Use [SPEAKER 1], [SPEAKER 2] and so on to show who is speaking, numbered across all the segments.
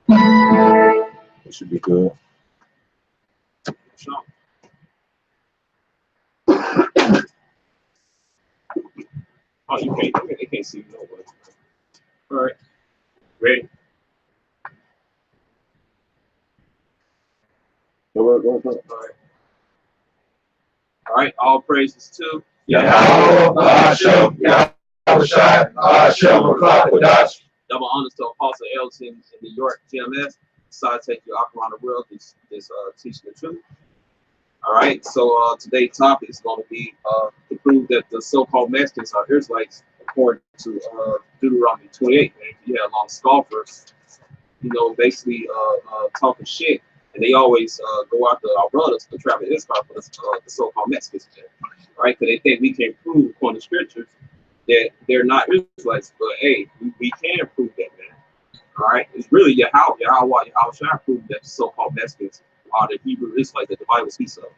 [SPEAKER 1] It should be good.
[SPEAKER 2] Sure. Oh, you can't. They can't see you nowhere. All right. Ready?
[SPEAKER 1] Go.
[SPEAKER 2] All right. All right. All praises to
[SPEAKER 1] Yahweh,
[SPEAKER 2] double honors to Apostle Elton in New York, GMS. Decided to take you out around the world this teaching the truth. All right, so today's topic is going to be to prove that the so-called Mexicans are Israelites, according to Deuteronomy 28. Man, you have a lot of scoffers, basically talking shit, and they always go after our brothers, the traveling Israel, for the so-called Mexicans, right? Because they think we can prove, according to scriptures, that they're not Israelites. But hey, we can prove that, man. All right, it's really Yahweh should I prove that the so-called Mexicans are the Hebrew Israelites that the Bible speaks of.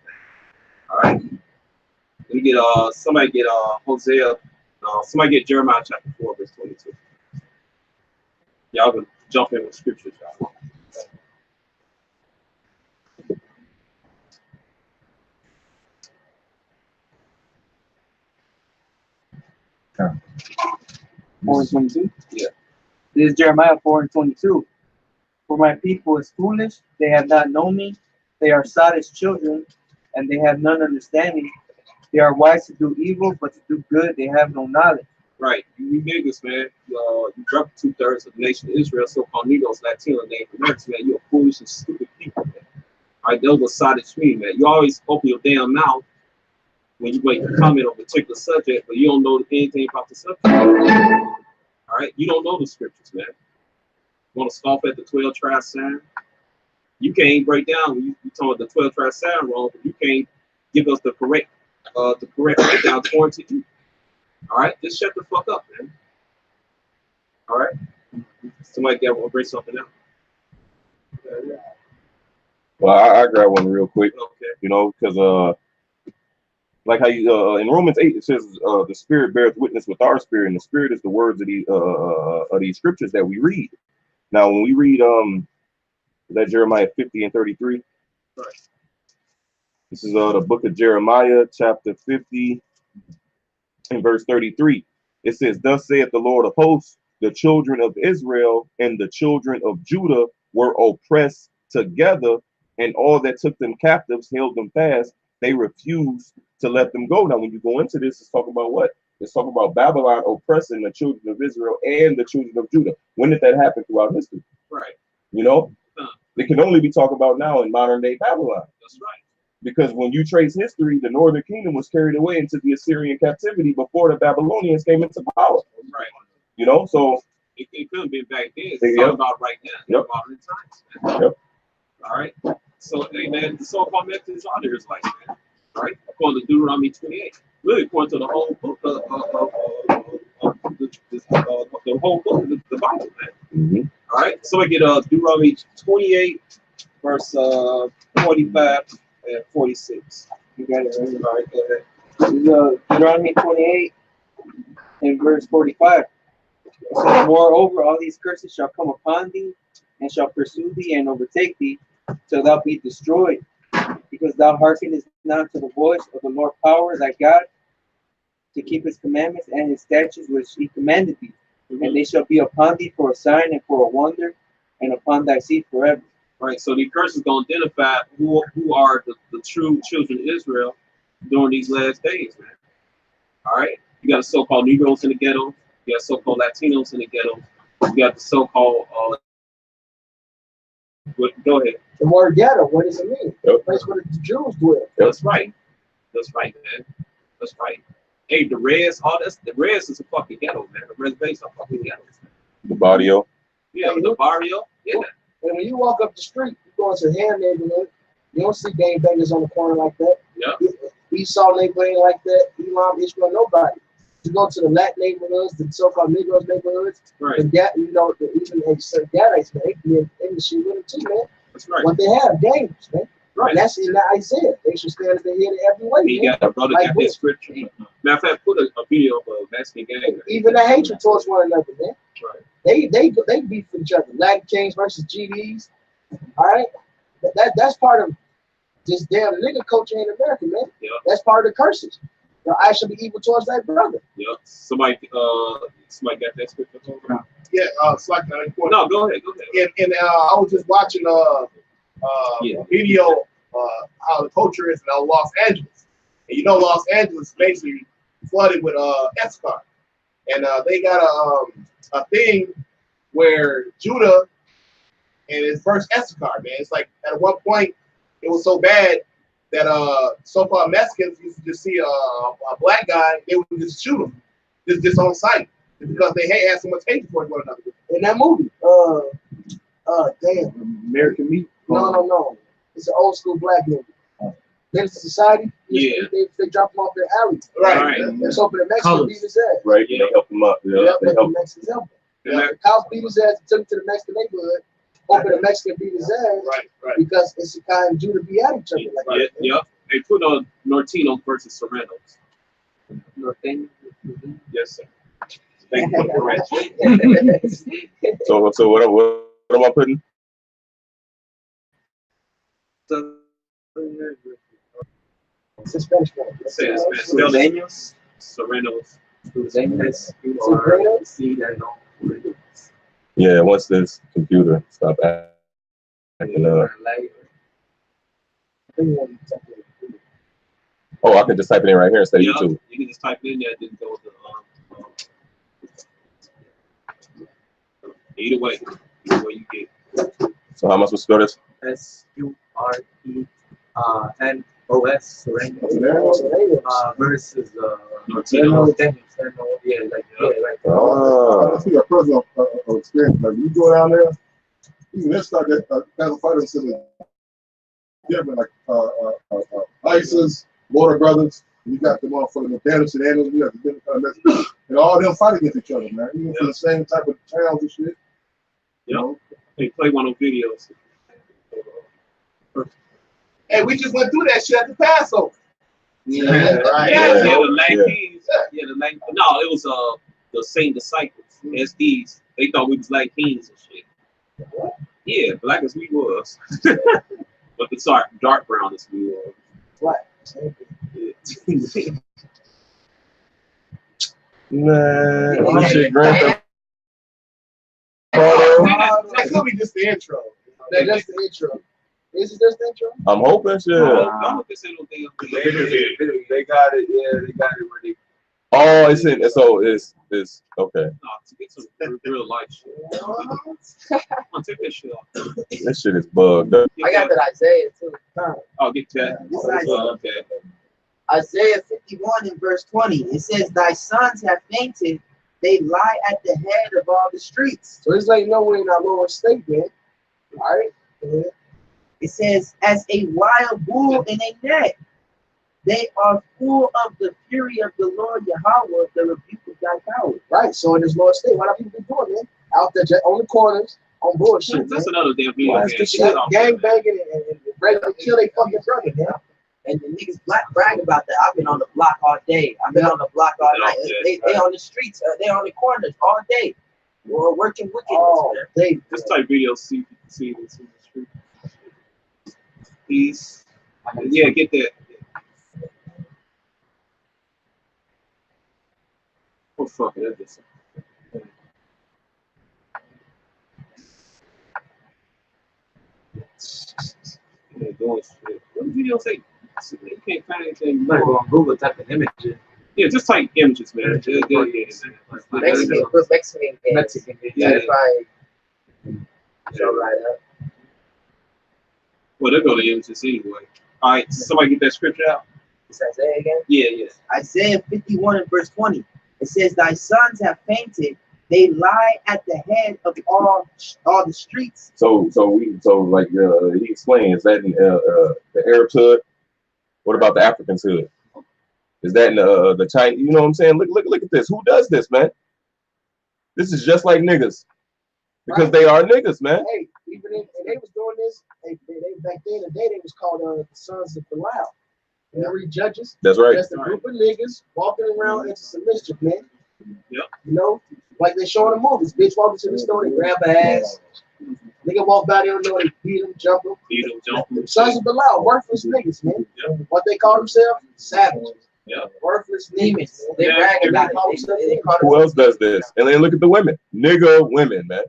[SPEAKER 2] All right, let me get somebody get Hosea, somebody get Jeremiah chapter 4 verse 22. Y'all gonna jump in with scriptures, y'all.
[SPEAKER 3] Okay. 4:22.
[SPEAKER 2] Yeah.
[SPEAKER 3] This is Jeremiah 4:22. For my people is foolish; they have not known me. They are sottish children, and they have none understanding. They are wise to do evil, but to do good they have no knowledge.
[SPEAKER 2] Right, you niggas, man. You drop 2/3 of the nation of Israel, so-called Negroes, Latino, Native Americans, man. You're foolish and stupid people, man. All right, those were sottish me, man. You always open your damn mouth when you wait to comment on a particular subject, but you don't know anything about the subject. All right, you don't know the scriptures, man. You want to scoff at the 12 tribe sign? You can't break down when you talk about the 12 tribe sign wrong, but you can't give us the correct breakdown according to you. All right, just shut the fuck up, man. All right, somebody got to bring something out.
[SPEAKER 1] Well, I grab one real quick.
[SPEAKER 2] Okay.
[SPEAKER 1] Because like how you in Romans 8 it says the Spirit beareth witness with our spirit, and the Spirit is the words of these scriptures that we read. Now, when we read that Jeremiah 50 and 33,
[SPEAKER 2] Right.
[SPEAKER 1] This is the book of Jeremiah, chapter 50 and verse 33. It says, "Thus saith the Lord of hosts, the children of Israel and the children of Judah were oppressed together, and all that took them captives held them fast. They refused to let them go." Now, when you go into this, it's talking about what? It's talking about Babylon oppressing the children of Israel and the children of Judah. When did that happen throughout history?
[SPEAKER 2] Right.
[SPEAKER 1] It can only be talked about now in modern day Babylon.
[SPEAKER 2] That's right.
[SPEAKER 1] Because when you trace history, the northern kingdom was carried away into the Assyrian captivity before the Babylonians came into power.
[SPEAKER 2] Right.
[SPEAKER 1] So
[SPEAKER 2] it could have been back then. It's talking about right now.
[SPEAKER 1] Yep.
[SPEAKER 2] Modern times.
[SPEAKER 1] Yep.
[SPEAKER 2] All right. So, hey, man, the so-called Mexicans are the Israelites, man. All right. According to Deuteronomy 28. Really, according to the whole book of the whole book of the Bible, man.
[SPEAKER 1] Mm-hmm.
[SPEAKER 2] All right. So we get Deuteronomy 28, verse 45 and 46.
[SPEAKER 3] You got it right.
[SPEAKER 2] All right, go ahead.
[SPEAKER 3] This is Deuteronomy 28 and verse 45. It says, "Moreover, all these curses shall come upon thee, and shall pursue thee and overtake thee, till thou be destroyed, because thou hearkenest not to the voice of the Lord power thy God, to keep his commandments and his statutes which he commanded thee. And they shall be upon thee for a sign and for a wonder, and upon thy seed forever."
[SPEAKER 2] Right, so the curse is going to identify who are the true children of Israel during these last days, man. All right, you got the so-called Negroes in the ghetto, you got so-called Latinos in the ghetto, you got the so-called. Go ahead.
[SPEAKER 4] The word ghetto, what does it mean?
[SPEAKER 1] Yep.
[SPEAKER 4] The place where the Jews dwell.
[SPEAKER 2] That's right. That's right, man. That's right. Hey, the Reds, the Reds is a fucking ghetto, man. The reservations are fucking ghettos.
[SPEAKER 1] The barrio.
[SPEAKER 2] Yeah, the barrio. Yeah.
[SPEAKER 4] And when you walk up the street, you go into Ham neighborhood, you don't see gangbangers on the corner like that.
[SPEAKER 2] Yeah.
[SPEAKER 4] Esau neighborhood ain't like that. Elam, Ishmael, nobody. You go to the Latin neighborhoods, the so-called Negroes neighborhoods,
[SPEAKER 2] Right.
[SPEAKER 4] and that, even certain Gadites, man, they be in the shit with them too, man.
[SPEAKER 2] That's right.
[SPEAKER 4] What they have, gangs, man.
[SPEAKER 2] Right.
[SPEAKER 4] And that's in the Isaiah. They should stand at the head of every way.
[SPEAKER 2] He got a brother
[SPEAKER 4] Like
[SPEAKER 2] got
[SPEAKER 4] what?
[SPEAKER 2] that scripture. Matter of fact, put a video of a Mexican gang.
[SPEAKER 4] Even the hatred towards one another, man.
[SPEAKER 2] Right.
[SPEAKER 4] They beef with each other. Latin Kings versus GDs. All right, that's part of this damn nigga culture in America, man.
[SPEAKER 2] Yeah.
[SPEAKER 4] That's part of the curses. I should be evil towards that brother.
[SPEAKER 2] Yeah. Somebody got that scripture.
[SPEAKER 5] Yeah, it's like
[SPEAKER 2] No, go ahead.
[SPEAKER 5] And I was just watching a video how the culture is in Los Angeles. And you know Los Angeles is basically flooded with escort. And they got a thing where Judah and his first escort, man. It's like at one point it was so bad that so-called Mexicans used to just see a black guy, they would just shoot him, just on sight, because they had so much hatred for one another.
[SPEAKER 4] In that movie, damn,
[SPEAKER 1] American Meat.
[SPEAKER 4] no, it's an old school black movie. Menace to Society.
[SPEAKER 2] Yeah.
[SPEAKER 4] They drop him off their alley.
[SPEAKER 5] Right.
[SPEAKER 4] And so for the Mexicans beat his ass.
[SPEAKER 1] Right. Yeah. They help him up. Yeah. They
[SPEAKER 4] The
[SPEAKER 1] help.
[SPEAKER 4] Mexicans help him.
[SPEAKER 2] Yeah.
[SPEAKER 4] The cops beat his ass, took him to the Mexican neighborhood, hoping the Mexican beat his ass.
[SPEAKER 5] Right.
[SPEAKER 4] Because Issachar and Judah be at each other. Like
[SPEAKER 2] Yep. They put on Nortino versus Serranos.
[SPEAKER 3] Norteño.
[SPEAKER 2] Yes, sir. Thank you for the correction.
[SPEAKER 1] So what am I putting?
[SPEAKER 4] It's a Spanish one.
[SPEAKER 2] It says
[SPEAKER 3] Norteños.
[SPEAKER 2] Serranos.
[SPEAKER 3] Norteños.
[SPEAKER 4] Sopranos.
[SPEAKER 3] Sí, I know.
[SPEAKER 1] Yeah. Once this computer stop acting up. Oh, I can just type it in right here instead of
[SPEAKER 2] Yeah,
[SPEAKER 1] YouTube.
[SPEAKER 2] you can just type it in there. Didn't go with the either way you get.
[SPEAKER 1] So how am I supposed to spell this?
[SPEAKER 3] SURENOS. Serranos. Versus
[SPEAKER 2] Nortino.
[SPEAKER 3] Yeah, like
[SPEAKER 1] Oh.
[SPEAKER 6] I see a personal experience. Like you go down there, even this stuff that kind of fighting system different, like ISIS, Water Brothers. You got the motherfucking Mechanics and animals. You got the different kind of Mexicans. And all of them fight against each other, man. Even for the same type of towns and shit.
[SPEAKER 2] Yep. They play one of those videos.
[SPEAKER 5] Hey, we just went through that shit at the Passover.
[SPEAKER 6] Yeah,
[SPEAKER 5] right.
[SPEAKER 2] Yeah,
[SPEAKER 1] Yeah.
[SPEAKER 2] the Lankeys. Yeah, the Lankeys. No, it was the same disciples, SDs. They thought we was like kings and shit. Yeah, black as we was. But the dark brown as we were.
[SPEAKER 4] What?
[SPEAKER 2] Yeah.
[SPEAKER 1] Man, this shit grand.
[SPEAKER 5] That could be just the intro.
[SPEAKER 4] That's the intro. Is it just the intro?
[SPEAKER 1] I'm hoping shit.
[SPEAKER 2] I hope this ain't no damn thing.
[SPEAKER 3] They got it. Yeah, they got it where they.
[SPEAKER 1] Oh, it's in. So it's okay.
[SPEAKER 2] No, to get some real life shit. Come on, take that shit off.
[SPEAKER 1] This shit is bugged up.
[SPEAKER 3] I got that Isaiah too.
[SPEAKER 2] I'll get that.
[SPEAKER 3] This Isaiah.
[SPEAKER 2] Okay.
[SPEAKER 7] Isaiah 51 and verse 20. It says, "Thy sons have fainted; they lie at the head of all the streets."
[SPEAKER 4] So it's like nowhere in our lower state, man. All right.
[SPEAKER 7] It says, "As a wild bull in a net, they are full of the fury of the Lord Yahweh, the rebuke of thy power."
[SPEAKER 4] Right. So in this lower state, what are people doing, man? Out there just on the corners, on bullshit.
[SPEAKER 2] That's
[SPEAKER 4] man.
[SPEAKER 2] another damn video.
[SPEAKER 4] Why
[SPEAKER 2] Man.
[SPEAKER 4] is this
[SPEAKER 2] Shut
[SPEAKER 4] shit
[SPEAKER 2] off,
[SPEAKER 4] gang
[SPEAKER 2] man.
[SPEAKER 4] banging and ready to kill their fucking brother, man?
[SPEAKER 7] And the niggas brag about that. I've been on the block all day. I've been on the block all night. They on the streets. They on the corners all day. We're working wickedness,
[SPEAKER 4] Oh,
[SPEAKER 7] man.
[SPEAKER 4] they
[SPEAKER 2] This type video, see this in the street. Peace. Yeah, get that. Oh fuck it, that's yeah, doing shit. What video say? You can't find anything.
[SPEAKER 3] Like on Google type of images.
[SPEAKER 2] Yeah, just type images, man. Yeah.
[SPEAKER 7] Mexican games.
[SPEAKER 3] Mexican.
[SPEAKER 2] Yeah.
[SPEAKER 7] That's probably show right up.
[SPEAKER 2] Well, they'll go to images anyway. All right, somebody get that scripture out.
[SPEAKER 7] Is Isaiah again?
[SPEAKER 2] Yeah.
[SPEAKER 7] Isaiah 51 and verse 20. It says, "Thy sons have fainted; they lie at the head of all the streets."
[SPEAKER 1] So like he explains that in the Arabs hood. What about the Africans hood? Is that in the Chinese? You know what I'm saying? Look at this. Who does this, man? This is just like niggas, because they are niggas, man.
[SPEAKER 4] hey, even in, and they was doing this. They back then, the day they was called the sons of Belial. Remember the judges?
[SPEAKER 1] That's right.
[SPEAKER 4] Just a group of niggas walking around into some mischief, man.
[SPEAKER 2] Yep.
[SPEAKER 4] You know, like they show in the movies. Bitch walk into the store, they grab her ass. Nigga walk by, they don't know, they beat them, jump them. Sons of Belial, worthless niggas, man.
[SPEAKER 2] Yep.
[SPEAKER 4] What they call themselves? Savages.
[SPEAKER 2] Yep.
[SPEAKER 4] Worthless
[SPEAKER 3] Demons.
[SPEAKER 4] niggas.
[SPEAKER 3] They
[SPEAKER 2] Yeah,
[SPEAKER 3] brag
[SPEAKER 2] they
[SPEAKER 3] about
[SPEAKER 4] call
[SPEAKER 3] it.
[SPEAKER 4] themselves-
[SPEAKER 3] They call
[SPEAKER 1] Who else does this? And then look at the women. Nigga women, man.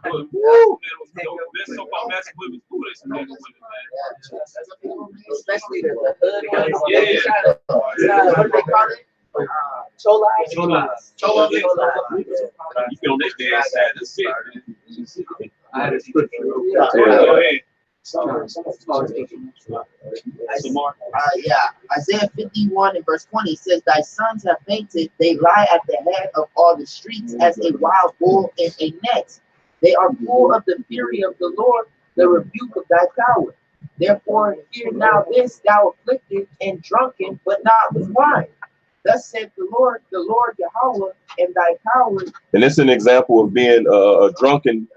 [SPEAKER 2] Woo! This so-called massive women. Who is nigga women, man?
[SPEAKER 3] Especially the hood ones.
[SPEAKER 2] Yeah.
[SPEAKER 3] They try to, what do they call it? Cholas.
[SPEAKER 2] Cholas. You feel on this damn side. That's it, man.
[SPEAKER 3] I had a scripture.
[SPEAKER 2] Go ahead.
[SPEAKER 7] Yeah, Isaiah 51 and verse 20 says, "Thy sons have fainted; they lie at the head of all the streets as a wild bull in a net. They are full of the fury of the Lord, the rebuke of thy power. Therefore, hear now this, thou afflicted and drunken, but not with wine. Thus saith the Lord Yahweh, and thy power."
[SPEAKER 1] And it's an example of being drunken,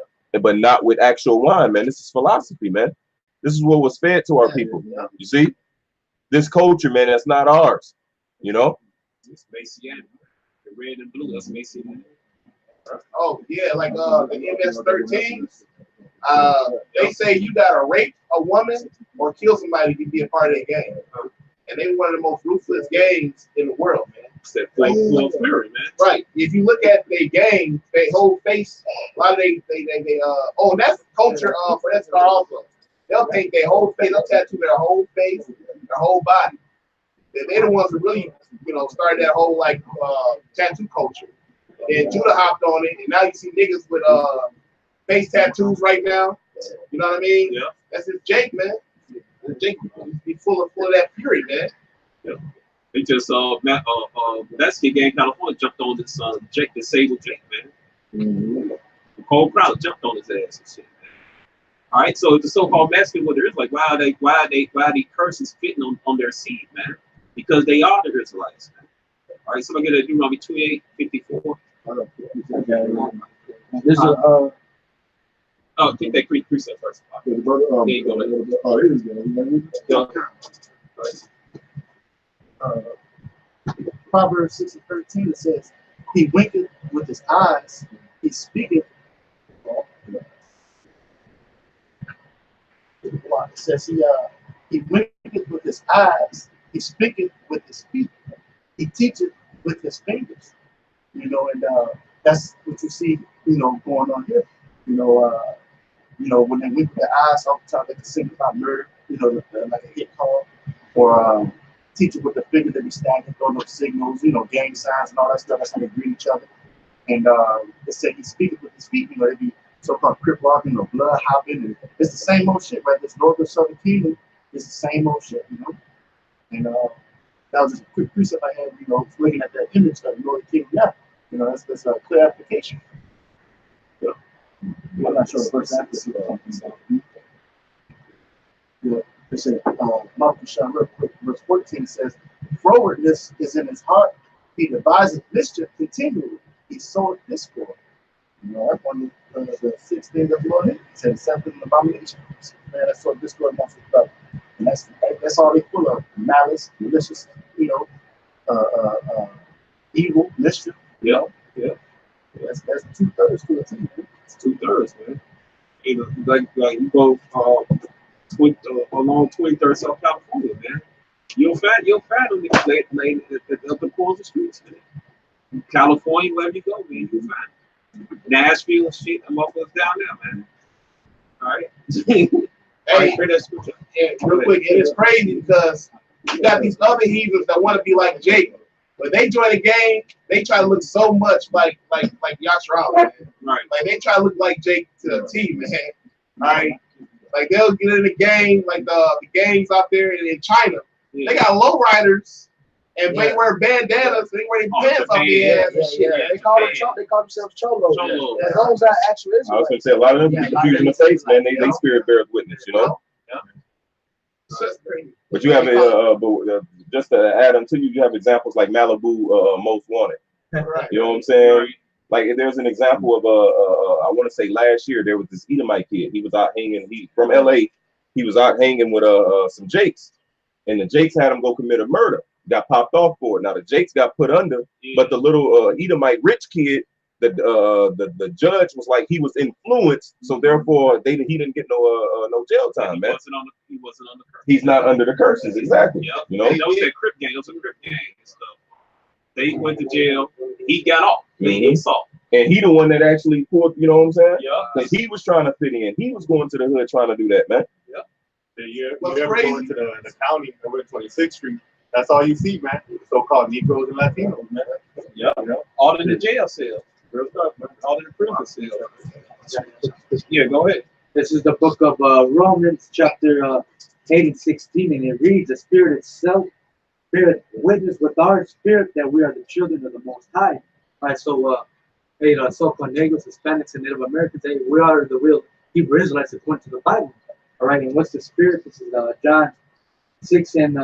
[SPEAKER 1] but not with actual wine, man. This is philosophy, man. This is what was fed to our people. You see, this culture, man, that's not ours. You know.
[SPEAKER 2] It's Messianic. The red and blue. That's Messianic.
[SPEAKER 5] Oh yeah, like in MS-13, they say you gotta rape a woman or kill somebody to be a part of that game. And they one of the most ruthless gangs in the world, man.
[SPEAKER 2] That full fury, man.
[SPEAKER 5] Right. If you look at their gang, they whole face, a lot of they oh, that's culture for that star also. They'll paint their whole face, they'll tattoo their whole face, their whole body. They're the ones who really, started that whole like tattoo culture. And Judah hopped on it, and now you see niggas with face tattoos right now. You know what I mean?
[SPEAKER 2] Yeah.
[SPEAKER 5] That's his Jake, man. Jake be full of that fury, man.
[SPEAKER 2] Yeah. They just Mexican gang California jumped on this Jake, disabled Jake, man. The whole crowd jumped on his ass and shit, man. All right, so the so-called Mexican, what there is like, why are they curses fitting on their seed, man? Because they are the Israelites, man. All right, so I get a Deuteronomy 28:54.
[SPEAKER 6] This is
[SPEAKER 2] Oh, take that precept first.
[SPEAKER 6] the brother.
[SPEAKER 2] There you go.
[SPEAKER 6] Oh, it is good.
[SPEAKER 8] Proverbs 6:13, it says, "He winketh with his eyes, he speaketh." It says he winketh with his eyes, he speaketh with his feet, he teacheth with his fingers. And that's what you see, going on here. When they wink with their eyes, oftentimes they can sing about murder, like a hit call, or teach it with the finger that be standing, throwing up signals, gang signs and all that stuff. That's how they greet each other. And they say he speaks with his feet, they be so-called crip walking or blood hopping. And it's the same old shit, right? This northern southern kingdom is the same old shit, And that was just a quick precept I had, looking at that image of the northern kingdom. Yeah, that's a clear application. Yeah. I'm not sure the first application. They say, Marcus, real quick, verse 14 says, "Frowardness is in his heart. He devises mischief continually. He soweth discord." That's one of the 6 things of the Lord. He said, "Seven abominations." Man, that's what discord amongst his brother. And that's all they full of: malice, malicious, evil, mischief.
[SPEAKER 2] Yeah.
[SPEAKER 8] That's 2/3 to a team.
[SPEAKER 2] It's 2/3, man. Like you go along 23rd South California, man. You'll find them laying up the corners of the streets, man. California, wherever you go, man, you'll find them. Nashville, shit, I'm up down there, man. All right.
[SPEAKER 5] Hey,
[SPEAKER 2] Yeah,
[SPEAKER 5] real quick, it is crazy because you got these other heathens that want to be like Jake. When they join the game, they try to look so much like Yashar, man.
[SPEAKER 2] Right.
[SPEAKER 5] Like they try to look like Jake to the T, man. All right. Like they'll get in the game, like the gangs out there in China.
[SPEAKER 2] Yeah.
[SPEAKER 5] They got lowriders and they wear bandanas, they wear pants on their ass and shit.
[SPEAKER 4] They call themselves cholos.
[SPEAKER 2] Cholo.
[SPEAKER 4] And those are actual
[SPEAKER 1] I was
[SPEAKER 4] Israelites.
[SPEAKER 1] gonna say a lot of them be confused in the face, man. They spirit bears witness,
[SPEAKER 5] It's just crazy.
[SPEAKER 1] But you have just to add on to you have examples like Malibu, Most Wanted.
[SPEAKER 5] Right.
[SPEAKER 1] You know what I'm saying? Like there's an example of I want to say last year there was this Edomite kid. He was out hanging. He from LA. He was out hanging with some Jakes, and the Jakes had him go commit a murder. Got popped off for it. Now the Jakes got put under, but the little Edomite rich kid, the judge was like he was influenced, so therefore he didn't get no jail time, man.
[SPEAKER 2] He wasn't on the curse.
[SPEAKER 1] He's not under the curses, exactly.
[SPEAKER 2] Yep.
[SPEAKER 1] You know,
[SPEAKER 2] that was that Crip gang. It was a Crip gang and stuff. They went to jail. He got off. He saw.
[SPEAKER 1] And he the one that actually pulled. You know what I'm saying?
[SPEAKER 2] Yeah.
[SPEAKER 1] Because he was trying to fit in. He was going to the hood trying to do that, man.
[SPEAKER 2] Yep.
[SPEAKER 8] You ever go into the county over 26th Street? That's all you see, man. So-called Negroes and Latinos, man.
[SPEAKER 2] Yeah. You know? All in the jail cell. Real stuff, man. All in the prison cell. Yeah, go ahead.
[SPEAKER 3] This is the book of Romans, chapter 8 and 16, and it reads, "The Spirit itself, Spirit witness with our spirit that we are the children of the Most High." All right, so so-called Negroes, Hispanics, and Native Americans, we are the real Hebrew Israelites according to the Bible. All right, and what's the Spirit? This is John 6 and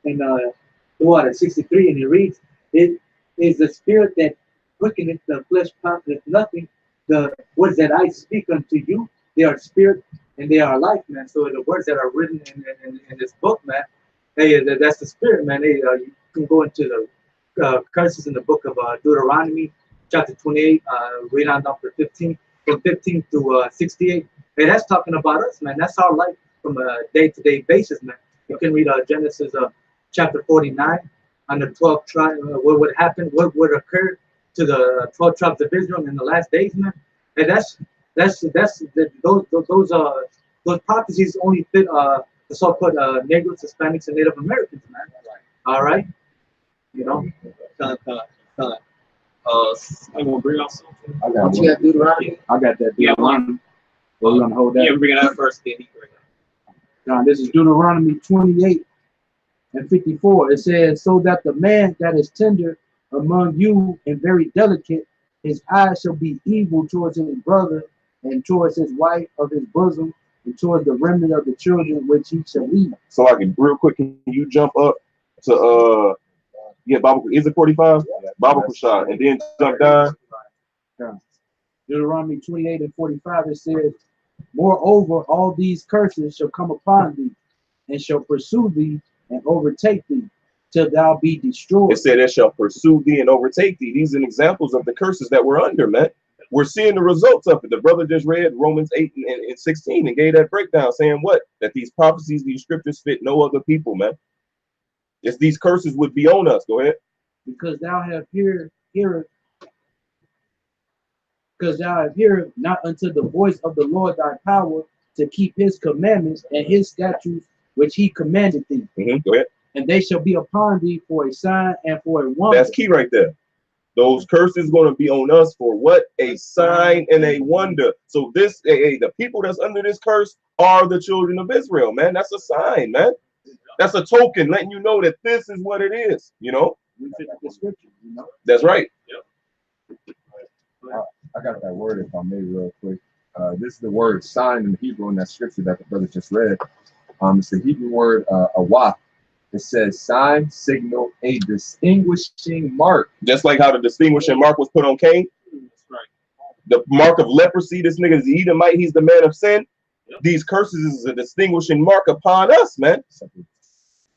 [SPEAKER 3] 63, and it reads, "It is the Spirit that quickeneth, the flesh profiteth nothing. The words that I speak unto you, they are spirit and they are life," man. So the words that are written in this book, man, hey, that's the Spirit, man. Hey, you can go into the curses in the book of Deuteronomy, chapter 28, read on down for 15, from 15 to 68. Hey, that's talking about us, man. That's our life from a day-to-day basis, man. You can read Genesis chapter 49 on the 12 tribes, what would happen, what would occur to the 12 tribes of Israel in the last days, man. And those prophecies only fit the so-called Negroes, Hispanics, and Native Americans, man. All right, you know.
[SPEAKER 2] I'm gonna bring out something.
[SPEAKER 7] I got you got Deuteronomy.
[SPEAKER 3] I got that Deuteronomy. We're gonna hold that.
[SPEAKER 2] Yeah, bring it out first, then he bring it out.
[SPEAKER 3] This is Deuteronomy 28 and 54. It says, "So that the man that is tender among you and very delicate, his eyes shall be evil towards his brother and towards his wife of his bosom and towards the remnant of the children which he shall leave."
[SPEAKER 1] So I can real quick. Can you jump up to Bible? Is it 45? Bible Kushah, and then jump down.
[SPEAKER 3] Deuteronomy 28 and 45. It says, "Moreover, all these curses shall come upon thee, and shall pursue thee and overtake thee, till thou be destroyed."
[SPEAKER 1] It said, "It shall pursue thee and overtake thee." These are examples of the curses that we're under, man. We're seeing the results of it. The brother just read Romans 8 and 16 and gave that breakdown, saying what? That these prophecies, these scriptures fit no other people, man. Yes, these curses would be on us. Go ahead.
[SPEAKER 3] Because thou have heard not unto the voice of the Lord thy power to keep his commandments and his statutes which he commanded thee.
[SPEAKER 1] Go ahead.
[SPEAKER 3] And they shall be upon thee for a sign and for a wonder.
[SPEAKER 1] That's key right there. Those curses going to be on us for what? A sign and a wonder. So the people that's under this curse are the children of Israel, man. That's a sign, man. That's a token letting you know that this is what it is, you know? That's right.
[SPEAKER 2] Yep.
[SPEAKER 9] I got that word, if I may, real quick. This is the word sign in Hebrew in that scripture that the brother just read. It's the Hebrew word awaf. It says sign, signal, a distinguishing mark.
[SPEAKER 1] Just like how the distinguishing mark was put on Cain.
[SPEAKER 2] That's right.
[SPEAKER 1] The mark of leprosy, this nigga is the Edomite, he's the man of sin. Yep. These curses is a distinguishing mark upon us, man.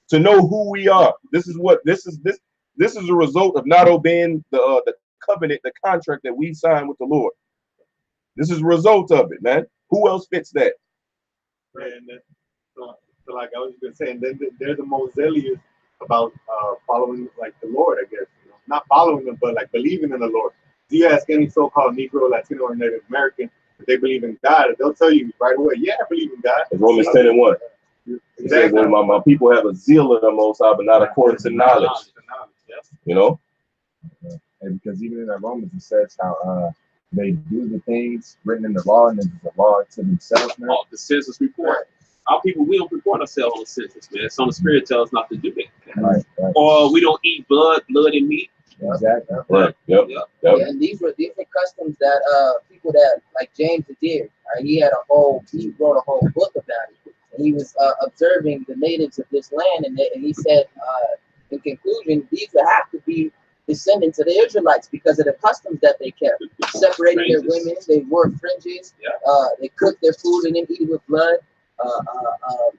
[SPEAKER 1] To know who we are. This is a result of not obeying the covenant, the contract that we signed with the Lord. This is a result of it, man. Who else fits that?
[SPEAKER 8] And so like I was just saying, they're the most zealous about following like the Lord, I guess. You know? Not following them, but like believing in the Lord. Do you ask any so-called Negro, Latino, or Native American if they believe in God, they'll tell you right away, yeah, I believe in God.
[SPEAKER 1] Romans 10 and 1. Exactly. Well, my people have a zeal of the Most High, but not according to knowledge. You know?
[SPEAKER 9] And because even in that Romans, it says how they do the things written in the law, and then the law to themselves. Man.
[SPEAKER 2] The census report. Our people, we don't report ourselves on the census, man. So the Spirit tells us not to do that.
[SPEAKER 9] Right.
[SPEAKER 2] Or we don't eat blood and meat.
[SPEAKER 9] Exactly.
[SPEAKER 1] Right. Yep.
[SPEAKER 7] Yeah, and these were customs that people that like James the Deer, he wrote a whole book about it. And he was observing the natives of this land, and he said, in conclusion, these would have to be descendants of the Israelites because of the customs that they kept, separating their women. They wore fringes. They cooked their food and then eat it with blood.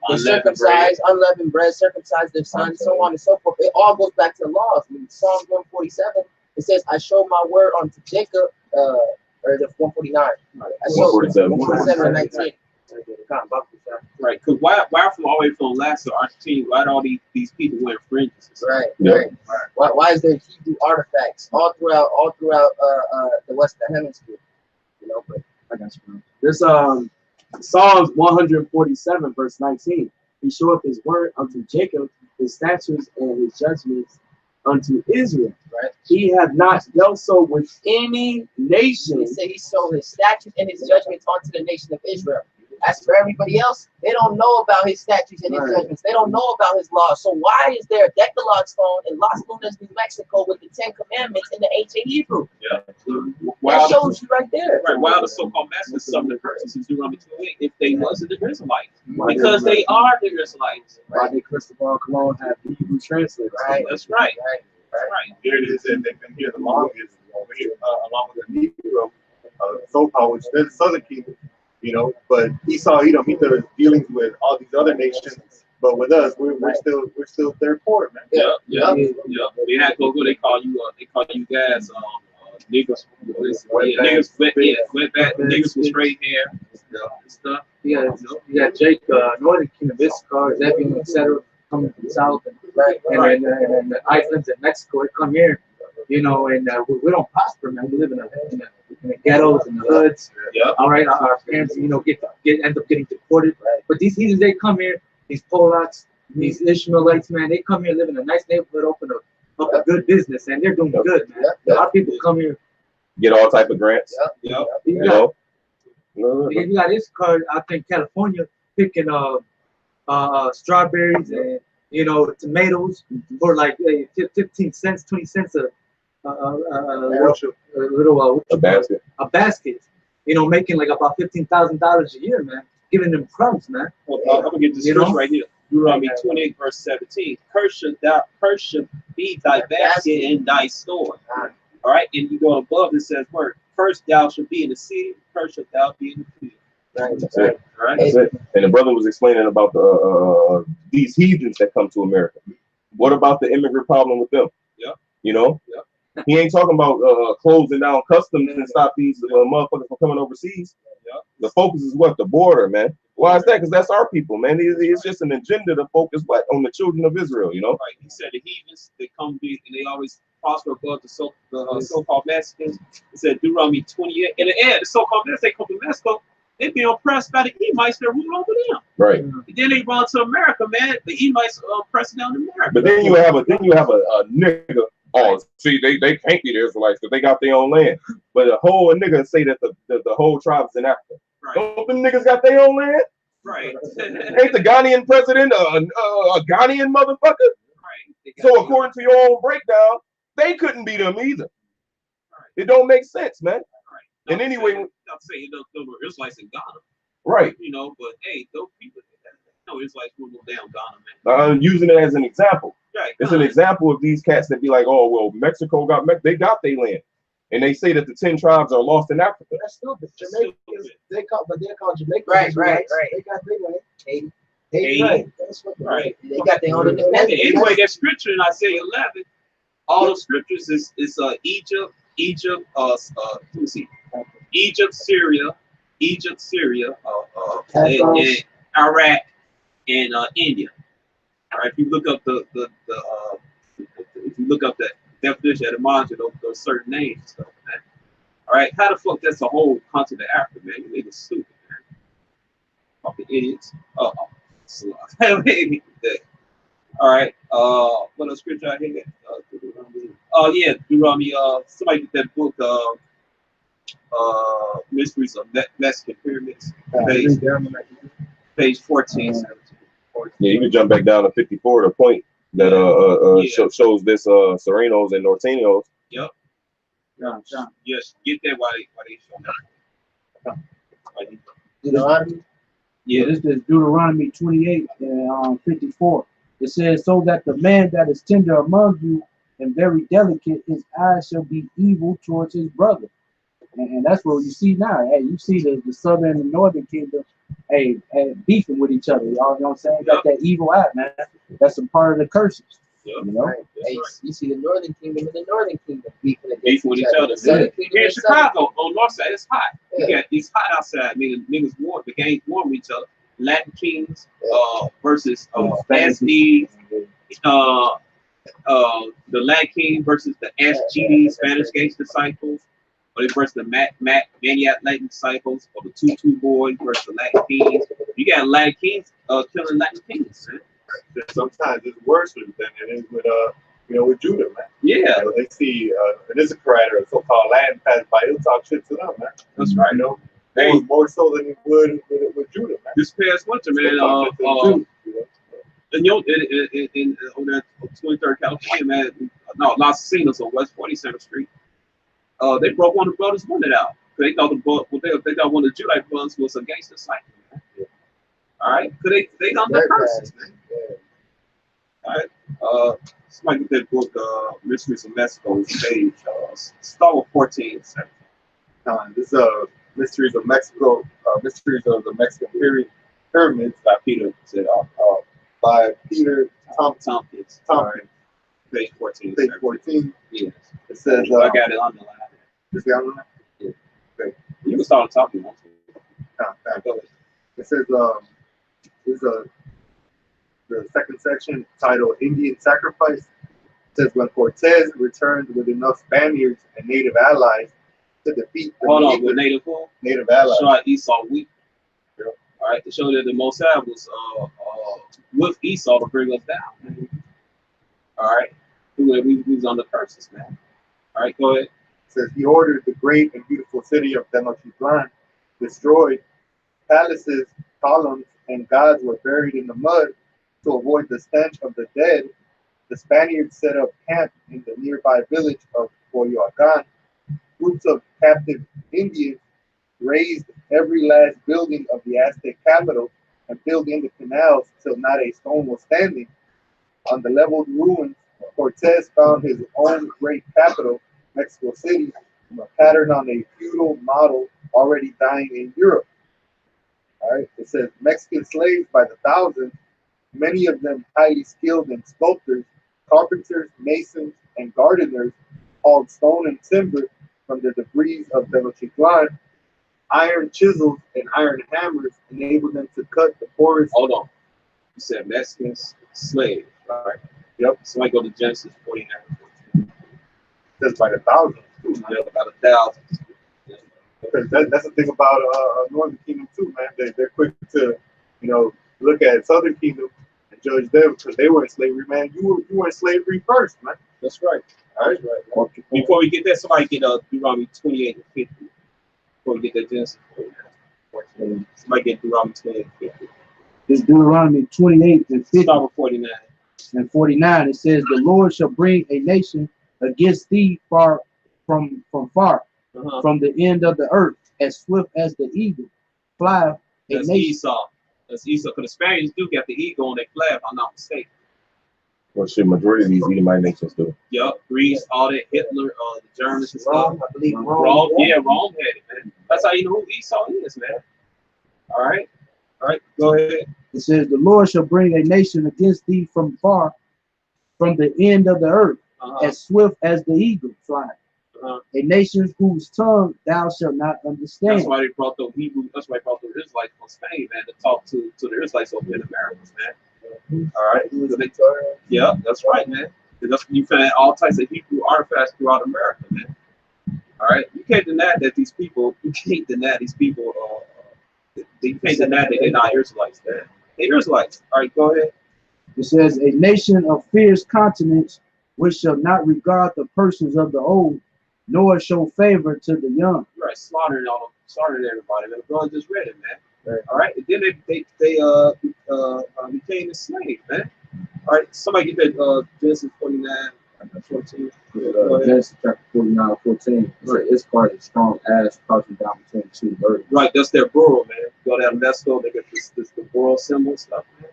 [SPEAKER 7] They circumcised, unleavened bread, circumcised their sons, so on and so forth. It all goes back to the laws. In Psalms 147, it says, "I show my word unto Jacob," or the 149. I showed 147 and 19.
[SPEAKER 2] Right, because why from all the way from Alaska to Argentina, why do all these people wearing fringes?
[SPEAKER 7] Right. Why is there Hebrew artifacts all throughout the Western Hemisphere? You know, but
[SPEAKER 3] I got you. This Psalms 147 verse 19. He showeth his word unto Jacob, his statutes and his judgments unto Israel.
[SPEAKER 7] Right.
[SPEAKER 3] He hath not dealt so with any nation.
[SPEAKER 7] He said he showed his statutes and his judgments unto the nation of Israel. As for everybody else, they don't know about his statutes and his judgments. They don't know about his laws. So why is there a Decalogue stone in Las Lunas, New Mexico, with the 10 Commandments in the ancient Hebrew?
[SPEAKER 2] Yeah.
[SPEAKER 7] That shows you right there.
[SPEAKER 2] Right. While the so-called masters, some of the persons in Deuteronomy 28, if they wasn't the Israelites, because they are the Israelites.
[SPEAKER 3] Why did Christopher Cologne have Hebrew translators?
[SPEAKER 7] Right.
[SPEAKER 2] That's right.
[SPEAKER 5] Right. Here it is, and they've been here the longest, along with the Negro, so-called, which they're the Southern Kingdom, you know. But Esau, Edom, he does dealings with all these other nations, but with us, we're still third quarter, man.
[SPEAKER 2] Yeah. They had to go. They call you guys niggas. Niggas went back. Niggas with straight hair and stuff.
[SPEAKER 3] You got Jake, Northern Kingdom, Issachar, Zebulun, etc. coming from the south, and the islands in Mexico, they come here, you know, and we don't prosper, man. We live in the ghettos and the hoods.
[SPEAKER 2] Yeah.
[SPEAKER 3] All right, our parents, you know, end up getting deported. But these heathens, they come here, these Polacks, these Ishmaelites, man, they come here, live in a nice neighborhood, open up a good business, and they're doing good, man. Our people come here,
[SPEAKER 1] Get all type of grants.
[SPEAKER 3] You got this card out there in California picking strawberries and, you know, tomatoes for like 15 cents, 20 cents a basket. You know, making like about $15,000 a year, man. Giving them crumbs, man.
[SPEAKER 2] Well, I'm gonna get this scripture right here. Deuteronomy 28 verse 17. Cursed should be thy basket and thy store. All right, and you go above, it says, "Word, cursed thou shalt be in the city, cursed shalt thou be in the field."
[SPEAKER 1] That's it.
[SPEAKER 2] All right.
[SPEAKER 1] That's it. And the brother was explaining about these heathens that come to America. What about the immigrant problem with them?
[SPEAKER 2] Yeah.
[SPEAKER 1] You know? Yeah. He ain't talking about closing down customs and stop these motherfuckers from coming overseas.
[SPEAKER 2] Yeah.
[SPEAKER 1] The focus is what? The border, man. Why is that? Because that's our people, man. It's just an agenda to focus what? On the children of Israel, you know?
[SPEAKER 2] Right. He said the heathens, they come big and they always prosper above the so-called Mexicans. He said Deuteronomy 28. And the so-called Mexicans, they come to Mexico, they be oppressed by the Edomites that rule over them.
[SPEAKER 1] Right.
[SPEAKER 2] And then they run to America, man. The Edomites pressing down America.
[SPEAKER 1] But then you have a nigga. Oh, see, they can't be the Israelites because they got their own land. But a whole nigga say that the whole tribe's in Africa.
[SPEAKER 2] Right.
[SPEAKER 1] Don't them niggas got their own land?
[SPEAKER 2] Right.
[SPEAKER 1] Ain't the Ghanaian president a Ghanaian motherfucker?
[SPEAKER 2] Right.
[SPEAKER 1] So according to your own breakdown, they couldn't be them either.
[SPEAKER 2] Right.
[SPEAKER 1] It don't make sense, man.
[SPEAKER 2] Right.
[SPEAKER 1] And anyway,
[SPEAKER 2] I'm saying those were Israelites in Ghana.
[SPEAKER 1] Right.
[SPEAKER 2] You know, but hey, those people, no Israelites will go down Ghana, man.
[SPEAKER 1] I'm using it as an example.
[SPEAKER 2] Right.
[SPEAKER 1] It's an example of these cats that be like, oh, well, Mexico they got their land. And they say that the 10 tribes are lost in Africa.
[SPEAKER 4] That's stupid. Jamaicans, they're called Jamaicans.
[SPEAKER 7] Right.
[SPEAKER 4] They got their land.
[SPEAKER 2] Haiti.
[SPEAKER 4] Right. That's what
[SPEAKER 2] Right.
[SPEAKER 7] They got their own independence.
[SPEAKER 2] Anyway, that scripture in Isaiah 11, all the scriptures is Egypt, let me see, Egypt, Syria, and Iraq, and India. All right, if you look up if you look up the definition of the margin of those certain names and stuff, man. All right, how the fuck that's the whole continent of Africa, man? You niggas stupid, man. Fucking idiots. All right. What else scripture I hear? Deuteronomy. Somebody get that book. Mysteries of Mexican Pyramids. Page 14. 17.
[SPEAKER 1] Yeah, you can jump back down to 54. The point that shows this Serenos and Norteños.
[SPEAKER 2] Yep. Yes. Get that while they show that.
[SPEAKER 3] Deuteronomy. Yeah, this is Deuteronomy 28 and 54. It says, "So that the man that is tender among you
[SPEAKER 10] and very delicate, his eyes shall be evil towards his brother. And that's what you see now. Hey, you see the southern and the northern kingdom, hey, beefing with each other. Y'all know what I'm saying? Got that evil eye, man. That's a part of the curses. You know?
[SPEAKER 7] Right. Hey, you see the northern kingdom and the northern kingdom beefing
[SPEAKER 2] with each other. Here in Chicago, on north side, it's hot. It's hot outside. Meaning niggas warm, the gangs warm with each other. Latin kings versus SD, the Latin king versus the SGD, Spanish Gangster disciples, or they versus the Maniac Latin disciples, or the Tutu boys versus the Latin kings. You got Latin kings killing Latin kings, man.
[SPEAKER 9] Sometimes it's worse than it is with with Judah, man.
[SPEAKER 2] Yeah.
[SPEAKER 9] They see an Issachar or so-called Latin pass by, he'll talk shit to them, man.
[SPEAKER 2] That's right.
[SPEAKER 9] Hey, more so than he would with Judah, man.
[SPEAKER 2] This past winter, man, in on that 23rd California, man, Los Angeles on West 47th Street, they broke one of the brothers' window out. They thought they thought one of the Judite brothers was a gangster cycle, man. All right, because they got the curses, man. All right, somebody get that book, Mysteries of Mexico, page, start with 14.
[SPEAKER 9] This Mysteries of Mexico, Mysteries of the Mexican Pyramids
[SPEAKER 2] by Peter Tompkins. Page 14.
[SPEAKER 9] Page 14.
[SPEAKER 2] Yes.
[SPEAKER 9] It says,
[SPEAKER 2] I got it underlined.
[SPEAKER 9] Is it underlined?
[SPEAKER 2] Yeah. Okay. You can start talking. Go ahead.
[SPEAKER 9] It says, the second section titled Indian Sacrifice. It says, when Cortez returned with enough Spaniards and native allies to defeat the native allies.
[SPEAKER 2] Show Esau weak. Yeah. All right, to show that the Most High was with Esau to bring us down. All right, we was on the curses, man. All right, go ahead.
[SPEAKER 9] It says he ordered the great and beautiful city of Tenochtitlan destroyed. Palaces, columns, and gods were buried in the mud to avoid the stench of the dead. The Spaniards set up camp in the nearby village of Coyoacán. Groups of captive Indians razed every last building of the Aztec capital and filled in the canals till not a stone was standing. On the leveled ruins, Cortez found his own great capital, Mexico City, patterned on a feudal model already dying in Europe. All right, it says Mexican slaves by the thousands, many of them highly skilled in sculptors, carpenters, masons, and gardeners, hauled stone and timber from the debris of Tenochtitlan. Iron chisels and iron hammers enabled them to cut the forest.
[SPEAKER 2] Hold on. You said Mexicans, slaves, right?
[SPEAKER 9] Yep.
[SPEAKER 2] So I go to Genesis 49.
[SPEAKER 9] That's by the thousands.
[SPEAKER 2] Yeah, about 1,000. Yeah.
[SPEAKER 9] Because that's the thing about Northern Kingdom too, man. They're quick to, look at Southern Kingdom and judge them because they were in slavery, man. You were in slavery first, man.
[SPEAKER 2] That's right.
[SPEAKER 9] All right, right.
[SPEAKER 2] Before we get there, somebody get Deuteronomy 28 and 50. Before we get that Genesis 49. Somebody get Deuteronomy 28 and 50.
[SPEAKER 10] It's Deuteronomy 28 and 50.
[SPEAKER 2] Start with 49.
[SPEAKER 10] And 49, it says, the Lord shall bring a nation against thee far from far, from the end of the earth, as swift as the eagle. Fly a
[SPEAKER 2] That's
[SPEAKER 10] nation.
[SPEAKER 2] Esau. That's Esau. Because the Spaniards do get the eagle on their flag, if I'm not mistaken.
[SPEAKER 1] Well, shit, majority of these Edomite nations do.
[SPEAKER 2] Yup, Greece, all that, Hitler, the Germans and
[SPEAKER 7] Rome,
[SPEAKER 2] stuff.
[SPEAKER 7] I believe
[SPEAKER 2] Rome, yeah, Rome had it, man. That's how you know who Esau is, man. All right, go ahead.
[SPEAKER 10] It says, the Lord shall bring a nation against thee from far, from the end of the earth, as swift as the eagle fly. A nation whose tongue thou shalt not understand.
[SPEAKER 2] That's why they brought the Hebrew. That's why they brought the Israelites from Spain, man, to talk to the Israelites over in America, man. All right. Yeah, that's right, man. You find all types of Hebrew artifacts throughout America, man. All right. You can't deny that these people. You can't deny these people. You can't deny that they're not Israelites, man. They're Israelites. All right, go ahead.
[SPEAKER 10] It says, a nation of fierce countenance, which shall not regard the persons of the old, nor show favor to the young.
[SPEAKER 2] Right, slaughtering everybody. Man, the brother just read it, man. Right. All right, and then they became enslaved, man. All right, somebody get that Genesis 49, 14.
[SPEAKER 9] Genesis chapter 49, 14. It's quite a strong ass crouching down between two birds.
[SPEAKER 2] Right, that's their burrow, man. You go down to Mexico, they got the burrow symbol stuff, man.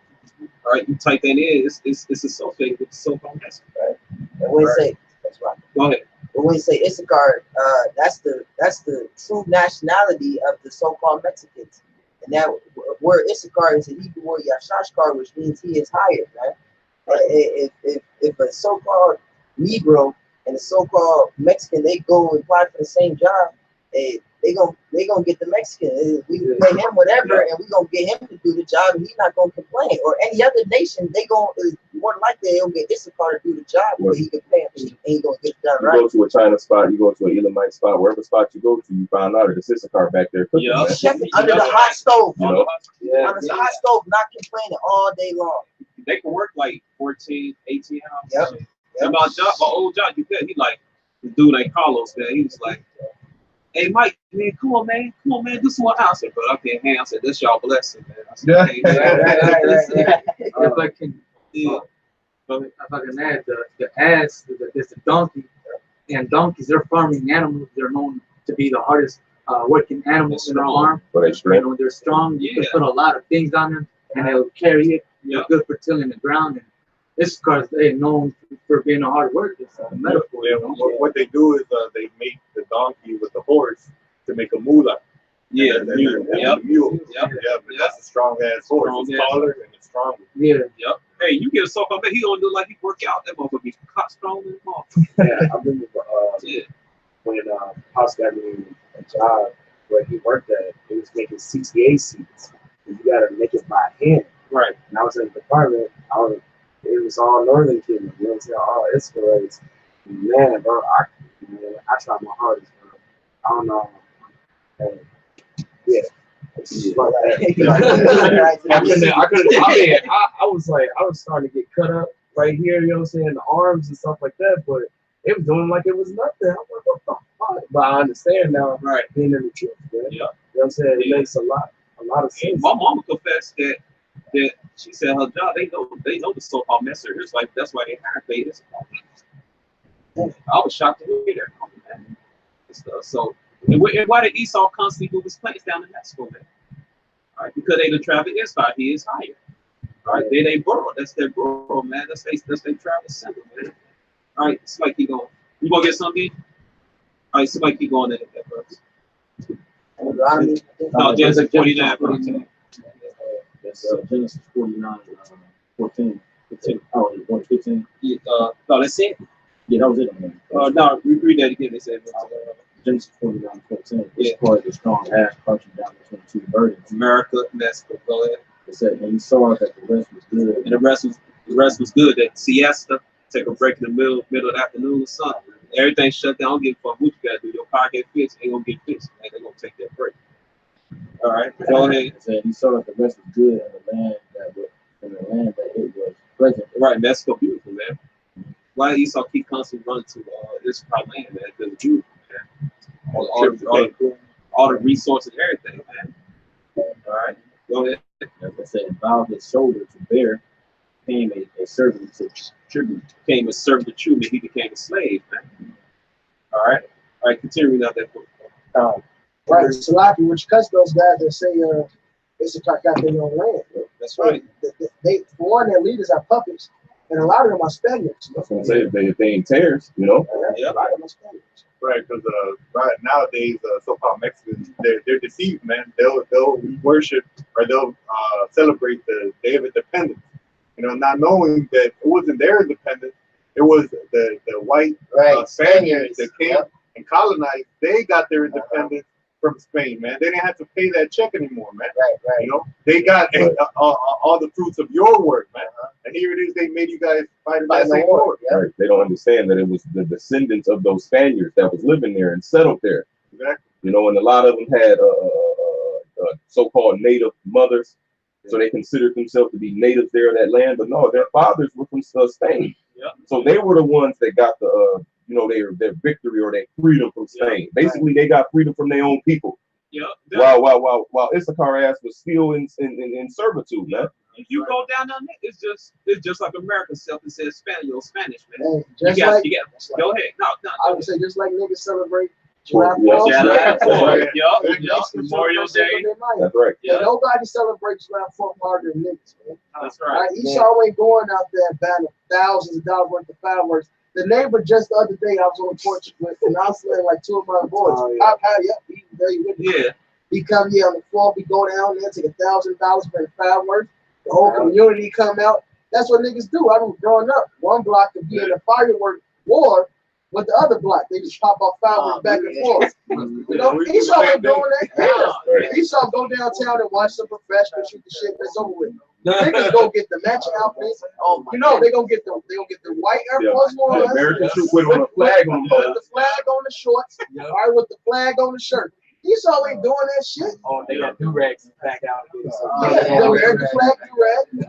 [SPEAKER 2] All right, you type that in, it's associated with the so-called Mexico, right?
[SPEAKER 7] And when you say, that's right.
[SPEAKER 2] Go ahead.
[SPEAKER 7] But when you say Issachar, that's the true nationality of the so-called Mexicans. And that word Issachar is a Hebrew word Yashashkar, which means he is hired, right? If a so-called Negro and a so-called Mexican, they go and apply for the same job, they gonna get the Mexican. We pay him whatever, and we gonna get him to do the job, and he's not gonna complain. Or any other nation, they gonna more likely they'll get Issachar to do the job, where he can pay him, and he gonna get it done right.
[SPEAKER 1] You go to a China spot, you go to an Elamite spot, wherever spot you go to, you find out that it's Issachar back there cooking.
[SPEAKER 2] Yeah.
[SPEAKER 7] Chefing under the hot stove,
[SPEAKER 1] You know?
[SPEAKER 7] under the hot stove, not complaining all day long.
[SPEAKER 2] They can work like 14, 18 hours.
[SPEAKER 7] Yep.
[SPEAKER 2] And my old job, you could, he like, the dude named Carlos, man, he was like, hey, Mike, man, come on, man, do some more house. I said, bro, I can't hang. I said, that's y'all blessing, man. I said, hey, man.
[SPEAKER 10] If I can, if I can add, the ass is the donkey, and donkeys, they're farming animals. They're known to be the hardest working animals in the farm.
[SPEAKER 1] But it's straight.
[SPEAKER 10] You know, they're strong. You can
[SPEAKER 2] Yeah.
[SPEAKER 10] put a lot of things on them, and they'll carry it. They're good for tilling the ground. And this car, they're known for being a hard worker. It's a metaphor.
[SPEAKER 9] Yeah,
[SPEAKER 10] You know?
[SPEAKER 9] what they do is they make the donkey with the horse to make a mula.
[SPEAKER 2] Yeah,
[SPEAKER 9] And
[SPEAKER 2] mule.
[SPEAKER 9] the mule.
[SPEAKER 2] Yep.
[SPEAKER 9] Yeah, but that's a strong ass horse.
[SPEAKER 2] Strong
[SPEAKER 9] It's
[SPEAKER 2] ass.
[SPEAKER 9] taller and it's stronger.
[SPEAKER 10] Yeah.
[SPEAKER 2] Yep. Hey, you get a soap, I bet he don't do like he work out. That motherfucker be cut strong and all.
[SPEAKER 8] Yeah, I remember
[SPEAKER 2] Yeah.
[SPEAKER 8] when House got me a job where he worked at, he was making CTA seats. And you gotta make it by hand.
[SPEAKER 2] Right.
[SPEAKER 8] And I was in the department, it was all northern kids, you know what I'm saying? All Israelites. Man, bro, I tried my hardest, bro. I don't know. And, yeah. I was starting to get cut up right here, you know what I'm saying, the arms and stuff like that, but it was doing like it was nothing. I'm like, what the fuck? But I understand now,
[SPEAKER 2] Right.
[SPEAKER 8] being in the truth, man.
[SPEAKER 2] Yeah.
[SPEAKER 8] You know what I'm saying? It
[SPEAKER 2] Yeah.
[SPEAKER 8] makes a lot of sense.
[SPEAKER 2] My mama confessed that she said her job, they know the so-called messer. It's like that's why they hired Vedas. I was shocked to hear that, man. And stuff. So, and why did Esau constantly move his plants down in Mexico, man? All right, because they the tribe of Israel, he is higher. All right, they burrow. That's their burrow, man. That's their travel center, man. All right, it's like you gonna get something. All right, somebody keep going at that first. No, Genesis 49.
[SPEAKER 8] That's Genesis 49, 14. 15. Oh, 15.
[SPEAKER 2] No, that's it.
[SPEAKER 8] Yeah, that was it, man.
[SPEAKER 2] No, read that again. They said
[SPEAKER 8] Genesis 49, 14. It's called the strong ass crouching down between two burdens.
[SPEAKER 2] America, Mexico. Go ahead.
[SPEAKER 8] It said, and he saw that the rest was good.
[SPEAKER 2] And the rest was good. That siesta, take a break in the middle of the afternoon or something. Everything shut down. Don't give a fuck what you gotta do. Your car get fixed, ain't gonna get fixed. Man, they gonna take that break. All right, go ahead.
[SPEAKER 8] It said he saw that the rest was good in the land that it was pleasant.
[SPEAKER 2] Right, Mexico beautiful, man. Why Esau keep constantly running to this land, man? Because it's beautiful, man. All the resources, everything, man. All right, go ahead.
[SPEAKER 8] As I said, bowed his shoulder to bear, became a servant to tribute.
[SPEAKER 2] Became a servant to tribute. He became a slave, man. All right, continue with that book.
[SPEAKER 4] Right, Salaki, which cuts those guys that say Issachar got their own land.
[SPEAKER 2] That's right.
[SPEAKER 4] They for one, their leaders are puppets, and a lot of them are Spaniards.
[SPEAKER 1] I was gonna say if they ain't tears, you know.
[SPEAKER 2] Yeah.
[SPEAKER 4] A lot of them are Spaniards.
[SPEAKER 9] Right, because nowadays so-called Mexicans, they're deceived, man. They'll worship or they'll celebrate the Day of Independence, you know, not knowing that it wasn't their independence. It was the white Spaniards that came and colonized. They got their independence from Spain, man. They didn't have to pay that check anymore, man.
[SPEAKER 4] Right.
[SPEAKER 9] You know, they got all the fruits of your work, man. And here it is, they made you guys fight that same war.
[SPEAKER 1] Right. They don't understand that it was the descendants of those Spaniards that was living there and settled there.
[SPEAKER 9] Exactly.
[SPEAKER 1] You know, and a lot of them had so-called native mothers, so they considered themselves to be natives there in that land. But no, their fathers were from Spain.
[SPEAKER 2] Yeah.
[SPEAKER 1] So they were the ones that got the their victory or their freedom from Spain. Basically, they got freedom from their own people.
[SPEAKER 2] Yeah.
[SPEAKER 1] While Issachar ass was still in servitude, man.
[SPEAKER 2] If you go down there, it's just like American self and says Spanish, man.
[SPEAKER 4] Hey,
[SPEAKER 2] You got go ahead. No.
[SPEAKER 4] I would say just like niggas celebrate July
[SPEAKER 1] Yeah.
[SPEAKER 4] 4th.
[SPEAKER 2] Yup. Memorial Day.
[SPEAKER 1] That's right.
[SPEAKER 2] Yeah.
[SPEAKER 4] Nobody celebrates July 4th harder than niggas, man.
[SPEAKER 2] That's right.
[SPEAKER 4] Esau ain't going out there buying thousands of dollars worth of fireworks The neighbor just the other day, I was on the porch with, and I was letting like two of my boys. He very with me.
[SPEAKER 2] Yeah.
[SPEAKER 4] He come here on the floor, we go down there, take $1,000 for the fireworks. The whole community come out. That's what niggas do. I was growing up. One block could be in a firework war with the other block. They just pop off fireworks back and forth. You know, Esau ain't doing that. Yeah. Esau go downtown and watch some professionals shoot the shit that's over with. Niggas go get the matching outfits. You know, they gonna get the white Air Force Ones.
[SPEAKER 9] American shoot with a flag on
[SPEAKER 4] the flag on the shorts. All right, with the flag on the shirt. Esau ain't doing that shit.
[SPEAKER 10] Oh, they got do-rags back out there.
[SPEAKER 4] Yeah, the American flag do-rag.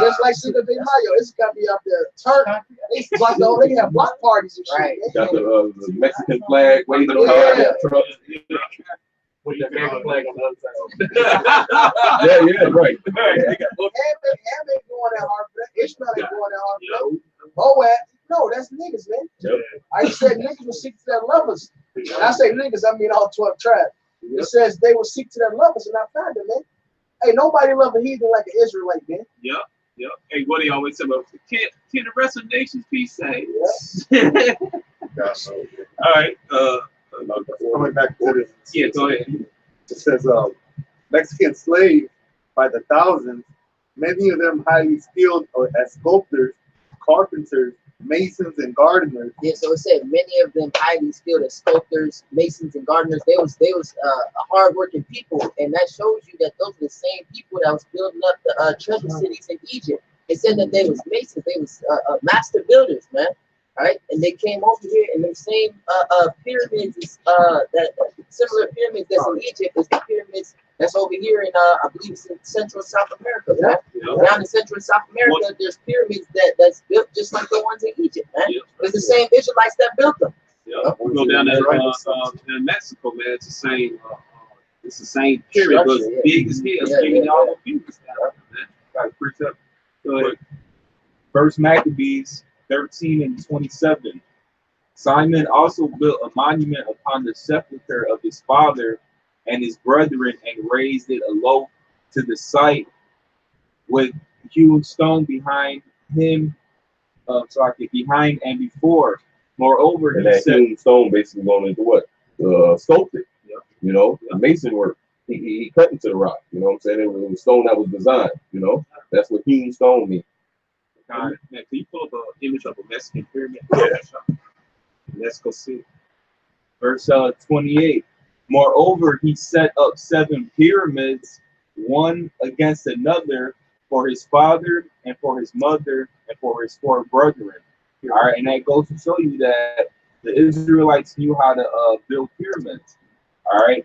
[SPEAKER 4] Just like Cinco de Mayo, it's got to be out there. It's like, they have block parties and shit.
[SPEAKER 9] Got the Mexican flag waving on the truck.
[SPEAKER 10] With the American flag on the other side.
[SPEAKER 9] Yeah, right.
[SPEAKER 4] Ham ain't going that hard for that. Ishmael ain't going that hard for that. Moab, no, that's niggas, man.
[SPEAKER 9] Yep.
[SPEAKER 4] I said niggas will seek to their lovers. And I say niggas, I mean all 12 tribes. It says they will seek to their lovers and I found them, man. Hey, nobody love a heathen like an Israelite, man.
[SPEAKER 2] Yep. Hey, what do you always say about can the rest of the nations be saved?
[SPEAKER 4] Yep.
[SPEAKER 2] All right.
[SPEAKER 8] Coming back to this.
[SPEAKER 2] Yeah, go ahead.
[SPEAKER 8] It says Mexican slaves by the thousands, many of them highly skilled as sculptors, carpenters, masons, and gardeners.
[SPEAKER 7] Yeah, so it said many of them highly skilled as sculptors, masons, and gardeners. They was hardworking people, and that shows you that those are the same people that was building up the treasure cities in Egypt. It said that they was masons, they was master builders, man. All right, and they came over here, and the same pyramids, similar pyramids that's in Egypt is the pyramids that's over here in I believe it's in Central and South America, man. Down in Central and South America, there's pyramids that's built just like the ones in Egypt, man. It's the same Israelites that built them.
[SPEAKER 2] Yeah, we go down there in Mexico, man. It's the same pyramid, but it's big as hell. Bigger than all the pyramids down there, man. Go ahead.
[SPEAKER 11] First Maccabees 13 and 27. Simon also built a monument upon the sepulchre of his father and his brethren and raised it aloft to the site with hewn stone behind him, behind and before. Moreover,
[SPEAKER 1] and that hewn stone basically going into what? Sculpted. You know, the mason work. He cut into the rock. You know what I'm saying? It was a stone that was designed. You know, that's what hewn stone means.
[SPEAKER 2] Man, can you pull up an image of a Mexican pyramid? Yeah. Let's go see.
[SPEAKER 11] Verse 28. Moreover, he set up 7 pyramids, one against another, for his father and for his mother and for his 4 brethren. All right, and that goes to show you that the Israelites knew how to build pyramids. All right.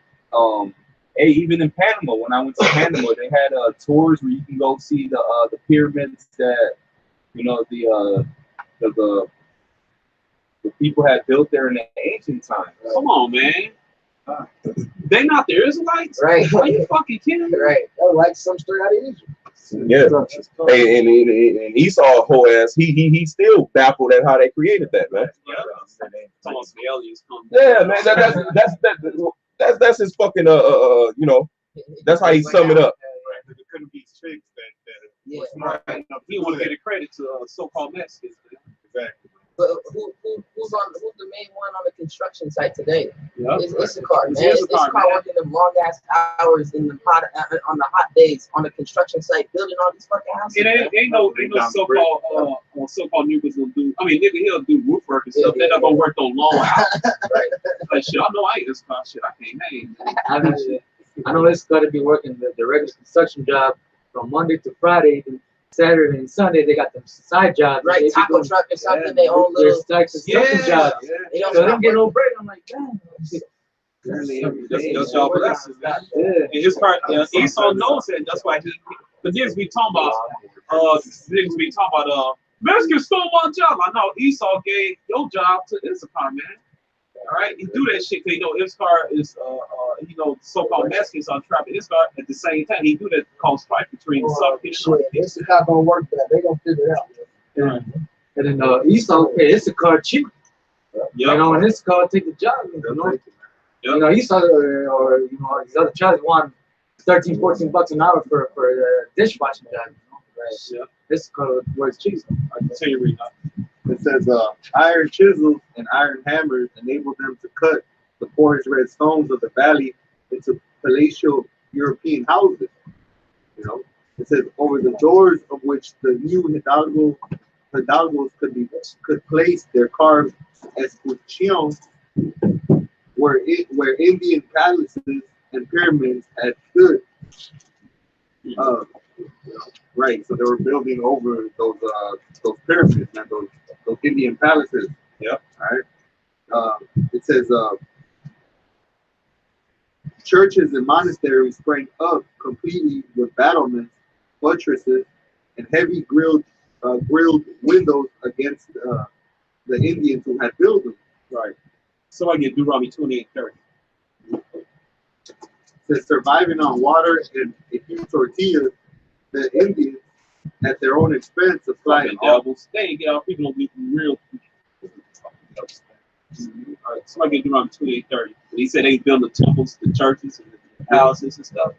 [SPEAKER 11] Hey, even in Panama, when I went to Panama, they had tours where you can go see the pyramids that the people had built there in the ancient times.
[SPEAKER 2] Come on, man. They not the Israelites?
[SPEAKER 7] Right.
[SPEAKER 2] Are you fucking kidding me?
[SPEAKER 7] Right.
[SPEAKER 4] They're like some straight out of Egypt.
[SPEAKER 1] Yeah. Hey, and Esau whole ass, he still baffled at how they created that, man. Yeah, man. That's his fucking that's how he sum it up.
[SPEAKER 8] It couldn't be fixed.
[SPEAKER 7] Yeah.
[SPEAKER 2] Right. He want to get a credit to so-called Mexicans.
[SPEAKER 8] Exactly.
[SPEAKER 7] But who's the main one on the construction site today?
[SPEAKER 2] Yep.
[SPEAKER 7] It's Issachar, man. Issachar working them long ass hours in the on the hot days on the construction site, building all these fucking houses.
[SPEAKER 2] It ain't no so-called niggas will do. I mean, nigga, he'll do roof work and stuff. They're not gonna work on long hours.
[SPEAKER 7] Right.
[SPEAKER 2] Like shit, I know I ain't Issachar shit. I can't hang.
[SPEAKER 10] I know it's got to be working the regular construction job from Monday to Friday. Saturday and Sunday they got them side jobs.
[SPEAKER 7] Right, taco truck or something. They own little
[SPEAKER 10] construction jobs.
[SPEAKER 7] They don't
[SPEAKER 10] So they don't get no break. I'm like, damn.
[SPEAKER 2] That's y'all blessings, man. And his part, Esau knows that. That's why the niggas be talking about, Mexicans stole my job. I know Esau gave your job to Issachar, man. All right, he do that shit because Issachar is, so-called Mexicans are trapping Issachar. At the same time, he do that to cause fight between the Southern people.
[SPEAKER 4] This is not gonna work. That they gonna figure it out.
[SPEAKER 10] And then Esau pay Issachar cheap.
[SPEAKER 2] Yeah.
[SPEAKER 10] And Issachar take the job. Esau or these other tribes want $13-14 an hour for a dishwashing job.
[SPEAKER 2] Yeah.
[SPEAKER 10] Issachar works cheap.
[SPEAKER 2] I can tell you right now.
[SPEAKER 12] It says, iron chisels and iron hammers enabled them to cut the porous red stones of the valley into palatial European houses. You know, it says over the doors of which the new hidalgos could place their carved escutcheons, where Indian palaces and pyramids had stood. Right, so they were building over those pyramids and those Indian palaces.
[SPEAKER 2] Yep.
[SPEAKER 12] All right. It says churches and monasteries sprang up completely with battlements, buttresses, and heavy grilled windows against the Indians who had built them.
[SPEAKER 2] Right. So I get Deuteronomy 28:30.
[SPEAKER 12] Says surviving on water and a few tortillas, the Indians at their own expense supplied
[SPEAKER 2] devils. They ain't get our people don't be real. All right. So I get Deuteronomy 28:30. He said they build the temples, the churches, and the houses and stuff.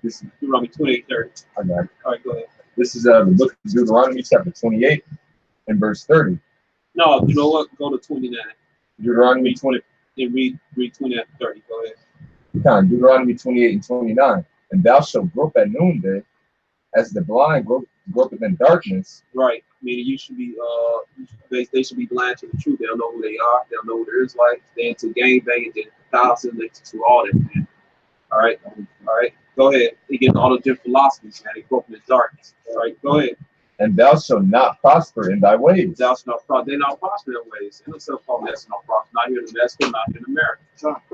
[SPEAKER 2] This is Deuteronomy 28:30.
[SPEAKER 9] I got it.
[SPEAKER 2] All right, go ahead.
[SPEAKER 9] This is the book of Deuteronomy, chapter 28, and verse 30.
[SPEAKER 2] No, you know what? Go to 29.
[SPEAKER 9] Deuteronomy 20.
[SPEAKER 2] And read 29 to 30. Go ahead.
[SPEAKER 9] Deuteronomy 28 and 29. And thou shalt grope at noonday, as the blind gropeth in darkness.
[SPEAKER 2] Right. Meaning you should be they should be blind to the truth. They'll know who they are. They'll know what there is like. They're into gang banging, they're Catholicism, they to all that, man. All right. All right. Go ahead. He gets all the different philosophies, man. They grope in the darkness. All right. Go ahead.
[SPEAKER 9] And thou shalt not prosper in thy ways.
[SPEAKER 2] Thou shalt not prosper. They're not prospering in ways. And it's so-called that's not prosper. Not here in Mexico, not here in America.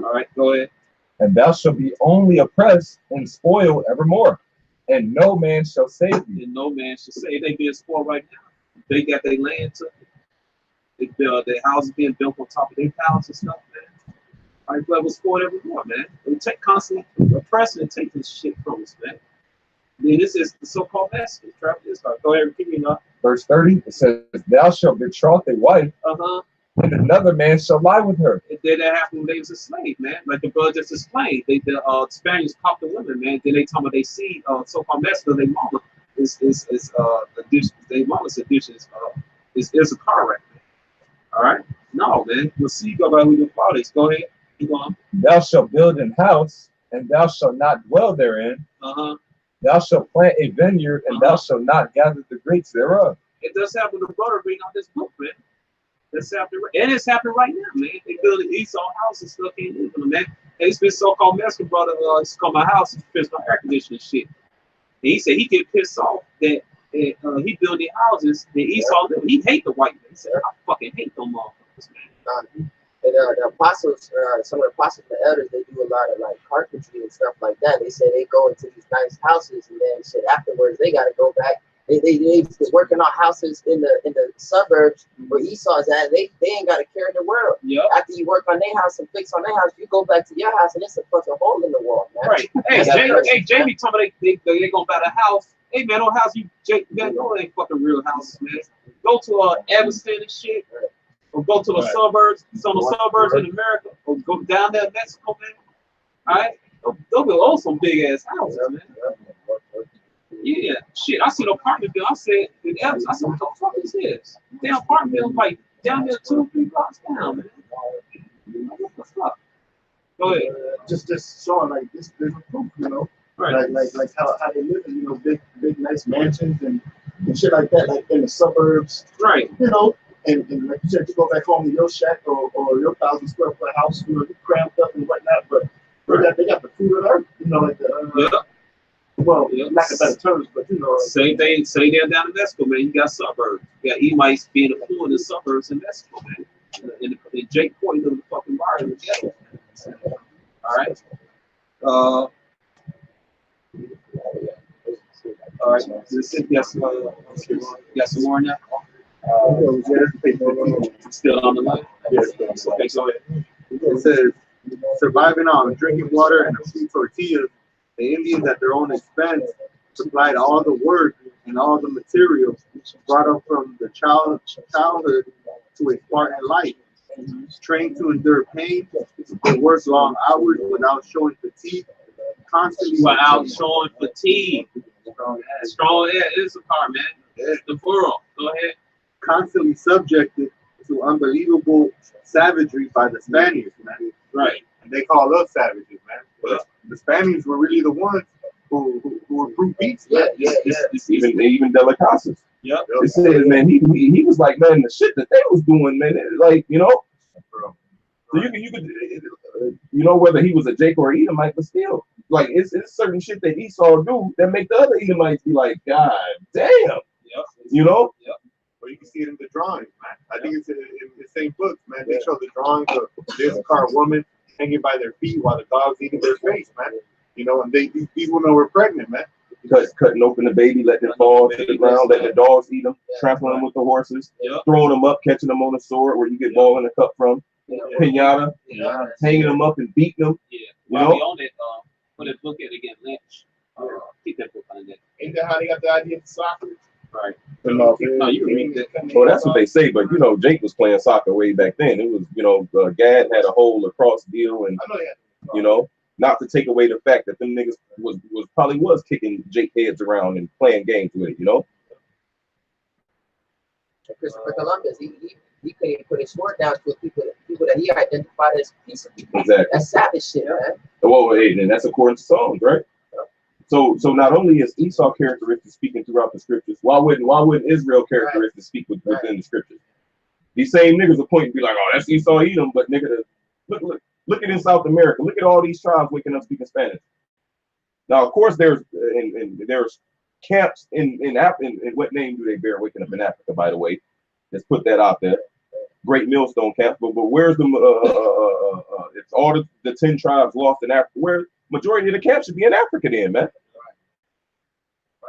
[SPEAKER 2] All right. Go ahead.
[SPEAKER 9] And thou shalt be only oppressed and spoiled evermore, and no man shall save thee.
[SPEAKER 2] And no man shall save. They being spoiled right now. They got their land took. Their houses being built on top of their palace and stuff, man. All right, but was spoiled evermore, man. They take constantly oppressing and taking shit from us, man. Then this is the so-called message. Go ahead, repeat it up.
[SPEAKER 9] Verse 30, it says, thou shalt betroth a wife, and another man shall lie with her.
[SPEAKER 2] It did that happen when they was a slave, man. Like the brother just explained. The Spaniards popped the women, man. Then they talking about they see so-called Mexico, they mama is addition. They mama's addition is a car wreck, man. All right? No, man. We'll see. Go by who your fathers. Go ahead. Keep on.
[SPEAKER 9] Thou shalt build an house, and thou shalt not dwell therein. Thou shalt plant a vineyard, and thou shalt not gather the grapes thereof.
[SPEAKER 2] It does happen to the brother reading out this book, man. That's happening, and it's happening right now, man. They building Esau houses, still can't live in them, man. And it's been so-called Mexican brother, it's called my house, he fixed my air conditioning shit. And he said he get pissed off that he build the houses that Esau lived. He hate the white man. He said, I fucking hate them motherfuckers, man.
[SPEAKER 7] And the apostles, some of the apostles and the elders, they do a lot of like carpentry and stuff like that. They say they go into these nice houses and then shit afterwards they got to go back. They working on houses in the suburbs where Esau's at. They ain't got to carry the world.
[SPEAKER 2] Yep.
[SPEAKER 7] After you work on their house and fix on their house, you go back to your house and it's a fucking hole in the wall, man.
[SPEAKER 2] Right. Hey, Jamie told me they gonna buy the house. Hey man, no house man, no ain't fucking real houses, man. Go to Evanston and shit. Or go to the suburbs, some of the suburbs in America, or go down there in Mexico, man. All right? They'll build some big ass houses, man. Yeah, shit. I seen an apartment bill. I said, I said, what the fuck is this? Damn apartment bill like down there 2 or 3 blocks down, man. What the fuck? Go ahead.
[SPEAKER 8] Just showing like this different proof, you know.
[SPEAKER 2] Right.
[SPEAKER 8] Like how they live in, you know, big nice mansions and shit like that, like in the suburbs.
[SPEAKER 2] Right.
[SPEAKER 8] You know. And like you said, to go back home to your shack or your 1,000 square foot house, you know, cramped up and whatnot, but they got the food of earth, you know, like the well, lack of better terms, but you know,
[SPEAKER 2] same thing down in Mexico, man. You got suburbs. You got Emites being affluent in the suburbs in Mexico, man. In Jake Point, little fucking bar in the ghetto. All right. All right. Got some more now. Still on the line?
[SPEAKER 12] Yes.
[SPEAKER 2] Okay, go ahead.
[SPEAKER 12] It says, surviving on drinking water and a few tortillas, the Indians at their own expense supplied all the work and all the materials brought up from the childhood to a Spartan life. Trained to endure pain, they worked long hours without showing fatigue, constantly
[SPEAKER 2] without showing fatigue. Strong, yeah, it is a car, man. It's the world. Go ahead.
[SPEAKER 12] constantly subjected to unbelievable savagery by the Spaniards, man.
[SPEAKER 2] Right.
[SPEAKER 12] And they call us savages, man. But the Spaniards were really the ones who were brute beasts, man.
[SPEAKER 1] It's even Delicacies.
[SPEAKER 2] Yep.
[SPEAKER 1] It says, man, he was like, man, the shit that they was doing, man, like, you know. So you could you know, whether he was a Jake or Edomite, but still, like it's certain shit that Esau do that make the other Edomites be like, God damn.
[SPEAKER 2] Yep.
[SPEAKER 1] You know?
[SPEAKER 2] Yep.
[SPEAKER 12] Well, you can see it in the drawings, man. I think it's in the same books, man. They show the drawings of this car woman hanging by their feet while the dog's eating their face, man. You know, and these women were pregnant, man.
[SPEAKER 1] Cutting open the baby, letting it fall to the ground, letting the dogs eat them, trampling them with the horses, throwing them up, catching them on a sword where you get ball in the cup from, pinata, hanging them up and beating them.
[SPEAKER 2] Yeah.
[SPEAKER 1] You
[SPEAKER 2] While
[SPEAKER 1] know?
[SPEAKER 2] we on that, put that book at again, Lynch. Keep that book on that.
[SPEAKER 5] Ain't that how they got the idea of soccer?
[SPEAKER 2] Right.
[SPEAKER 1] No,
[SPEAKER 2] you can read that.
[SPEAKER 1] Well, that's what they say, but you know, Jake was playing soccer way back then. It was, you know, Gad had a whole lacrosse deal, and you know, not to take away the fact that them niggas was probably kicking Jake heads around and playing games with it, you know.
[SPEAKER 7] Christopher Columbus, he couldn't put his sword down to people that he identified as peaceable.
[SPEAKER 1] Exactly.
[SPEAKER 7] That's savage shit, man.
[SPEAKER 1] Well, and that's according to Psalms, right? So not only is Esau characteristics speaking throughout the scriptures, why wouldn't Israel characteristics speak within the scriptures? These same niggas will point and be like, oh, that's Esau Edom, but nigga, look at in South America, look at all these tribes waking up speaking Spanish. Now, of course, there's camps in what name do they bear waking up in Africa, by the way? Let's put that out there. Great Millstone camp, but where's the it's all the 10 tribes lost in Africa. Where majority of the camps should be in Africa then, man.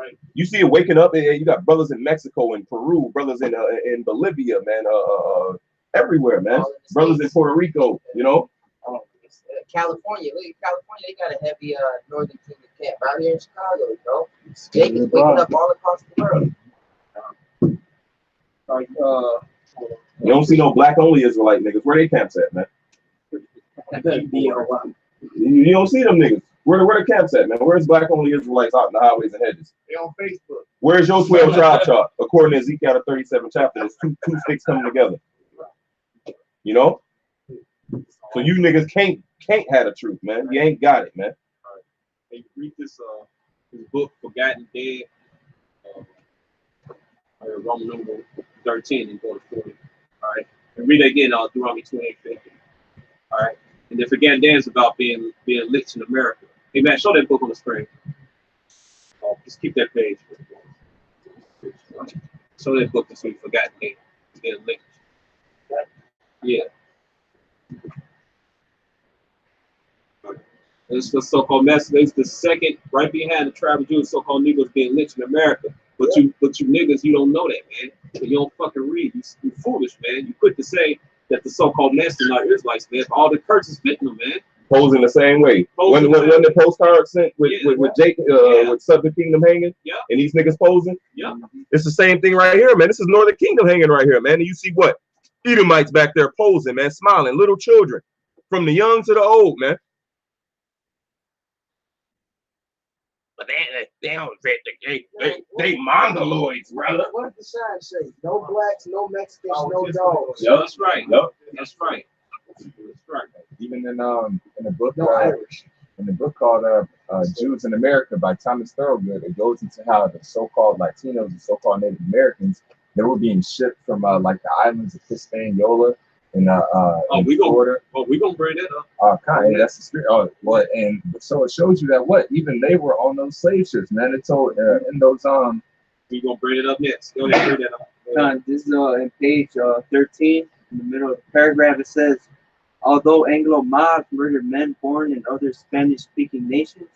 [SPEAKER 2] Right.
[SPEAKER 1] You see it waking up, and you got brothers in Mexico and Peru, brothers in Bolivia, man, everywhere, man. Brothers in Puerto Rico, you know.
[SPEAKER 7] California, look at California, they got a heavy Northern Kingdom camp out here in Chicago, you know. They can waking up all across the world.
[SPEAKER 2] Like
[SPEAKER 1] you don't see no black only Israelite niggas. Where they camps at, man? You don't see them niggas. Where the camps at, man? Where's black only Israelites out in the highways and hedges?
[SPEAKER 5] They on Facebook.
[SPEAKER 1] Where's your 12 tribe chart? According to Ezekiel the 37th chapter, there's two sticks coming together. You know? So you niggas can't have the truth, man. You ain't got it, man.
[SPEAKER 2] Hey, read this book, Forgotten Dead. Roman number 13 and go to 40. All right. And read it again, Deuteronomy 28:50. All right. And then Forgotten Dead is about being lit in America. Hey man, show that book on the screen. Just keep that page. Show that book to see Forgotten Dead. Being lit. Yeah. This is the so-called message. It's the second, right behind the tribe of Jews, so-called Negroes being lynched in America. But you niggas, you don't know that, man. You don't fucking read. You foolish, man. You quick to say that the so-called message are Israelites, man. All the curses fitting them, man.
[SPEAKER 1] Posing the same way. When the postcard sent with Jake with Southern Kingdom hanging, and these niggas posing, it's the same thing right here, man. This is Northern Kingdom hanging right here, man. And you see what? Edomites back there posing, man, smiling, little children, from the young to the old, man. But they mongoloids, brother.
[SPEAKER 4] What did the sign say? No blacks, no Mexicans, no dogs.
[SPEAKER 1] Yep.
[SPEAKER 2] That's right.
[SPEAKER 1] Yep.
[SPEAKER 2] That's right. That's right.
[SPEAKER 9] Even in the book, in the book called Jews in America by Thomas Thorogood, it goes into how the so-called Latinos and so-called Native Americans, they were being shipped from like the islands of Hispaniola and Florida.
[SPEAKER 2] We gonna bring that up.
[SPEAKER 9] Kind of, that's the spirit. Well, and so it shows you that even they were on those slave ships, man. It told in those
[SPEAKER 2] we gonna bring it up next. Go ahead, bring that up.
[SPEAKER 3] This is in page 13 in the middle of the paragraph. It says, although Anglo mobs murdered men born in other Spanish-speaking nations,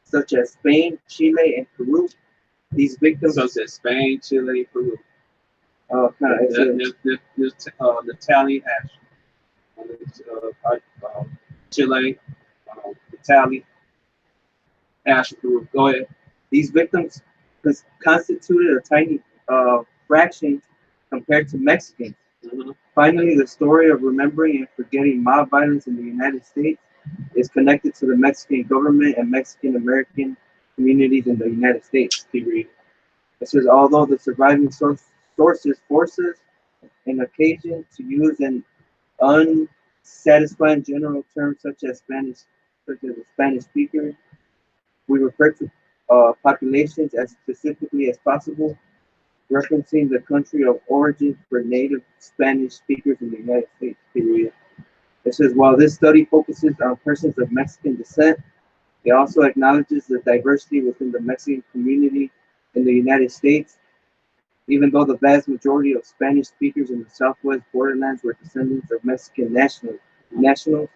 [SPEAKER 3] such as Spain, Chile, and Peru, these victims.
[SPEAKER 2] So it says Spain, Chile, Peru.
[SPEAKER 3] Italian
[SPEAKER 2] ash. Chile, Italian ash, Peru. Go ahead.
[SPEAKER 3] These victims constituted a tiny fraction compared to Mexicans.
[SPEAKER 2] Mm-hmm.
[SPEAKER 3] Finally, the story of remembering and forgetting mob violence in the United States is connected to the Mexican government and Mexican American communities in the United States.
[SPEAKER 2] Keep reading.
[SPEAKER 3] It says, although the surviving sources, forces, an occasion to use an unsatisfying general term such as a Spanish speaker. We refer to populations as specifically as possible, referencing the country of origin for native Spanish speakers in the United States, period. It says, while this study focuses on persons of Mexican descent, it also acknowledges the diversity within the Mexican community in the United States. Even though the vast majority of Spanish speakers in the southwest borderlands were descendants of Mexican nationals,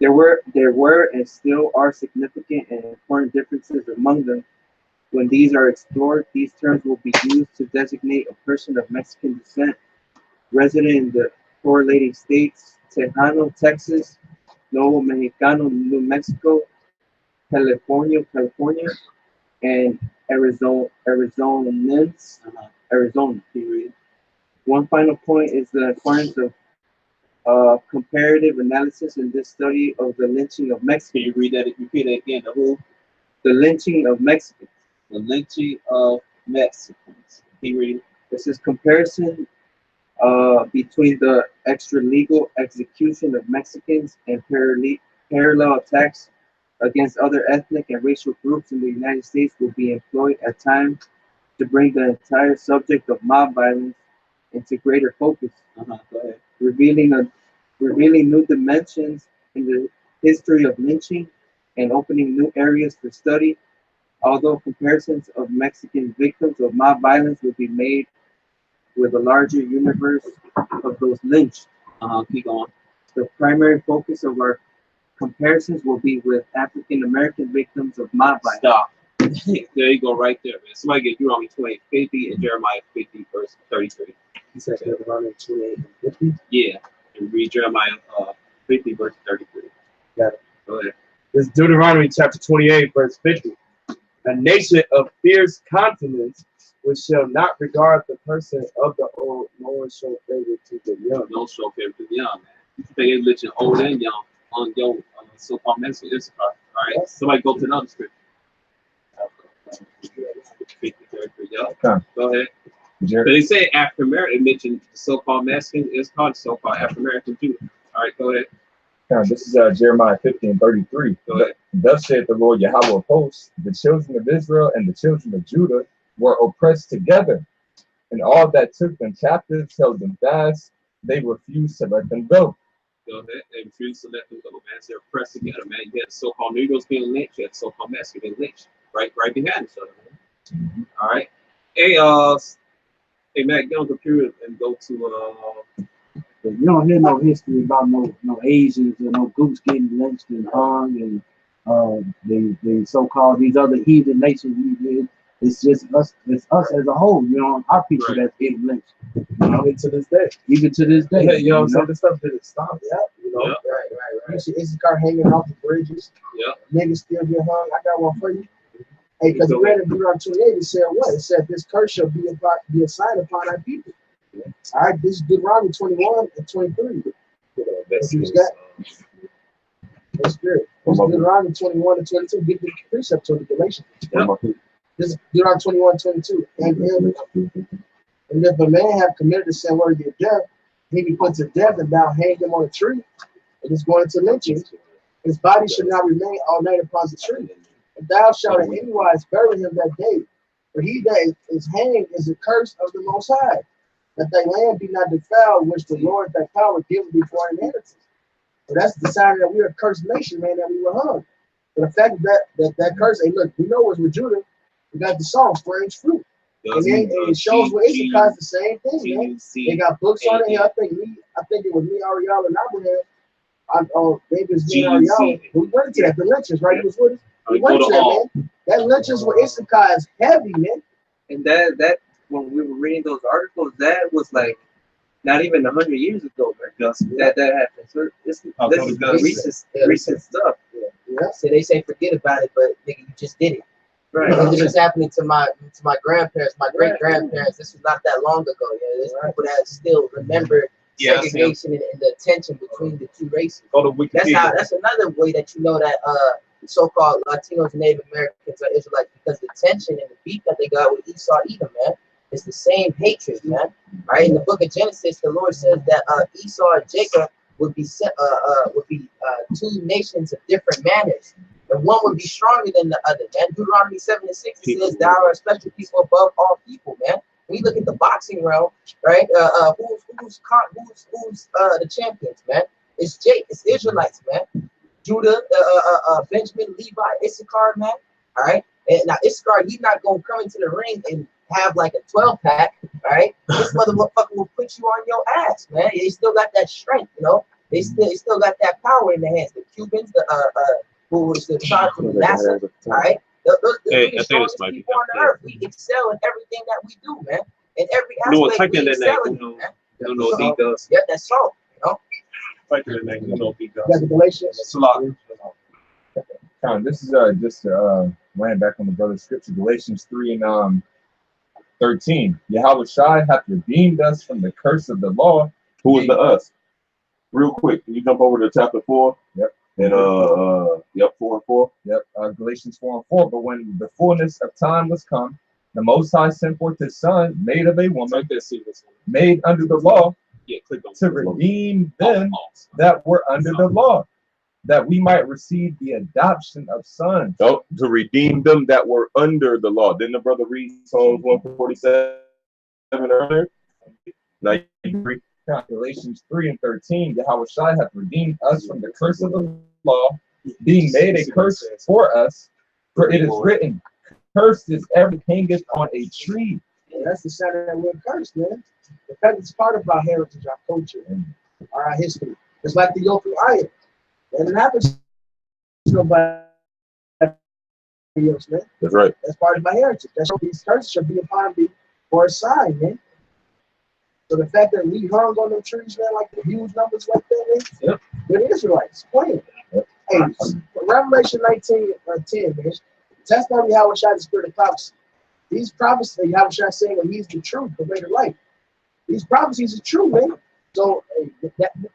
[SPEAKER 3] there were and still are significant and important differences among them. When these are explored, these terms will be used to designate a person of Mexican descent resident in the correlating states: Tejano, Texas; Nuevo Mexicano, New Mexico; California, and Arizonans, Arizona, period. One final point is the importance of comparative analysis in this study of the lynching of Mexicans.
[SPEAKER 2] Can you repeat that again? The who?
[SPEAKER 3] The lynching of Mexicans.
[SPEAKER 2] The lynching of Mexicans. Can you read it?
[SPEAKER 3] This is comparison between the extra-legal execution of Mexicans and parallel attacks against other ethnic and racial groups in the United States will be employed at times to bring the entire subject of mob violence into greater focus,
[SPEAKER 2] Go ahead.
[SPEAKER 3] revealing new dimensions in the history of lynching and opening new areas for study. Although comparisons of Mexican victims of mob violence will be made with a larger universe of those lynched.
[SPEAKER 2] Keep going.
[SPEAKER 3] The primary focus of our comparisons will be with African American victims of mob violence.
[SPEAKER 2] Stop. There you go, right there, man. Somebody get Deuteronomy 28:50 and Jeremiah 50, verse 33.
[SPEAKER 10] He said Deuteronomy 28 and 50.
[SPEAKER 2] Yeah, and read Jeremiah 50, verse 33.
[SPEAKER 10] Got it.
[SPEAKER 2] Go ahead.
[SPEAKER 11] This is Deuteronomy chapter 28, verse 50. A nation of fierce countenance, which shall not regard the person of the old, nor show favor to the young.
[SPEAKER 2] Don't show favor to the young, man. You can think it's lynching old and young on your so-called Mexican Issachar. All right, somebody go to another scripture. 50, 33, yeah.
[SPEAKER 9] Okay.
[SPEAKER 2] Go ahead.
[SPEAKER 9] Jer-
[SPEAKER 2] But they say African American, mentioned the so-called Mexican Issachar, so-called African American Jew. All right, go ahead.
[SPEAKER 9] This is Jeremiah 50 and 33.
[SPEAKER 2] Go ahead.
[SPEAKER 9] Thus saith the Lord Yahweh of hosts, the children of Israel and the children of Judah were oppressed together, and all that took them captives held them fast. They refused to let them go.
[SPEAKER 2] Go ahead. They refused to let them go, man. They're oppressed together, man. You had so-called Negroes being lynched, you had so-called Mexicans being lynched, right behind each other, man. All right. Hey, Matt, get on the computer and go to
[SPEAKER 10] But you don't hear no history about no Asians or no groups getting lynched and hung and the so-called these other heathen nations. It's just us. It's us as a whole. You know, our people
[SPEAKER 2] Right.
[SPEAKER 10] that's getting lynched.
[SPEAKER 11] You know, even to this day.
[SPEAKER 10] Even to this day.
[SPEAKER 11] You know what I'm saying? This stuff didn't stop.
[SPEAKER 5] Yeah.
[SPEAKER 11] You know?
[SPEAKER 2] Yeah.
[SPEAKER 5] Right. You see Issachar hanging off the bridges.
[SPEAKER 2] Yeah.
[SPEAKER 5] Niggas still get hung. I got one for you. Hey, because you read in Deuteronomy 28, it said what? It said this curse shall be a sign upon our people. All right, this is Deuteronomy 21 and 23.
[SPEAKER 2] That's
[SPEAKER 5] You got that's good. This is Deuteronomy 21 and 22. Get the precept to the Galatians. This is Deuteronomy 21 and 22. And if a man have committed a sin worthy of death, he be put to death and thou hang him on a tree. And it's going to lynching. His body should not remain all night upon the tree. And thou shalt in any wise bury him that day. For he that is hanged is a curse of the Most High, that thy land be not defiled, which the Lord thy power giveth thee for an inheritance. So that's the sign that we're a cursed nation, man, that we were hung. But the fact that curse, hey, look, we know what's with Judah. We got the song, Strange Fruit. And it shows where Issachar is the same thing, man. They got books on it here. I think it was me, Ariel, and Abraham. Maybe it's me, Ariel. We went into that. The lynchings, right? He was with us. We went to that, man. That lynchings with Issachar is heavy, man.
[SPEAKER 3] And that when we were reading those articles, that was like not even 100 years ago, man. That happened. So this is recent stuff.
[SPEAKER 7] Yeah. So they say forget about it, but nigga, you just did it.
[SPEAKER 3] Right.
[SPEAKER 7] This was happening to my grandparents, my great grandparents. This was not that long ago. Yeah, there's people that still remember segregation and the tension between the two races.
[SPEAKER 2] Go to Wikipedia.
[SPEAKER 7] That's another way that you know that so-called Latinos and Native Americans are Israelites, because the tension and the beef that they got with Esau, Edom, man. It's the same hatred, man. Right? In the book of Genesis, the Lord says that Esau and Jacob would be two nations of different manners. And one would be stronger than the other, man. Deuteronomy 7:6 it says, "Thou art a special people above all people," man. When you look at the boxing realm, right? Who's the champions, man? It's Jake. It's Israelites, man. Judah, Benjamin, Levi, Issachar, man. All right. And now Issachar, he's not gonna come into the ring and have like a 12-pack, all right? This motherfucker will put you on your ass, man. They still got that strength, you know. They still got that power in their hands. The Cubans, who was the tribe from NASA, all right? Those the strongest people on the earth. We excel in everything that we do, man. In every aspect, we excel in it, man. Yeah, that's all, you know.
[SPEAKER 4] That's the Galatians.
[SPEAKER 9] This is just laying back on the brother's scripture, Galatians 3 and 13. Yahweh Shai hath redeemed us from the curse of the law.
[SPEAKER 1] Who is the us? Real quick, can you jump over to chapter 4?
[SPEAKER 9] Yep.
[SPEAKER 1] And 4 and 4.
[SPEAKER 9] Yep. Galatians 4 and 4. But when the fullness of time was come, the Most High sent forth His Son, made of a woman, made under the law, to redeem them that were under the law, that we might receive the adoption of sons.
[SPEAKER 1] Oh, to redeem them that were under the law. Didn't the brother read Psalms 147 earlier? Now you read
[SPEAKER 9] Galatians 3 and 13. Yahweh Shai hath redeemed us from the curse of the law, being made a curse for us. For it is written, "Cursed is every hangeth on a tree."
[SPEAKER 4] Yeah, that's the side of that word cursed, man. The fact it's part of our heritage, our culture, and our history. It's like the yoke of iron. And it happens to nobody else, man.
[SPEAKER 1] That's right.
[SPEAKER 4] That's part of my heritage. That's these curses shall be upon thee for a sign, man. So the fact that we hung on them trees, man, like the huge numbers like that, man,
[SPEAKER 9] yep.
[SPEAKER 4] The Israelites playing. Yep. Hey, Revelation 19:10, man. Testimony how shot the spirit of prophecy. These prophecies, how shot saying that he's the truth, the way to life. These prophecies are true, man. So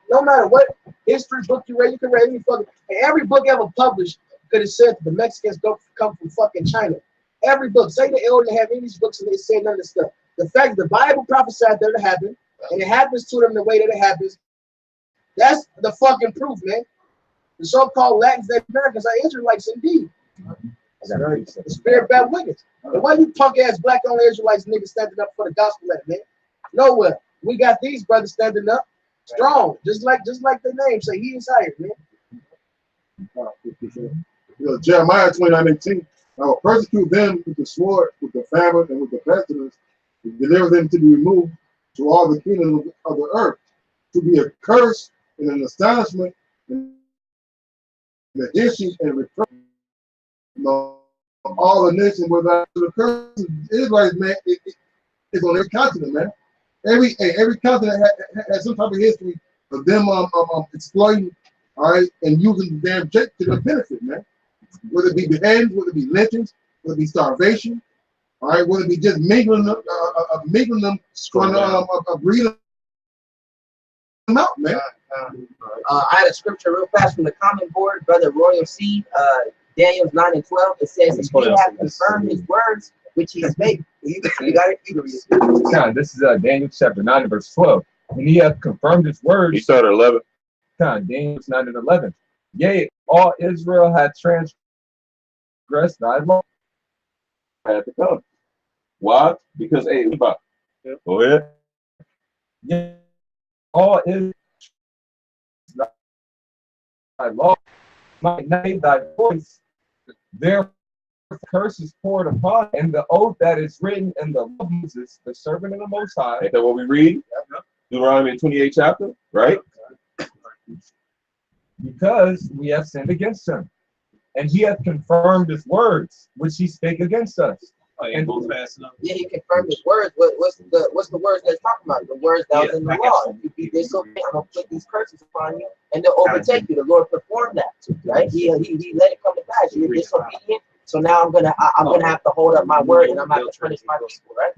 [SPEAKER 4] no matter what history book you read, you can read any fucking every book ever published could have said the Mexicans don't come from fucking China. Every book, say the elder have any of these books and they say none of this stuff. The fact the Bible prophesied that it happened, and it happens to them the way that it happens, that's the fucking proof, man. The so-called Latins, they Americans are Israelites indeed. The spirit bad wicked. And why you punk ass black only Israelites niggas standing up for the gospel at, man? Nowhere. We got these brothers standing up strong, just like the name say, he is hired, man.
[SPEAKER 6] Jeremiah 29:18. I will persecute them with the sword, with the famine, and with the pestilence, and deliver them to be removed to all the kingdoms of the earth, to be a curse and an astonishment, and the issue and reproach. All the nations without the curse. Israelites, man, it's on every continent, man. Every continent has some type of history of them exploiting, all right, and using the damn jet to their benefit, man. Whether it be beheadings, whether it be lynchings, whether it be starvation, all right, whether it be just mingling them, trying to breed them out, man.
[SPEAKER 7] I had a scripture real fast from the Common Board, Brother Royal Seed, Daniel 9 and 12. It says, "He hath confirmed His words which He has made." You got it? You
[SPEAKER 9] read it. This is Daniel chapter 9 and verse 12. And He hath confirmed His words.
[SPEAKER 1] You started 11.
[SPEAKER 9] Daniel 9 and 11. Yea, all Israel had transgressed thy law.
[SPEAKER 1] Had to come. Why? Because go ahead.
[SPEAKER 9] Yea, all Israel thy law might name thy voice. Therefore curses poured upon, and the oath that is written in the law of Moses, the servant of the Most High.
[SPEAKER 1] Ain't that what we read? Deuteronomy 28 chapter, right?
[SPEAKER 7] because we have sinned against him. And he hath confirmed his words, which he spake against us. And yeah, he confirmed his words. What's the words that's talking about? The words that was in the law. If you be disobedient, I'm gonna put these curses upon you, and they'll overtake you. The Lord performed that, right? He let it come to pass. You're disobedient, so now I'm gonna have to hold up my word, and I'm gonna have to punish my people, right?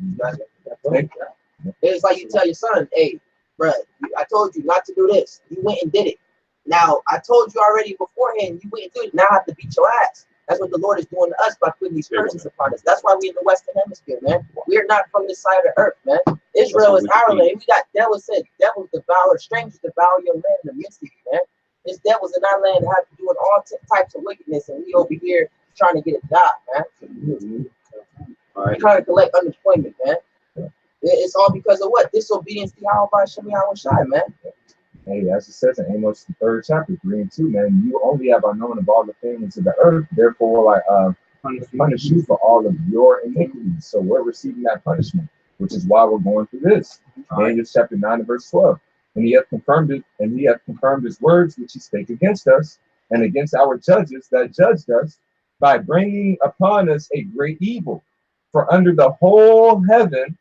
[SPEAKER 7] It's like you tell your son, "Hey, bro, I told you not to do this. You went and did it. Now I told you already beforehand. You went and did it. Now I have to beat your ass." That's what the Lord is doing to us by putting these curses upon us. That's why we're in the Western Hemisphere, man. We're not from this side of the earth, man. Israel is our land. We got devils said, devils devour, strangers devour your land in the midst of you, man. There's devils in our land that have to do all types of wickedness, and we over here trying to get a job, man. We're trying to collect unemployment, man. It's all because of what? Disobedience to Yahweh Shem Yahweh Shai, man.
[SPEAKER 9] Hey, as it says in Amos, the 3rd chapter, 3 and 2, man, you only have unknown of all the things of the earth, therefore, like, punish you for all of your iniquities. So we're receiving that punishment, which is why we're going through this. Daniel chapter 9 and verse 12. And he hath confirmed it, and he hath confirmed his words which he spake against us, and against our judges that judged us, by bringing upon us a great evil. For under the whole heaven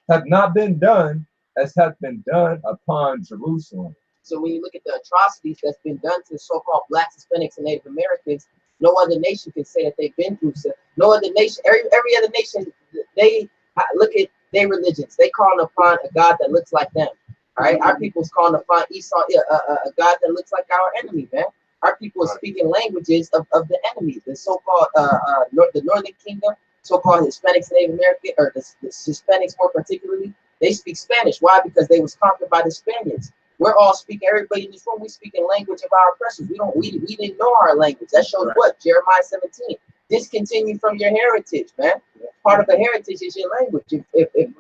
[SPEAKER 9] hath not been done as hath been done upon Jerusalem.
[SPEAKER 7] So when you look at the atrocities that's been done to so-called blacks, Hispanics, and Native Americans, no other nation can say that they've been through. So no other nation, every other nation, they look at their religions. They calling upon a God that looks like them. All right, our people's calling upon Esau, a God that looks like our enemy, man. Our people are speaking languages of the enemy, the so-called the Northern Kingdom, so-called Hispanics, Native American, or the Hispanics more particularly. They speak Spanish. Why? Because they was conquered by the Spaniards. We're all speaking. Everybody in this room, we speak in language of our oppressors. We didn't know our language. That shows what? Jeremiah 17. Discontinue from your heritage, man. Part of the heritage is your language. If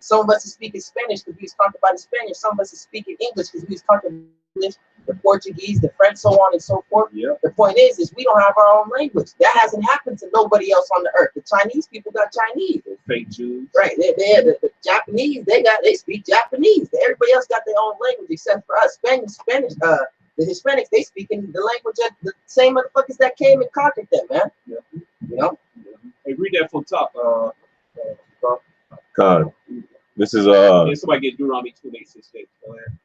[SPEAKER 7] some of us are speaking Spanish because we was conquered by the Spaniards. Some of us are speaking English because we was conquered by English, the Portuguese, the French, so on and so forth. The point is we don't have our own language. That hasn't happened to nobody else on the earth. The Chinese people got Chinese.
[SPEAKER 2] Fake Jews.
[SPEAKER 7] Right. The Japanese, they speak Japanese. Everybody else got their own language except for us. Spanish, the Hispanics, they speak in the language of the same motherfuckers that came and conquered them, man. You know?
[SPEAKER 2] Hey, read that from top.
[SPEAKER 1] God. This is
[SPEAKER 2] Yeah, somebody get Deuteronomy 28:6. Go ahead.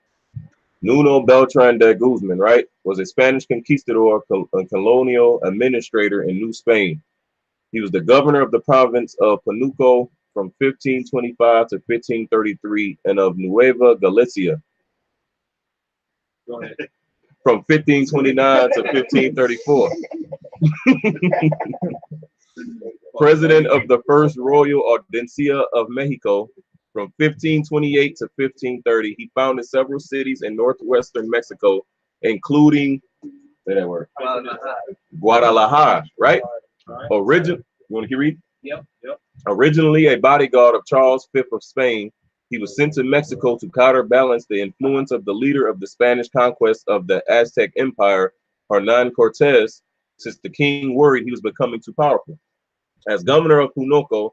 [SPEAKER 1] Nuno Beltran de Guzman, right? Was a Spanish conquistador, a colonial administrator in New Spain. He was the governor of the province of Panuco from 1525 to 1533 and of Nueva Galicia
[SPEAKER 2] Go ahead.
[SPEAKER 1] from 1529 to 1534. President of the First Royal Audiencia of Mexico from 1528 to 1530. He founded several cities in northwestern Mexico, including, say that word, Guadalajara, right? You want to read?
[SPEAKER 2] Yep.
[SPEAKER 1] Originally a bodyguard of Charles V of Spain, he was sent to Mexico to counterbalance the influence of the leader of the Spanish conquest of the Aztec Empire, Hernán Cortés, since the king worried he was becoming too powerful. As governor of Panuco,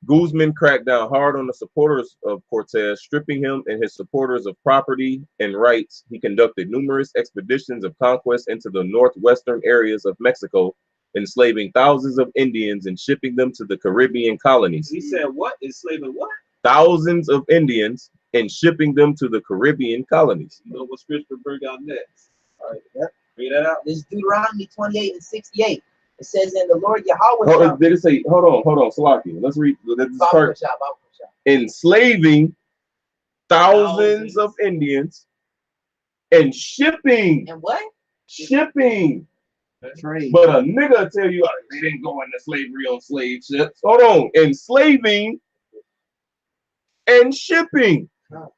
[SPEAKER 1] Guzman cracked down hard on the supporters of Cortés, stripping him and his supporters of property and rights. He conducted numerous expeditions of conquest into the northwestern areas of Mexico, enslaving thousands of Indians and shipping them to the Caribbean colonies.
[SPEAKER 2] He said what? Enslaving what?
[SPEAKER 1] Thousands of Indians and shipping them to the Caribbean colonies.
[SPEAKER 2] You know what scripture bring out next?
[SPEAKER 7] All right, yep.
[SPEAKER 2] Read that out.
[SPEAKER 7] This is Deuteronomy 28 and 68. It says, "In the Lord Yahweh."
[SPEAKER 1] Oh, did it say? Hold on, Salaki. Let's read this part. Enslaving thousands of Indians and shipping.
[SPEAKER 7] And what?
[SPEAKER 1] Shipping.
[SPEAKER 10] Trade.
[SPEAKER 1] But a nigga tell you they didn't go into slavery on slave ships. Hold on, enslaving and shipping.
[SPEAKER 7] Oh.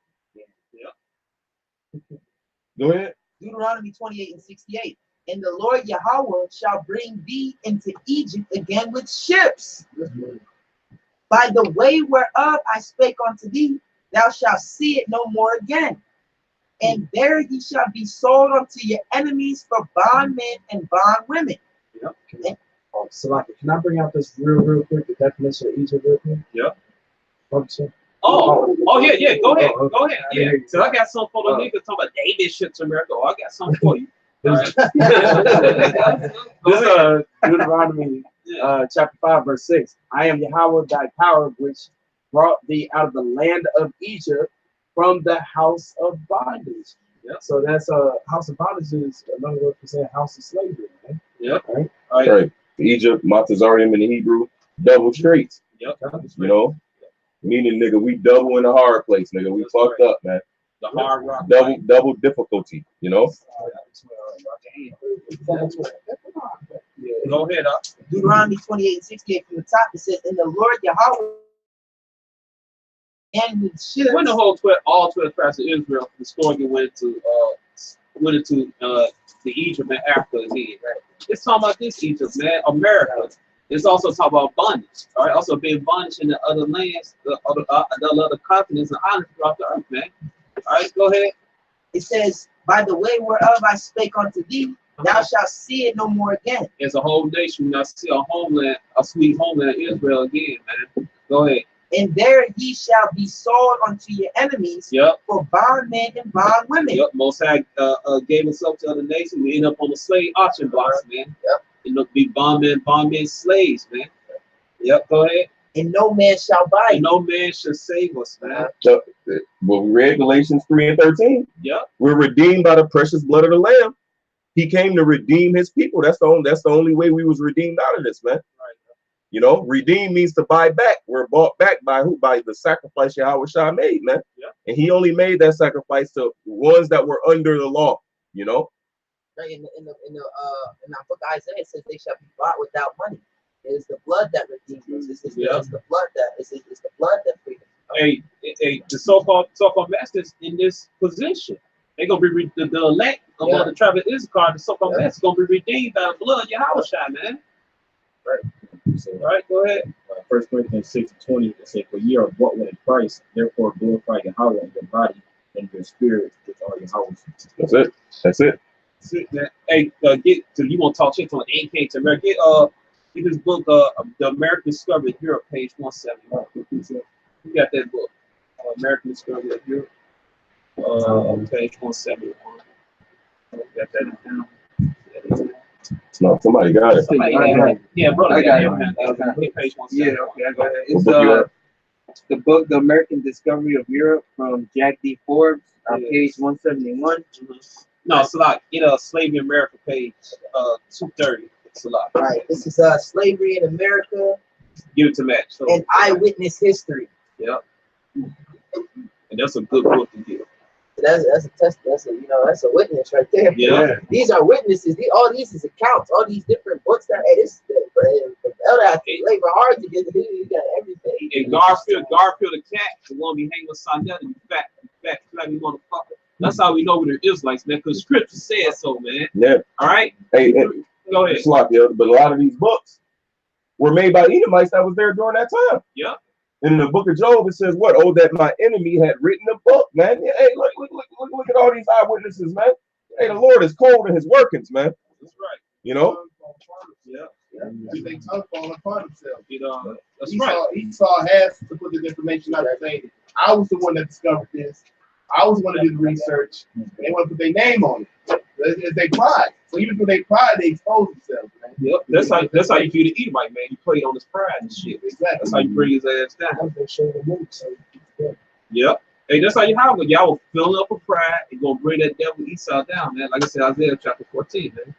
[SPEAKER 1] Go ahead.
[SPEAKER 7] Deuteronomy 28 and 68. "And the Lord Yahweh shall bring thee into Egypt again with ships. By the way whereof I spake unto thee, thou shalt see it no more again. And there ye shall be sold unto your enemies for bondmen and bondwomen."
[SPEAKER 10] Yep. Oh, Salaki, can I bring out this real quick, the definition of Egypt real quick?
[SPEAKER 2] Yep.
[SPEAKER 10] Function.
[SPEAKER 2] Oh yeah. Go ahead.
[SPEAKER 10] Oh,
[SPEAKER 2] Go ahead. Yeah. So I got something for the niggas talking about David shipped to America. I got something for you.
[SPEAKER 10] This Deuteronomy chapter 5 verse 6. "I am Yahweh thy power, which brought thee out of the land of Egypt from the house of bondage."
[SPEAKER 2] Yep.
[SPEAKER 10] So that's house of bondage is another word for saying house of slavery, right?
[SPEAKER 2] Yep.
[SPEAKER 10] Right.
[SPEAKER 1] Egypt, Matazarium in the Hebrew, double straight.
[SPEAKER 2] Yep.
[SPEAKER 1] You know, meaning nigga, we double in the hard place, nigga. We fucked up, man.
[SPEAKER 2] The hard rock.
[SPEAKER 1] Double difficulty, you know.
[SPEAKER 2] Yeah, go ahead.
[SPEAKER 7] Deuteronomy 28:68 from the top. It says, "In the Lord Yahweh and with ships."
[SPEAKER 2] When the whole all 12 tribes of Israel, the story went into the Egypt and Africa again. Right? It's talking about this Egypt, man, America. It's also talking about bondage. All right, also being bondage in the other lands, the other continents and islands throughout the earth, man. All right, go ahead.
[SPEAKER 7] It says, "By the way whereof I spake unto thee, thou shalt see it no more again."
[SPEAKER 2] As a whole nation, we see a homeland, a sweet homeland, Israel again, man. Go ahead.
[SPEAKER 7] "And there ye shall be sold unto your enemies for bondmen and bondwomen."
[SPEAKER 2] Yep, Most High gave us up to other nations. We end up on the slave auction blocks, man. Yep. End up be bondmen, slaves, man. Yep, go ahead.
[SPEAKER 7] "And no man shall buy you."
[SPEAKER 2] And no man shall save us, man.
[SPEAKER 1] So, well, we read Galatians 3:13.
[SPEAKER 2] Yep.
[SPEAKER 1] We're redeemed by the precious blood of the Lamb. He came to redeem his people. That's the only way we was redeemed out of this, man.
[SPEAKER 2] Right.
[SPEAKER 1] You know, redeem means to buy back. We're bought back by who? By the sacrifice Yahweh Shah made, man.
[SPEAKER 2] Yeah.
[SPEAKER 1] And he only made that sacrifice to ones that were under the law, you know.
[SPEAKER 7] Right, in the book of Isaiah, it says they shall be bought without money. It is the blood that redeems us. It's the blood that frees us.
[SPEAKER 2] Hey, the so-called masters in this position, they're gonna be the elect among the tribe of Issachar. The so-called masters gonna be redeemed by the blood of Yahweh Shai, man.
[SPEAKER 11] Right. So,
[SPEAKER 2] all right, go ahead.
[SPEAKER 11] 1 Corinthians 6:20, it says, "For ye are bought with a price, therefore glorify Yahweh in your body and your spirit, which are Yahweh's."
[SPEAKER 1] That's it. That's it.
[SPEAKER 2] That's it, man. Hey, get to you want to talk shit to an AK to America? Get this book, The American Discovery of Europe, page 171. You got that book, American Discovery of Europe, page 171. Got that down.
[SPEAKER 1] No, somebody got it.
[SPEAKER 2] Yeah, brother,
[SPEAKER 3] I got it.
[SPEAKER 2] Page 171.
[SPEAKER 3] Yeah, okay, I got it. It's the book, The American Discovery of Europe, from Jack D. Forbes, page 171.
[SPEAKER 2] No, it's a lot. Slavery in America, page 230. It's a lot.
[SPEAKER 7] All right, this is Slavery in America.
[SPEAKER 2] Give it to Matt. So,
[SPEAKER 7] and Eyewitness History.
[SPEAKER 2] Yep. And that's a good book to get.
[SPEAKER 7] That's a test. That's a witness right there.
[SPEAKER 2] Yeah.
[SPEAKER 7] These are witnesses. All these is accounts. All these different books that elder has to labor hard to get. You got everything.
[SPEAKER 2] And Garfield the cat, the one be hanging with Sonetta, you fat motherfucker. That's how we know we're Israelites, man, because scripture says so, man.
[SPEAKER 1] Yeah.
[SPEAKER 2] All right?
[SPEAKER 1] Hey,
[SPEAKER 2] go ahead.
[SPEAKER 1] But a lot of these books were made by Edomites that was there during that time.
[SPEAKER 2] Yep.
[SPEAKER 1] In the book of Job, it says, "What? Oh, that my enemy had written a book, man." Hey, look at all these eyewitnesses, man. Hey, the Lord is cold in his workings, man.
[SPEAKER 2] That's right.
[SPEAKER 1] You know?
[SPEAKER 2] Yeah.
[SPEAKER 5] They tongue fall upon themselves.
[SPEAKER 2] That's
[SPEAKER 5] Esau has to put this information out there saying, "I was the one that discovered this. I was the one that did the research." They want to put their name on it. It's their pride. So even through their pride, they expose themselves, man.
[SPEAKER 2] Yep. That's how you do the Edomite, man. You played on his pride and shit.
[SPEAKER 5] Exactly.
[SPEAKER 2] That's how you bring his ass down. Yep. Hey, that's how you have it. Y'all will fill up with pride and gonna bring that devil Esau down, man. Like I said, Isaiah chapter 14, man.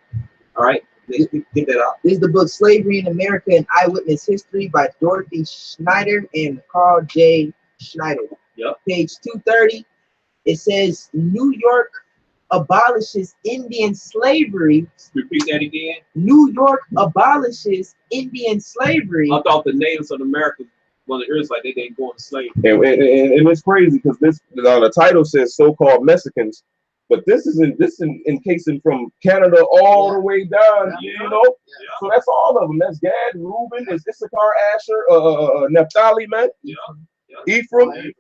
[SPEAKER 2] All right. Get that out.
[SPEAKER 7] This is the book Slavery in America and Eyewitness History by Dorothy Schneider and Carl J. Schneider.
[SPEAKER 2] Yep.
[SPEAKER 7] Page 230. It says New York abolishes Indian slavery.
[SPEAKER 2] Repeat that again.
[SPEAKER 7] New York abolishes Indian slavery.
[SPEAKER 2] I thought the natives of America, well, the earth, like they didn't go into slavery.
[SPEAKER 1] And it's crazy because the title says so-called Mexicans, but this is encasing from Canada all the way down, you know. Yeah. So that's all of them. That's Gad, Reuben, it's Issachar, Asher, Naphtali, man.
[SPEAKER 2] Yeah.
[SPEAKER 1] Ephraim,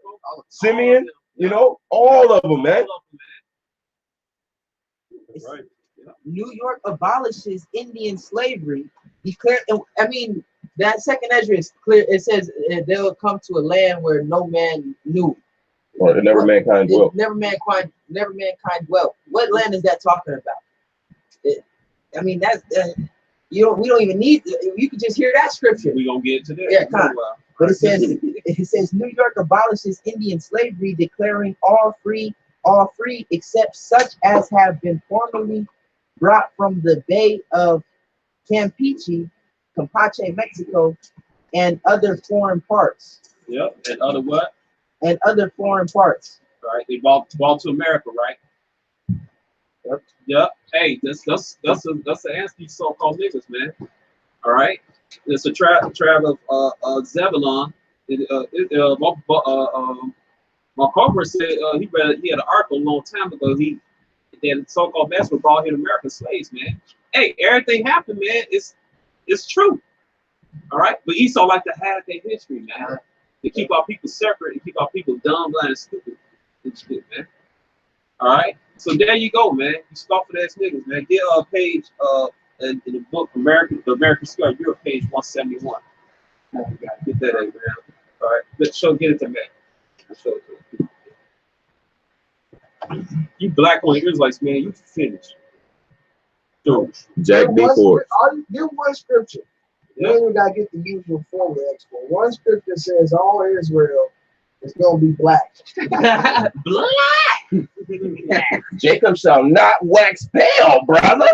[SPEAKER 1] Simeon, you know, all of them, man.
[SPEAKER 2] Right.
[SPEAKER 7] New York abolishes Indian slavery. That second Ezra is clear. It says they'll come to a land where no man knew.
[SPEAKER 1] Or never mankind dwelt.
[SPEAKER 7] Never mankind dwelt. What land is that talking about? We don't even need. You can just hear that scripture.
[SPEAKER 2] We gonna get to that.
[SPEAKER 7] Yeah, kind of. But it says New York abolishes Indian slavery, declaring all free except such as have been formerly brought from the Bay of Campeche, Mexico, and other foreign parts.
[SPEAKER 2] Yep. And other what?
[SPEAKER 7] And other foreign parts.
[SPEAKER 2] Right. They brought to America, right? Yeah. Hey, that's the answer to these so-called niggas, man. All right. It's a tribe of Zebulon. My corporate said he had an article a long time ago. That so-called master brought in American slaves, man. Hey, everything happened, man. It's true. All right. But Esau like to hide their history, man. To keep our people separate and keep our people dumb, blind, and stupid and shit, man. All right. So there you go, man. You scoffing ass niggas, man. Get a page in the book the American Square, you're at page 171. Get that Abraham. All right. Let's get it to me. I'll show it to you. You black on Israelites, man, you finished. Dude.
[SPEAKER 1] Jack D. Ford.
[SPEAKER 4] Give one scripture. You ain't even gotta get the usual formula export. One scripture says all Israel is gonna be black.
[SPEAKER 2] Black.
[SPEAKER 1] Jacob shall not wax pale, brother.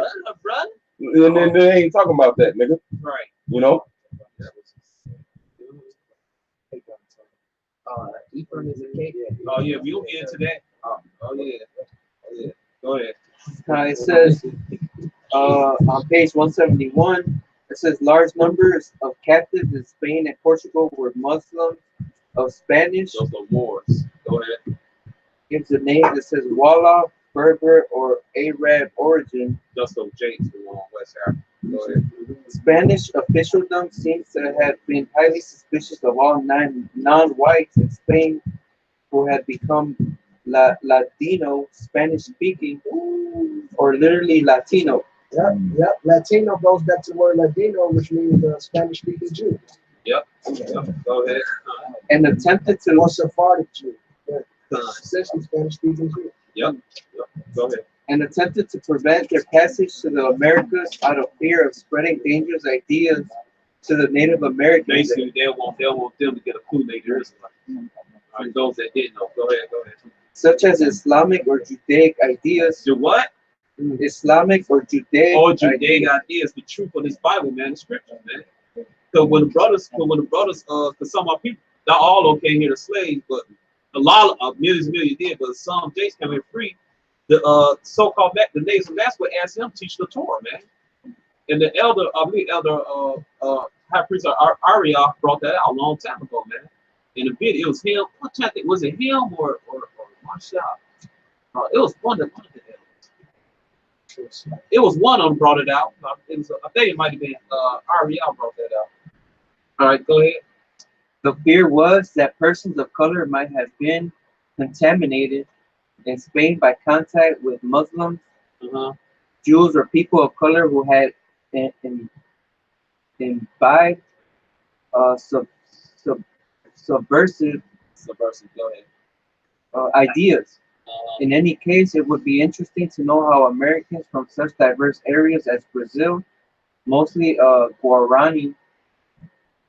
[SPEAKER 1] And then they ain't talking about that, nigga.
[SPEAKER 2] Right.
[SPEAKER 1] You know?
[SPEAKER 3] Ephraim is a cake.
[SPEAKER 2] Oh yeah, we'll get into that. Oh yeah. Go ahead.
[SPEAKER 3] It says on page 171, it says large numbers of captives in Spain and Portugal were Muslims of Spanish.
[SPEAKER 2] Those are wars. Go ahead.
[SPEAKER 3] Gives a name that says Walla, Berber, or Arab origin.
[SPEAKER 2] Just so Jake's the one on West Africa. Go ahead.
[SPEAKER 3] Spanish officialdom seems to have been highly suspicious of all non-whites in Spain who had become Ladino, Spanish-speaking, or literally Latino.
[SPEAKER 4] Yep. Latino goes back to the word Ladino, which means Spanish-speaking Jew.
[SPEAKER 2] Yep. Go ahead.
[SPEAKER 3] And attempted to...
[SPEAKER 4] Or Sephardic Jew. Essentially Spanish-speaking Jew.
[SPEAKER 2] Yep. Go ahead.
[SPEAKER 3] And attempted to prevent their passage to the Americas out of fear of spreading dangerous ideas to the Native Americans.
[SPEAKER 2] Basically, they want them to get a clue they Israelites. All right, those that didn't know. Go ahead.
[SPEAKER 3] Such as Islamic or Judaic ideas.
[SPEAKER 2] The what?
[SPEAKER 3] Islamic or Judaic.
[SPEAKER 2] Or Judaic ideas. The truth of this Bible, man, the scripture, man. So when the brothers, because some of our people, not all came here to slaves, but a lot of millions did, but some Jays came here free. The so-called the natives of Massachusetts asked him to teach the Torah, man. And the elder high priest Arioch brought that out a long time ago, man. In the video, it was him. What time was it him or Marshall? It was one of the elders. It was one of them brought it out. I think it might have been Arioch brought that out. All right, go ahead.
[SPEAKER 3] The fear was that persons of color might have been contaminated in Spain by contact with Muslims, Jews, or people of color who had imbibed subversive
[SPEAKER 2] Go ahead.
[SPEAKER 3] ideas. In any case, it would be interesting to know how Americans from such diverse areas as Brazil, mostly Guarani,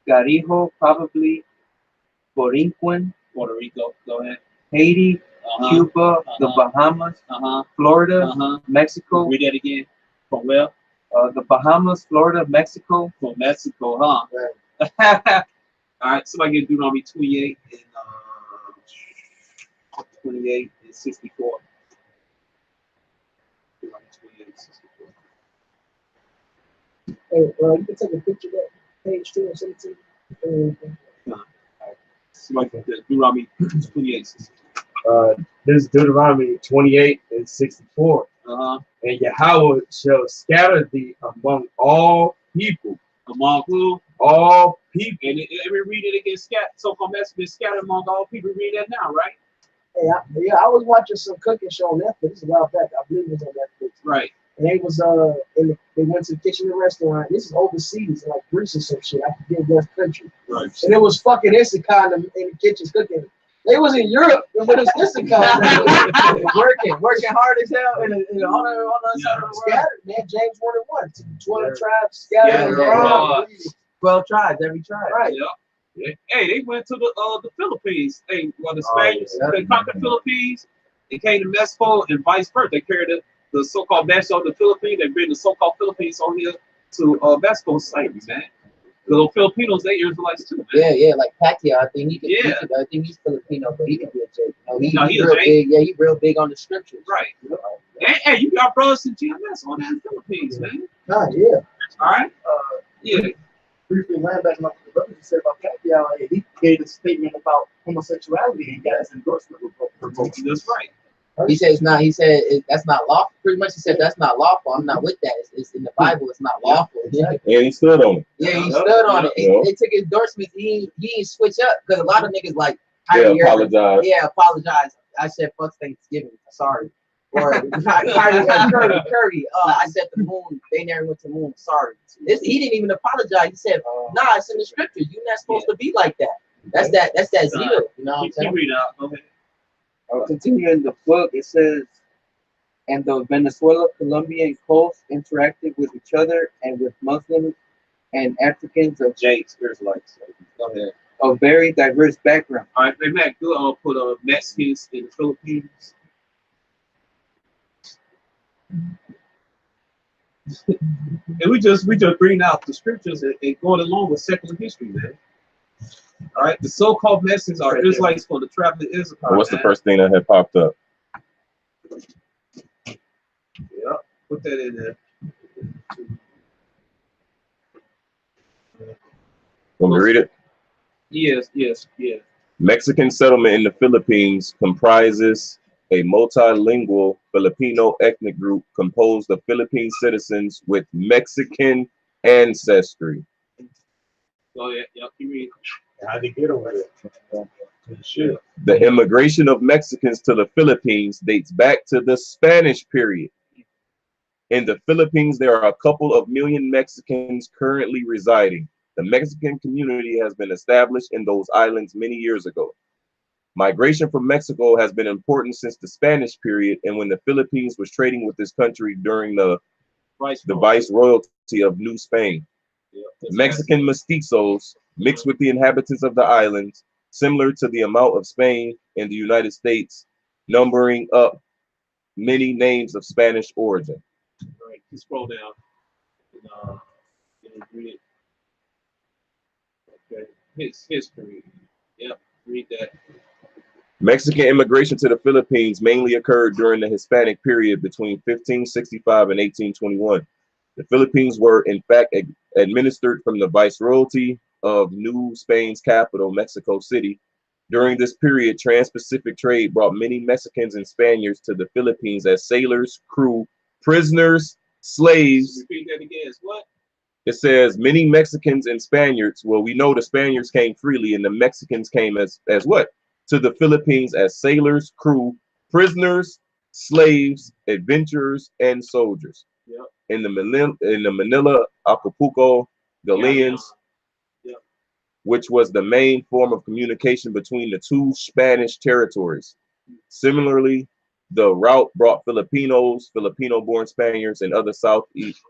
[SPEAKER 3] Garijo, probably Borinquen,
[SPEAKER 2] Puerto Rico, go ahead.
[SPEAKER 3] Haiti, Cuba, the Bahamas, Florida, Mexico.
[SPEAKER 2] Read that again. From where?
[SPEAKER 3] The Bahamas, Florida, Mexico.
[SPEAKER 2] From Mexico, huh? All right, somebody get Deuteronomy 28 and 64. Deuteronomy 28 and 64.
[SPEAKER 4] Hey, you can take a picture of that page 2 and 17.
[SPEAKER 2] Somebody get Deuteronomy 28 and 64.
[SPEAKER 11] This is Deuteronomy 28 and 64. And Yahweh shall scatter thee among all people.
[SPEAKER 2] Among who?
[SPEAKER 11] All people.
[SPEAKER 2] And we read it again, so-called message been scattered among all people. Read that now, right?
[SPEAKER 4] Hey, I was watching some cooking show on Netflix. This is a while back. I believe it was on Netflix.
[SPEAKER 2] Right.
[SPEAKER 4] And they was they went to the kitchen and restaurant. This is overseas, like Greece or some shit. I forget West Country.
[SPEAKER 2] Right.
[SPEAKER 4] And it was fucking Issachar in the kitchen cooking. They was in Europe, but it's Issachar working hard as hell on the side of the world. Scattered, man. James 1:1. 12 tribes scattered.
[SPEAKER 3] 12 tribes, every tribe.
[SPEAKER 4] Right.
[SPEAKER 2] Yeah. Hey, they went to the Philippines. The Spaniards they conquered the Philippines. They came to Mexico and vice versa. They carried the so-called Mexico of the Philippines. They bring the so-called Philippines on here to Mexico slavery, man. the Filipinos, they Israelites too, man.
[SPEAKER 7] Yeah, like Pacquiao. I think
[SPEAKER 2] Yeah.
[SPEAKER 7] I think he's Filipino, but he could be a Jake.
[SPEAKER 2] No,
[SPEAKER 7] He's
[SPEAKER 2] he a
[SPEAKER 7] real
[SPEAKER 2] Jake.
[SPEAKER 7] big. Yeah, he's real big on the scriptures.
[SPEAKER 2] Right. Hey, you got brothers in GMS on that in the Philippines, man.
[SPEAKER 4] Yeah.
[SPEAKER 2] All right. Yeah.
[SPEAKER 8] Briefly land back on what the brother just said about Pacquiao, and he gave a statement about homosexuality and got his endorsement revoked.
[SPEAKER 2] That's right.
[SPEAKER 7] He said it's not. He said that's not lawful. Pretty much, he said that's not lawful. I'm not with that. It's in the Bible. It's not lawful.
[SPEAKER 1] And he stood on it.
[SPEAKER 7] Yeah, he stood on it.
[SPEAKER 1] Yeah.
[SPEAKER 7] They took his endorsement. He didn't switch up because a lot of niggas like.
[SPEAKER 1] Apologize.
[SPEAKER 7] Yeah, apologize. I said fuck Thanksgiving. Sorry. Or Curry. I said the moon. They never went to the moon. Sorry. He didn't even apologize. He said, "Nah, it's in the scriptures. You're not supposed to be like that. That's that zeal." You know what I'm saying?
[SPEAKER 2] Read out. Go ahead.
[SPEAKER 3] I'll continue in the book. It says, and the Venezuela, Colombian coast interacted with each other and with Muslims and Africans of
[SPEAKER 2] Jake's Israelites. Go ahead.
[SPEAKER 3] of very diverse backgrounds.
[SPEAKER 2] All right, maybe I could put Mexicans in the Philippines. And we just bring out the scriptures and going along with secular history, man. All right, the so-called Mexicans are Israelites for the tribe of Issachar.
[SPEAKER 1] What's the first thing that had popped up?
[SPEAKER 2] Yeah, put that in there.
[SPEAKER 1] Want me to read it?
[SPEAKER 2] Yes.
[SPEAKER 1] Mexican settlement in the Philippines comprises a multilingual Filipino ethnic group composed of Philippine citizens with Mexican ancestry.
[SPEAKER 2] Go ahead. Yep, you read.
[SPEAKER 8] How'd they get over there? Shit.
[SPEAKER 1] The immigration of Mexicans to the Philippines dates back to the Spanish period. In the Philippines, there are a couple of million Mexicans currently residing. The Mexican community has been established in those islands many years ago. Migration from Mexico has been important since the Spanish period and when the Philippines was trading with this country during the viceroyalty of New Spain. Mexican mestizos mixed with the inhabitants of the islands, similar to the amount of Spain and the United States, numbering up many names of Spanish origin.
[SPEAKER 2] All right, you scroll down. And read it. Okay, history. Yep, read that.
[SPEAKER 1] Mexican immigration to the Philippines mainly occurred during the Hispanic period between 1565 and 1821. The Philippines were, in fact, administered from the viceroyalty of New Spain's capital, Mexico City. During this period, trans-Pacific trade brought many Mexicans and Spaniards to the Philippines as sailors, crew, prisoners, slaves.
[SPEAKER 2] Repeat that again. It's what?
[SPEAKER 1] It says many Mexicans and Spaniards. Well, we know the Spaniards came freely and the Mexicans came as what? To the Philippines as sailors, crew, prisoners, slaves, adventurers, and soldiers.
[SPEAKER 2] Yep.
[SPEAKER 1] In the Manila, Acapulco, Galleons,
[SPEAKER 2] Yep.
[SPEAKER 1] which was the main form of communication between the two Spanish territories. Similarly, the route brought Filipinos, Filipino-born Spaniards, and other Southeast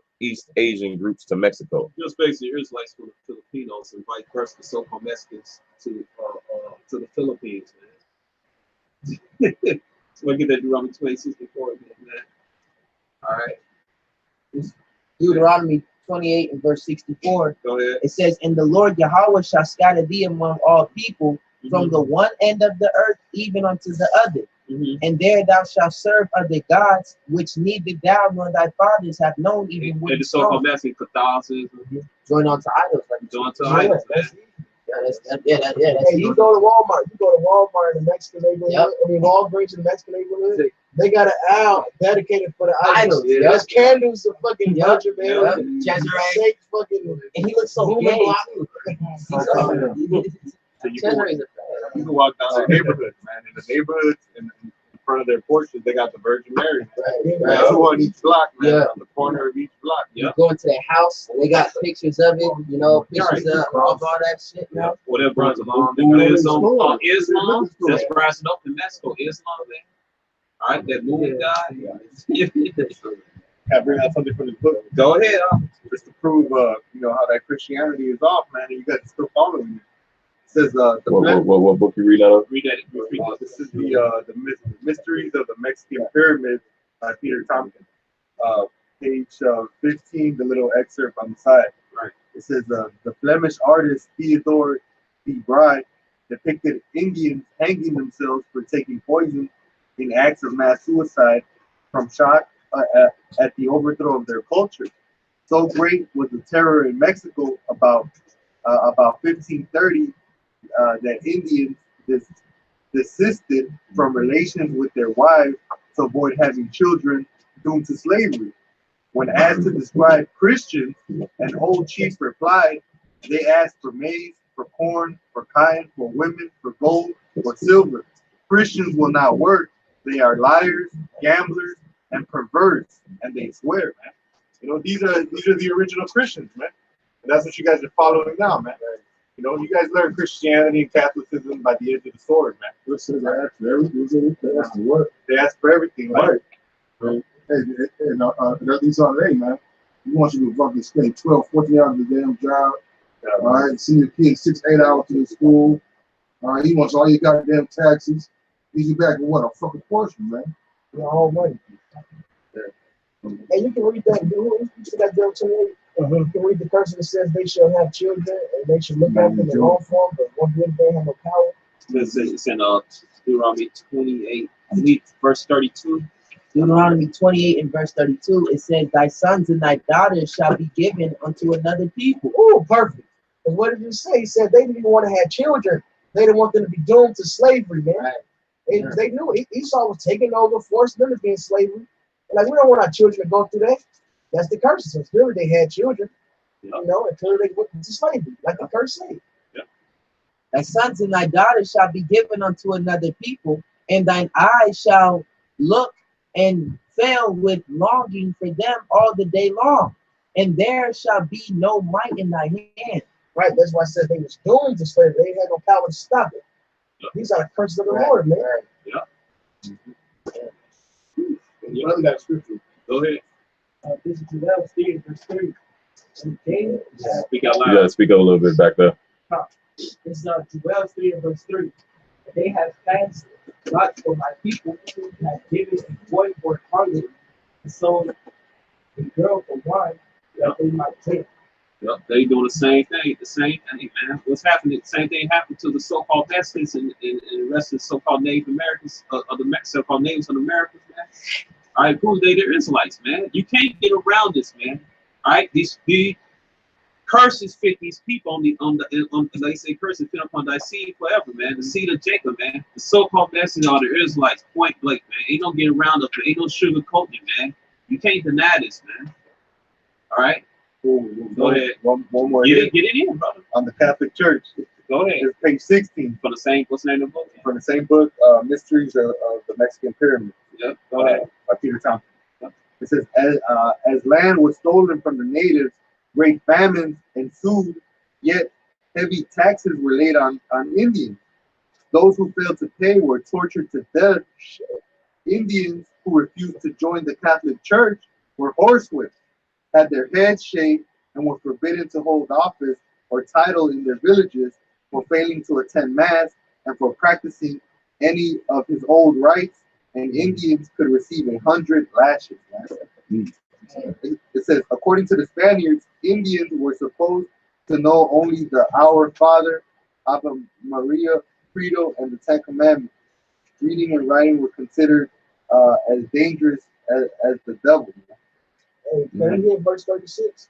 [SPEAKER 1] Asian groups to Mexico.
[SPEAKER 2] Just basically Israelites for the Filipinos and vice versa, the so-called Mexicans to the Philippines, man. So I get that Deuteronomy 26:4 again, man. All right.
[SPEAKER 7] Deuteronomy 28 and verse 64.
[SPEAKER 2] Go ahead.
[SPEAKER 7] It says, "And the Lord Yahweh shall scatter thee among all people from the one end of the earth even unto the other. And there thou shalt serve other gods, which neither thou nor thy fathers have known, even
[SPEAKER 2] And the so-called Mexican Catholicism.
[SPEAKER 7] Join on to idols. Like
[SPEAKER 2] Join to idols, man.
[SPEAKER 4] Hey, you go to Walmart. You go to Walmart in the Mexican neighborhood.
[SPEAKER 7] Yep.
[SPEAKER 4] I mean, Walgreens in the Mexican neighborhood. They got an aisle dedicated for the idols.
[SPEAKER 7] Idols,
[SPEAKER 4] There's candles of fucking Virgin Mary.
[SPEAKER 7] Cesare.
[SPEAKER 4] Fucking.
[SPEAKER 7] And he looks so
[SPEAKER 4] Human
[SPEAKER 7] gay.
[SPEAKER 4] block.
[SPEAKER 8] So you can walk down the neighborhoods, man. In the neighborhoods, in front of their porches, they got the Virgin Mary. Right. Two on each block, man. On the corner of each block.
[SPEAKER 7] You go into their house, they got pictures of it, you know, pictures of all that shit. You know?
[SPEAKER 2] Whatever runs along. On Islam, that's rising up in Mexico. Islam, man. All right, that movie guy.
[SPEAKER 8] I bring out something from the book.
[SPEAKER 2] Go ahead.
[SPEAKER 8] Just to prove, how that Christianity is off, man, and you guys are still following it. It says,
[SPEAKER 1] what book you read out of?
[SPEAKER 2] Read that.
[SPEAKER 8] This is the Mysteries of the Mexican Pyramids by Peter Tompkins. Page 15, the little excerpt on the side.
[SPEAKER 2] Right.
[SPEAKER 8] It
[SPEAKER 12] It says the Flemish artist Theodore de Bride depicted Indians hanging themselves for taking poison in acts of mass suicide from shock at the overthrow of their culture. So great was the terror in Mexico about 1530 that Indians desisted from relations with their wives to avoid having children doomed to slavery. When asked to describe Christians, an old chief replied, they asked for maize, for corn, for cotton, for women, for gold, for silver. Christians will not work. They are liars, gamblers, and perverts, and they swear, man. You know, these are the original Christians, man. And that's what you guys are following now, man. You know, you guys learn Christianity and Catholicism by the edge of the sword, man.
[SPEAKER 6] Listen, they ask for everything. They ask for what?
[SPEAKER 12] They ask for everything, right?
[SPEAKER 6] And these are they, man. You want you to fucking spend 12, 14 hours of the damn job. All right, send your kids 6, 8 hours to the school. All right, he wants all your goddamn taxes. He's you back with what? A fucking portion, man.
[SPEAKER 4] Your whole money. And you can read that. You see that Job 28? You can read the curse that says they shall have children and they should look after their own form, but one good they have no power.
[SPEAKER 2] It's in Deuteronomy 28, I believe, verse 32.
[SPEAKER 7] Deuteronomy 28 and verse 32, it says, thy sons and thy daughters shall be given unto another people.
[SPEAKER 4] Oh, perfect. And what did you say? He said they didn't even want to have children. They didn't want them to be doomed to slavery, man. Right. They knew Esau was taking over, forcing them to be in slavery. Like, we don't want our children to go through that. That's the curse. So clearly they had children, you know, and clearly they went into slavery, like the curse said.
[SPEAKER 7] Thy sons and thy daughters shall be given unto another people, and thine eyes shall look and fail with longing for them all the day long, and there shall be no might in thy hand.
[SPEAKER 4] Right, that's why I said they was doomed to slavery. They had no power to stop it. These are the curses of the Lord, man.
[SPEAKER 5] You know that scripture.
[SPEAKER 2] Go ahead.
[SPEAKER 10] This is Joel 3, verse 3. And they,
[SPEAKER 2] Speak out loud.
[SPEAKER 1] You gotta speak up a little bit back there.
[SPEAKER 10] this is Joel 3, verse 3. And they have cast lots for my people, and have given a boy for a harlot, and sold a girl for wine, that they might take.
[SPEAKER 2] Yep, they doing the same thing. The same thing, man. What's happening? The same thing happened to the so-called Mexicans and the rest of the so-called Native Americans, of the so-called natives of the Americas, man. All right, cool. They're Israelites, man. You can't get around this, man. All right, the curses fit these people on they say curses fit upon thy seed forever, man. The seed of Jacob, man. The so-called Mexicans are the Israelites, point blank, man. Ain't no getting around it. Ain't no sugarcoating it, man. You can't deny this, man. All right. Go ahead.
[SPEAKER 12] One more.
[SPEAKER 2] Get it in, brother.
[SPEAKER 12] On the Catholic Church.
[SPEAKER 2] Go ahead.
[SPEAKER 12] It's page 16.
[SPEAKER 2] For the same, what's the name of the book?
[SPEAKER 12] From the same book, Mysteries of the Mexican Pyramid.
[SPEAKER 2] Yep. Go ahead.
[SPEAKER 12] By Peter Thompson. It says, as land was stolen from the natives, great famines ensued, yet heavy taxes were laid on Indians. Those who failed to pay were tortured to death. Indians who refused to join the Catholic Church were horsewhipped, had their heads shaved, and were forbidden to hold office or title in their villages for failing to attend mass and for practicing any of his old rites, and Indians could receive 100 lashes. It says, according to the Spaniards, Indians were supposed to know only the Our Father, Ave Maria, Credo, and the Ten Commandments. Reading and writing were considered as dangerous as the devil.
[SPEAKER 4] Hey, can you read verse 36?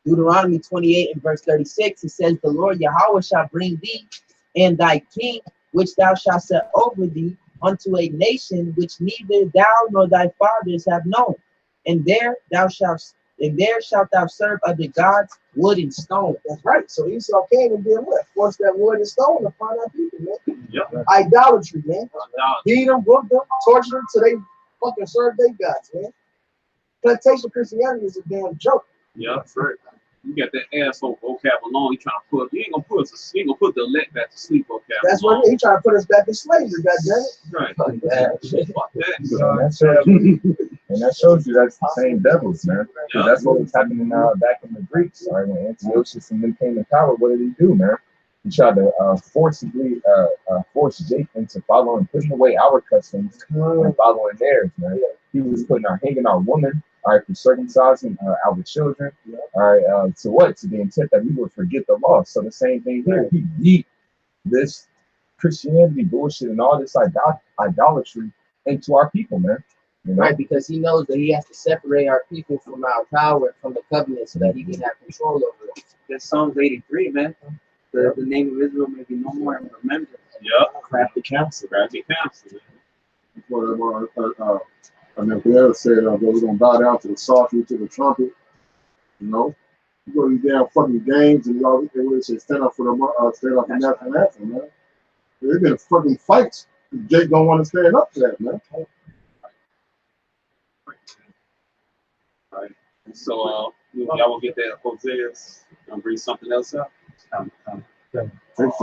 [SPEAKER 7] Deuteronomy 28 and verse 36, it says, the Lord Yahweh shall bring thee and thy king, which thou shalt set over thee, unto a nation which neither thou nor thy fathers have known. And there shalt thou serve other gods, wood and stone.
[SPEAKER 4] That's right. So Esau came and did what? Forced that wood and stone upon our people, man.
[SPEAKER 2] Yep.
[SPEAKER 4] Idolatry, man. Beat them, whoop them, torture them till they fucking serve their gods, man. Plantation Christianity is a damn joke.
[SPEAKER 2] Yeah, that's right. You got that asshole vocab alone. You trying to put, you ain't gonna put the elect back to sleep vocab.
[SPEAKER 4] That's what he trying to put us back in slavery, goddammit.
[SPEAKER 2] Right.
[SPEAKER 9] Fuck that. And that shows you that's the same devils, man. Yeah. That's what was happening back in the Greeks. Right? When Antiochus and them came to power, what did he do, man? He tried to forcibly force Jake into pushing away our customs and following theirs, man. He was hanging our woman all right, for circumcising our children, all right, to what? To the intent that we would forget the law. So the same thing here. He beat this Christianity bullshit and all this idolatry into our people, man. You know?
[SPEAKER 7] Right, because he knows that he has to separate our people from our power, from the covenant, so that he can have control over it.
[SPEAKER 3] That's Psalms 83, man. The name of Israel may be no more in remembrance.
[SPEAKER 11] Yep. Crafty counsel. Crafty counsel.
[SPEAKER 6] And then Pierre said, we're going to bow down to the psaltery, to the trumpet. You know, you go to these damn fucking games and y'all, they would say, stand up for the national anthem, man. There's been fucking fights. Jake don't want to stand up to that, man.
[SPEAKER 2] All right. So, y'all will get that Hosea's. Gonna bring something else up.
[SPEAKER 5] I got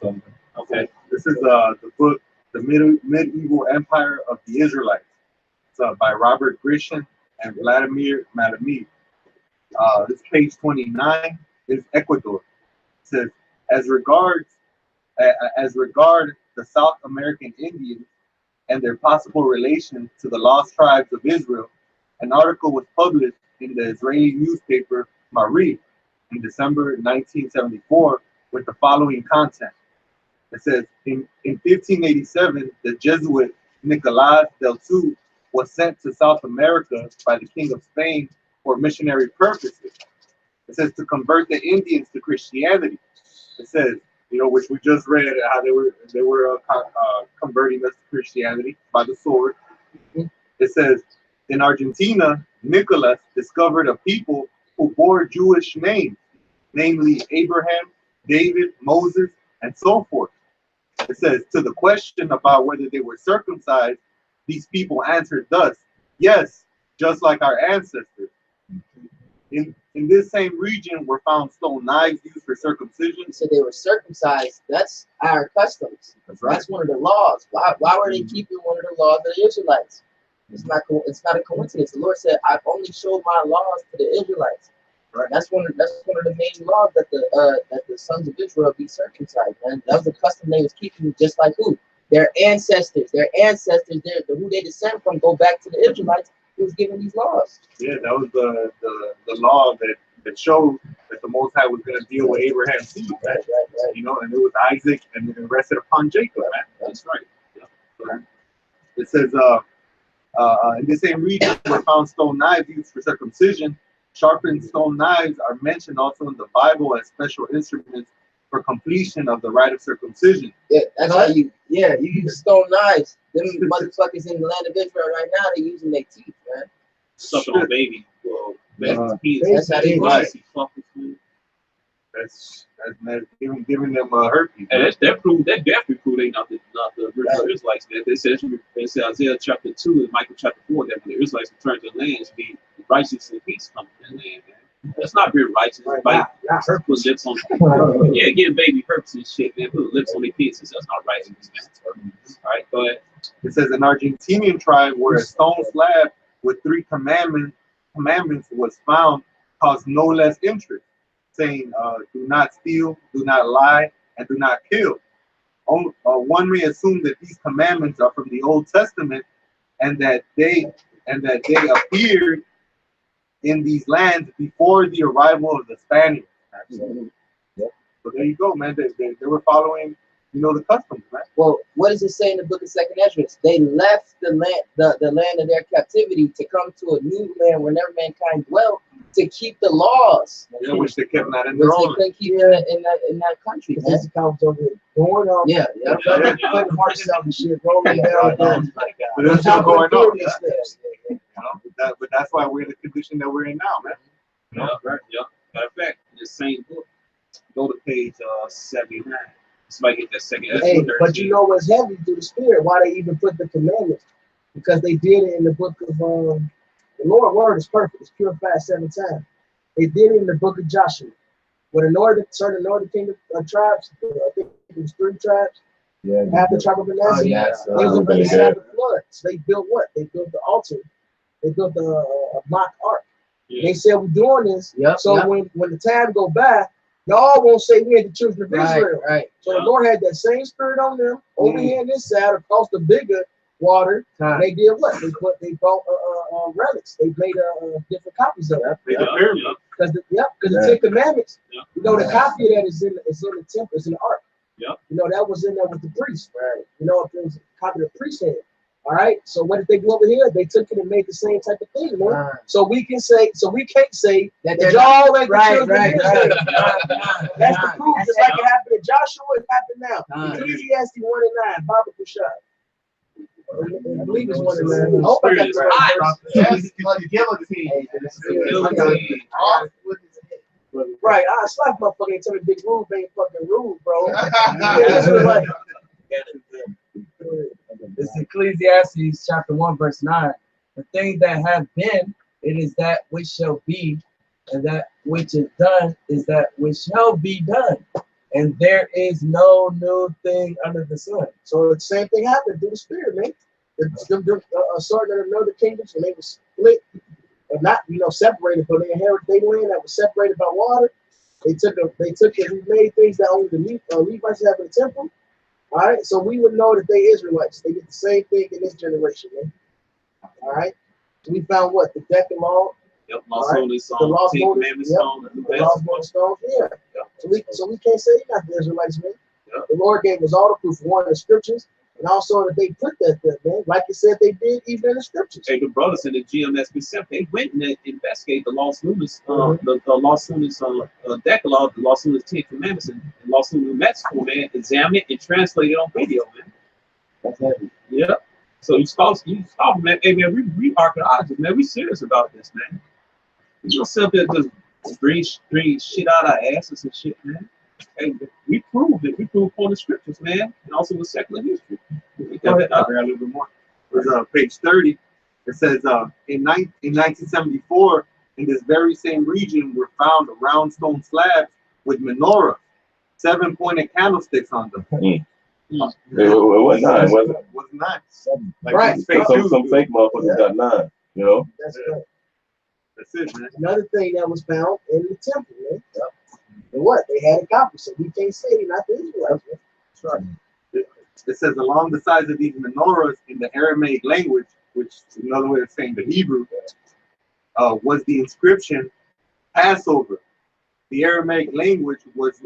[SPEAKER 5] something.
[SPEAKER 2] Okay.
[SPEAKER 12] This is the book, The Medieval Empire of the Israelites. It's by Robert Grisham and Vladimir Matamid. This is page 29. Is Ecuador. It says, as regard the South American Indians and their possible relation to the lost tribes of Israel, an article was published in the Israeli newspaper Maariv in December 1974 with the following content. It says, in 1587, the Jesuit Nicolas del Sul was sent to South America by the King of Spain for missionary purposes. It says to convert the Indians to Christianity. It says, which we just read how they were converting us to Christianity by the sword. It says, in Argentina, Nicholas discovered a people who bore Jewish names, namely Abraham, David, Moses, and so forth. It says, to the question about whether they were circumcised, these people answered thus, yes, just like our ancestors. In this same region were found stone knives used for circumcision.
[SPEAKER 7] So they were circumcised. That's our customs. That's one of the laws. Why were they keeping one of the laws of the Israelites? It's not a coincidence. The Lord said, I've only showed my laws to the Israelites. Right. That's one of the main laws, that the sons of Israel be circumcised, man. That was the custom they was keeping, just like who? Their ancestors, who they descend from, go back to the Israelites who was given these laws.
[SPEAKER 12] Yeah, that was the law that showed that the Most High was going to deal with Abraham's seed, right? Right. And it was Isaac, and it rested upon Jacob, man. That's right. Yeah. It says, in the same region were found stone knives used for circumcision. Sharpened stone knives are mentioned also in the Bible as special instruments for completion of the rite of circumcision.
[SPEAKER 7] Yeah, that's how you use stone knives. Them motherfuckers in the land of Israel right now, they're using their teeth, man.
[SPEAKER 2] Sucking on baby. Well,
[SPEAKER 7] that's how they
[SPEAKER 12] right. That's giving them herpes.
[SPEAKER 2] And that definitely prove they not the original Israelites. They say Isaiah chapter 2 and Michael chapter 4 that when the Israelites return to the land, be righteous and peace come to the land, man. That's not being righteous. Like put lips on getting baby herpes and shit, man. Put lips on their pieces. That's not righteous, man. All right, go ahead.
[SPEAKER 12] It says an Argentinian tribe where a stone slab with 3 commandments was found caused no less interest, saying, do not steal, do not lie, and do not kill. One may assume that these commandments are from the Old Testament and that they appeared in these lands before the arrival of the Spaniards. Absolutely. Yep. So there you go, man. They were following, the customs, man.
[SPEAKER 7] Well, what does it say in the book of 2nd Ezra? They left the land of their captivity to come to a new land where never mankind dwelt, to keep the laws.
[SPEAKER 12] Yeah, which they kept not in their own.
[SPEAKER 7] They couldn't keep in that country.
[SPEAKER 4] This account over here going on.
[SPEAKER 7] Yeah.
[SPEAKER 4] Putting marks out and shit, rolling down.
[SPEAKER 12] But it's still going on. But that's why we're in the condition that we're in now, man.
[SPEAKER 2] Yeah, right. Yeah. Matter of fact, in the same book, go to page 79. Somebody get that second.
[SPEAKER 4] Hey, but you know what's heavy through the Spirit? Why they even put the commandments? Because they did it in the book of the Lord's word is perfect. It's purified 7 times. They did it in the book of Joshua, where certain northern kingdom tribes, I think it was 3 tribes.
[SPEAKER 9] Yeah.
[SPEAKER 4] Half the tribe of Manasseh. They was on the side of the flood. So they built what? They built the altar. They built a mock ark. Yeah. They said we're doing this. So when the time go by, y'all won't say we ain't the children of Israel.
[SPEAKER 7] Right.
[SPEAKER 4] So the Lord had that same spirit on them over here on this side across the bigger water.
[SPEAKER 10] Time.
[SPEAKER 4] And they did what? They brought relics. They made different copies of it. Because the Ten Commandments, you know, the copy of that is in the temple, is in the ark.
[SPEAKER 2] Yep.
[SPEAKER 4] You know, that was in there with the priest. Right. You know, if there was a copy of the priest had. All right. So what did they do over here? They took it and made the same type of thing, man.
[SPEAKER 10] Right.
[SPEAKER 4] So we can't say that
[SPEAKER 10] they're
[SPEAKER 4] y'all ain't the
[SPEAKER 10] right,
[SPEAKER 4] children
[SPEAKER 10] right,
[SPEAKER 4] of Israel.
[SPEAKER 10] right.
[SPEAKER 4] That's the proof. Just like it happened to Joshua, it happened now.
[SPEAKER 10] Right.
[SPEAKER 4] Ecclesiastes 1:9. Bible Kushai. I believe it's 1:9. I hope I got the right. I slap motherfucker tell me big rude ain't fucking rude, bro.
[SPEAKER 10] It's Ecclesiastes chapter 1, verse 9. The thing that have been, it is that which shall be, and that which is done is that which shall be done. And there is no new thing under the sun.
[SPEAKER 4] So the same thing happened through the Spirit, man. The certain of the kingdoms, and they were split, and not separated, but they inherited their land that was separated by water. They took it. We made things that only the Levites have in the temple. All right, so we would know that they Israelites. They did the same thing in this generation, man. All right, we found what? The Decalogue.
[SPEAKER 2] Yep, Lost Moses Song, the Ten Commandments Song,
[SPEAKER 4] the Lost Moses Song, yeah. Yep. So we can't say they're not the Israelites, man. Yep. The Lord gave us all the proof, one, the scriptures, and also that they put that there, man. Like you said, they did even in the scriptures.
[SPEAKER 2] Hey, the brothers in the GMS Pacific, they went and investigated the Lost Lunas, the Lost Lunas Decalogue, the Lost Lunas Ten Commandments, and Lost Lunas Mexico, man. Examine it and translate it on video, man.
[SPEAKER 10] That's heavy.
[SPEAKER 2] Yeah. So you stop, man. Hey, man, we archaeologists, man. We serious about this, man. You don't sit up there just bring shit out our asses and shit, man. Hey, we proved it. We proved on the scriptures, man, and also with secular history. We got that out there a little bit more.
[SPEAKER 12] It was page 30. It says in 1974, in this very same region, were found round stone slabs with menorah, 7-pointed candlesticks on them.
[SPEAKER 1] It was 9, wasn't it?
[SPEAKER 12] Was 9.
[SPEAKER 4] Like right.
[SPEAKER 1] Some fake motherfuckers got 9. You know.
[SPEAKER 4] That's good.
[SPEAKER 12] That's it, man.
[SPEAKER 4] Another thing that was found in the temple, man. And what? They had a copy, so we can't say they're not the Israelites, man.
[SPEAKER 12] That's right. It says along the sides of these menorahs in the Aramaic language, which is another way of saying the Hebrew, was the inscription Passover. The Aramaic language was,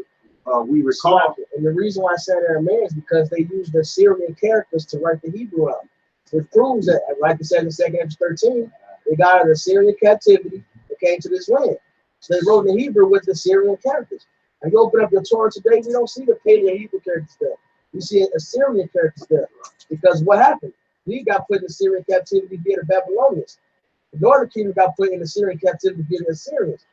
[SPEAKER 12] we recall.
[SPEAKER 4] And the reason why I said Aramaic is because they used the Syrian characters to write the Hebrew out. Which proves that, like I said in 2 Kings 13, they got out of the Syrian captivity and came to this land. So they wrote in the Hebrew with the Syrian characters. And you open up the Torah today, we don't see the Paleo Hebrew characters there. We see Assyrian characters there. Because what happened? We got put in the Syrian captivity via the Babylonians. The northern kingdom got put in the Syrian captivity via the Assyrians.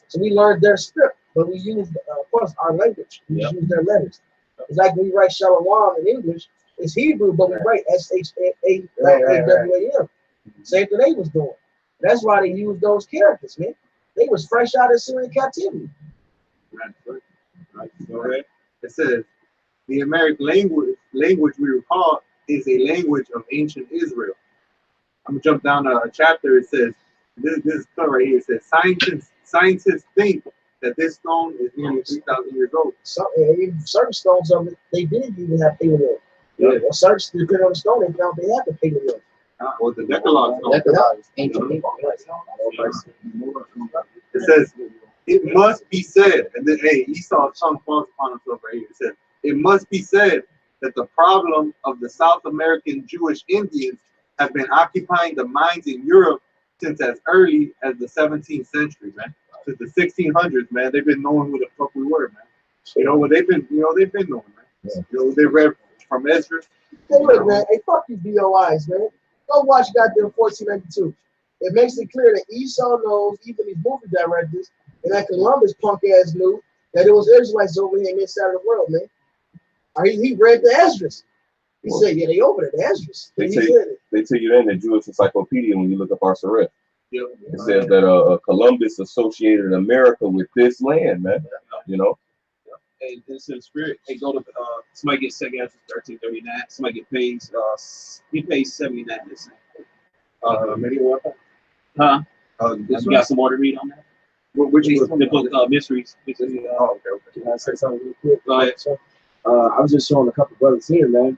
[SPEAKER 4] So we learned their script, but we used, of course, our language. We used their letters. It's like when we write Shalom in English, it's Hebrew, but we write S-H-A-W-A-M. Same thing they was doing. That's why they used those characters, man. They was fresh out of Syrian captivity.
[SPEAKER 12] Right. It says the American language we recall is a language of ancient Israel. I'm gonna jump down a chapter. It says this part right here. It says scientists think that this stone is nearly 3,000 years old.
[SPEAKER 4] Certain stones of it, they did even have paleo. Yeah. Well, certain depending on the stone, they found they had the paleo.
[SPEAKER 12] Or the Decalogue stone.
[SPEAKER 4] Ancient.
[SPEAKER 12] It says, it must be said, and then, hey, Esau's tongue falls upon himself right here. It says, it must be said that the problem of the South American Jewish Indians have been occupying the minds in Europe since as early as the 17th century, man. Since the 1600s, man, they've been knowing who the fuck we were, man. You know, they've been knowing, man. Yeah. You know, they read from Ezra.
[SPEAKER 4] Hey, look, man, hey, fuck you, BOIs, man. Go watch goddamn 1492. It makes it clear that Esau knows, even these movie directors, and that Columbus punk ass knew that it was Israelites over here in this side of the world, man. He read the Esdras. He said, yeah, they over there, the Esdras.
[SPEAKER 1] They take you in the Jewish Encyclopedia when you look up our Sareth. Yep. It says that Columbus associated America with this land, man. You know?
[SPEAKER 2] Hey, this is spirit. Hey, go to somebody get 2 Kings 13:39. Somebody get paid. He pays 79. This
[SPEAKER 12] Maybe what?
[SPEAKER 2] Huh? You got some more to read on that?
[SPEAKER 12] Which is
[SPEAKER 2] the book Mysteries.
[SPEAKER 10] Okay. Can I say something real quick?
[SPEAKER 2] Go ahead.
[SPEAKER 10] I was just showing a couple brothers here, man.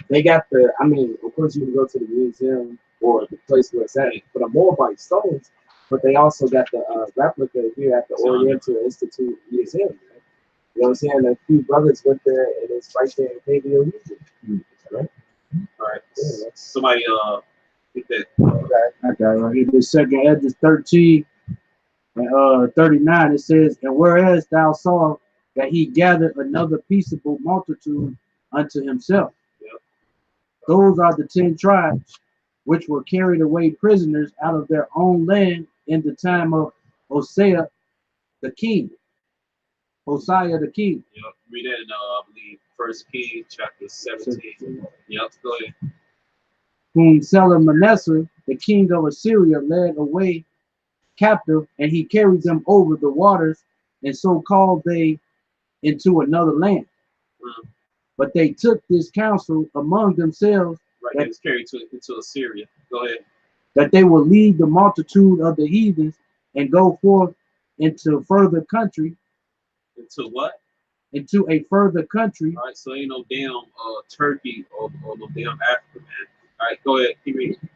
[SPEAKER 10] they got the, I mean, of course you can go to the museum or the place where it's at for the Moabite stones, but they also got the replica here at the Oriental Institute Museum. Right? You know what I'm saying? A few brothers went there, and it's right there in Paleo Egypt. Right?
[SPEAKER 2] All right. Yeah, somebody get that.
[SPEAKER 10] Okay, right here. The second Edges 13 and 39. It says, and whereas thou saw that he gathered another peaceable multitude unto himself.
[SPEAKER 2] Yep.
[SPEAKER 10] Those are the 10 tribes which were carried away prisoners out of their own land in the time of Hosea the king. Hosea the king.
[SPEAKER 2] Yep. Read that in I believe 1 Kings chapter 17. Yep. Go ahead.
[SPEAKER 10] Whom Salmanasseh, the king of Assyria, led away captive, and he carried them over the waters, and so called they into another land. But they took this counsel among themselves,
[SPEAKER 2] right, that was carried into Assyria. Go ahead.
[SPEAKER 10] That they will lead the multitude of the heathens and go forth into further country.
[SPEAKER 2] Into what?
[SPEAKER 10] Into a further country.
[SPEAKER 2] All right, so ain't no damn Turkey or no damn Africa, man. All right, go ahead, keep reading.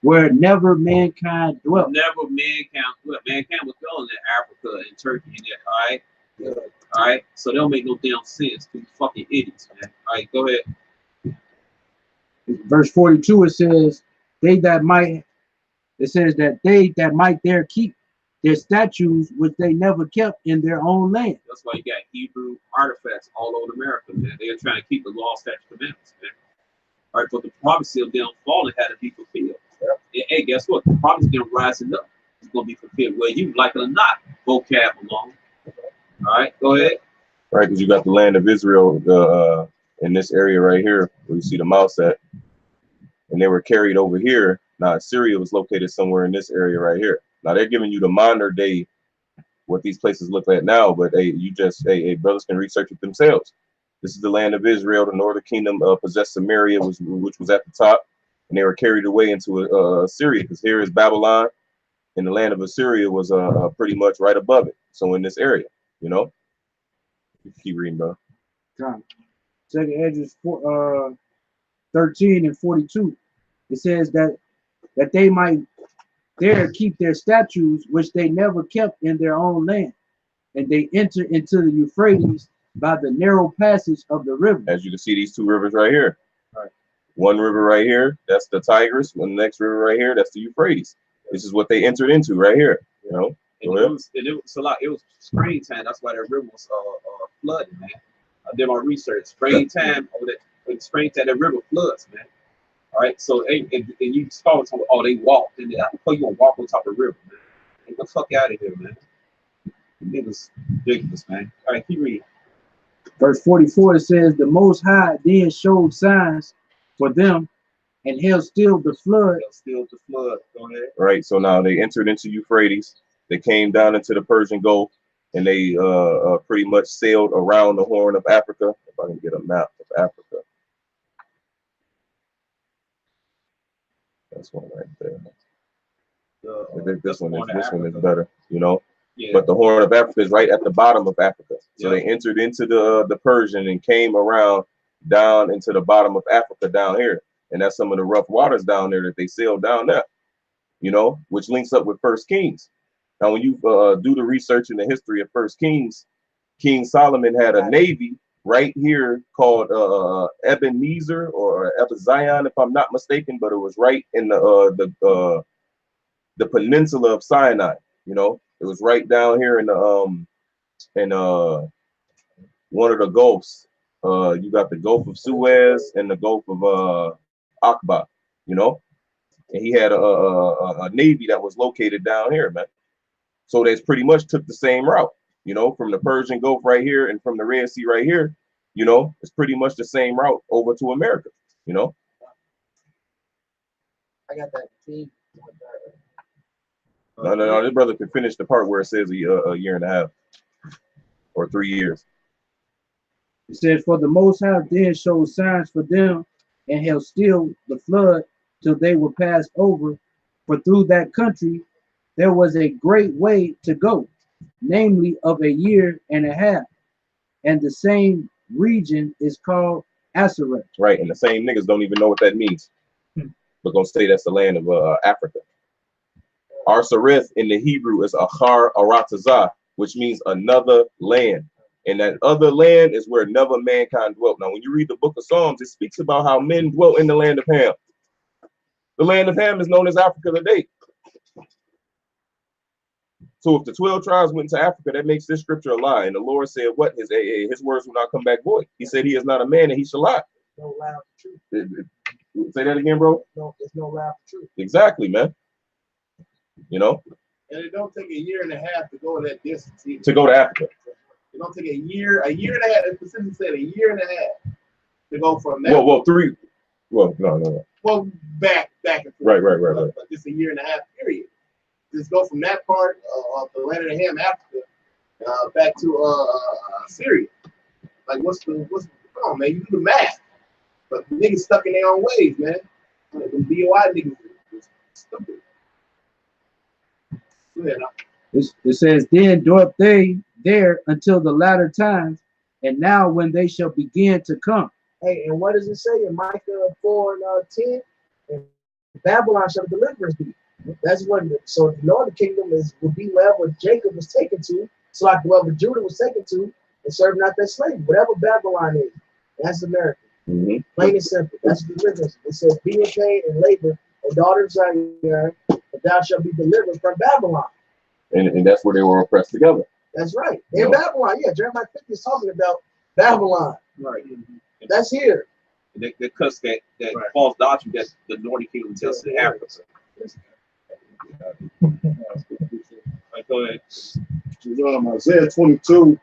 [SPEAKER 10] Where never mankind dwelt.
[SPEAKER 2] Never mankind dwelt. Mankind was dwelling in Africa and Turkey and that. All right. Yeah. All right. So they don't make no damn sense. You fucking idiots, man. All right, go ahead.
[SPEAKER 10] Verse 42, it says, they that might there keep their statues which they never kept in their own land.
[SPEAKER 2] That's why you got Hebrew artifacts all over America, man. They're trying to keep the law, statutes, commandments, man. All right, but the prophecy of them falling had to be fulfilled. Yeah. Hey, guess what? The prophecy of them rising up is going to be fulfilled. Whether you like it or not, vocab along. All right, go ahead.
[SPEAKER 1] Right, because you got the land of Israel in this area right here where you see the mouse at. And they were carried over here. Now, Syria was located somewhere in this area right here. Now, they're giving you the modern day, what these places look like now, but hey, brothers can research it themselves. This is the land of Israel. The northern kingdom possessed Samaria, which was at the top, and they were carried away into Syria, because here is Babylon, and the land of Assyria was pretty much right above it. So in this area, you know, keep reading, bro.
[SPEAKER 10] Second Edges 13 and 42. It says that they might there keep their statues which they never kept in their own land, and they enter into the Euphrates by the narrow passage of the river.
[SPEAKER 1] As you can see, these two rivers right here.
[SPEAKER 10] Right.
[SPEAKER 1] One river right here, that's the Tigris. And the next river right here, that's the Euphrates. This is what they entered into right here. You know,
[SPEAKER 2] and it was springtime. That's why that river was flooding, man. I did my research. Springtime over there. In springtime, that river floods, man. All right, so and you start talking, oh, they walked, and I thought you gonna walk on top of the river, man. Get the fuck out of here, man. It was ridiculous, man. All right, keep reading.
[SPEAKER 10] Verse 44, it says, the Most High then showed signs for them and held still the flood.
[SPEAKER 2] Still the flood. Go ahead.
[SPEAKER 1] Right, so now they entered into Euphrates. They came down into the Persian Gulf, and they pretty much sailed around the Horn of Africa. If I can get a map of Africa. That's one right there. This one is better, you know. Yeah. But the Horn of Africa is right at the bottom of Africa. So they entered into the Persian and came around down into the bottom of Africa down here. And that's some of the rough waters down there that they sailed down there, you know, which links up with First Kings. Now, when you do the research in the history of First Kings, King Solomon had a navy right here called Ebenezer or Ebezion, if I'm not mistaken, but it was right in the peninsula of Sinai. You know, it was right down here in the one of the gulfs. You got the Gulf of Suez and the Gulf of Aqaba. You know, and he had a navy that was located down here, man. So they pretty much took the same route. You know, from the Persian Gulf right here and from the Red Sea right here, you know, it's pretty much the same route over to America, you know.
[SPEAKER 4] I got that team.
[SPEAKER 1] No, this brother can finish the part where it says a year and a half or 3 years.
[SPEAKER 10] It says, for the Most High then showed signs for them and held still the flood till they were passed over. For through that country there was a great way to go, namely of a year and a half. And the same region is called Ashereth.
[SPEAKER 1] Right, and the same niggas don't even know what that means. We're gonna say that's the land of Africa. Arsareth in the Hebrew is Achar Aratazah, which means another land. And that other land is where never mankind dwelt. Now, when you read the book of Psalms, it speaks about how men dwelt in the land of Ham. The land of Ham is known as Africa today. So if the 12 tribes went to Africa, that makes this scripture a lie. And the Lord said, what? His words will not come back void. He said he is not a man and he shall lie.
[SPEAKER 4] No loud truth.
[SPEAKER 1] Say that again, bro.
[SPEAKER 4] No, there's no loud truth.
[SPEAKER 1] Exactly, man. You know?
[SPEAKER 5] And it don't take a year and a half to go that distance either.
[SPEAKER 1] To go to Africa.
[SPEAKER 5] It don't take a year and a half. The specifically said a year and a half to go from that.
[SPEAKER 1] Well, 3. Well, no.
[SPEAKER 5] Well, back and forth.
[SPEAKER 1] Right.
[SPEAKER 5] But just a year and a half period. Just go from that part of the land of Ham, Africa, back to Syria. Like, come on, man, you do the math. But niggas stuck in their own ways, man. Like, the DOI niggas is stupid.
[SPEAKER 10] It says, then dwelt they there until the latter times, and now when they shall begin to come.
[SPEAKER 4] Hey, and what does it say in Micah 4 and 10? And Babylon shall deliverance be. That's what. So the northern kingdom will be wherever Jacob was taken to, so like wherever Judah was taken to, and serving out that slavery. Whatever Babylon is, that's America.
[SPEAKER 1] Mm-hmm.
[SPEAKER 4] Plain and simple. That's deliverance. It says, "Be in pain and labor, O daughter of Zion, but thou shalt be delivered from Babylon."
[SPEAKER 1] And that's where they were oppressed together.
[SPEAKER 4] That's right. In Babylon, yeah. Jeremiah 50 is talking about Babylon.
[SPEAKER 2] Right.
[SPEAKER 4] That's here.
[SPEAKER 2] They cuss that false doctrine that the northern kingdom tells to Africa. Right, go ahead.
[SPEAKER 6] Isaiah 22,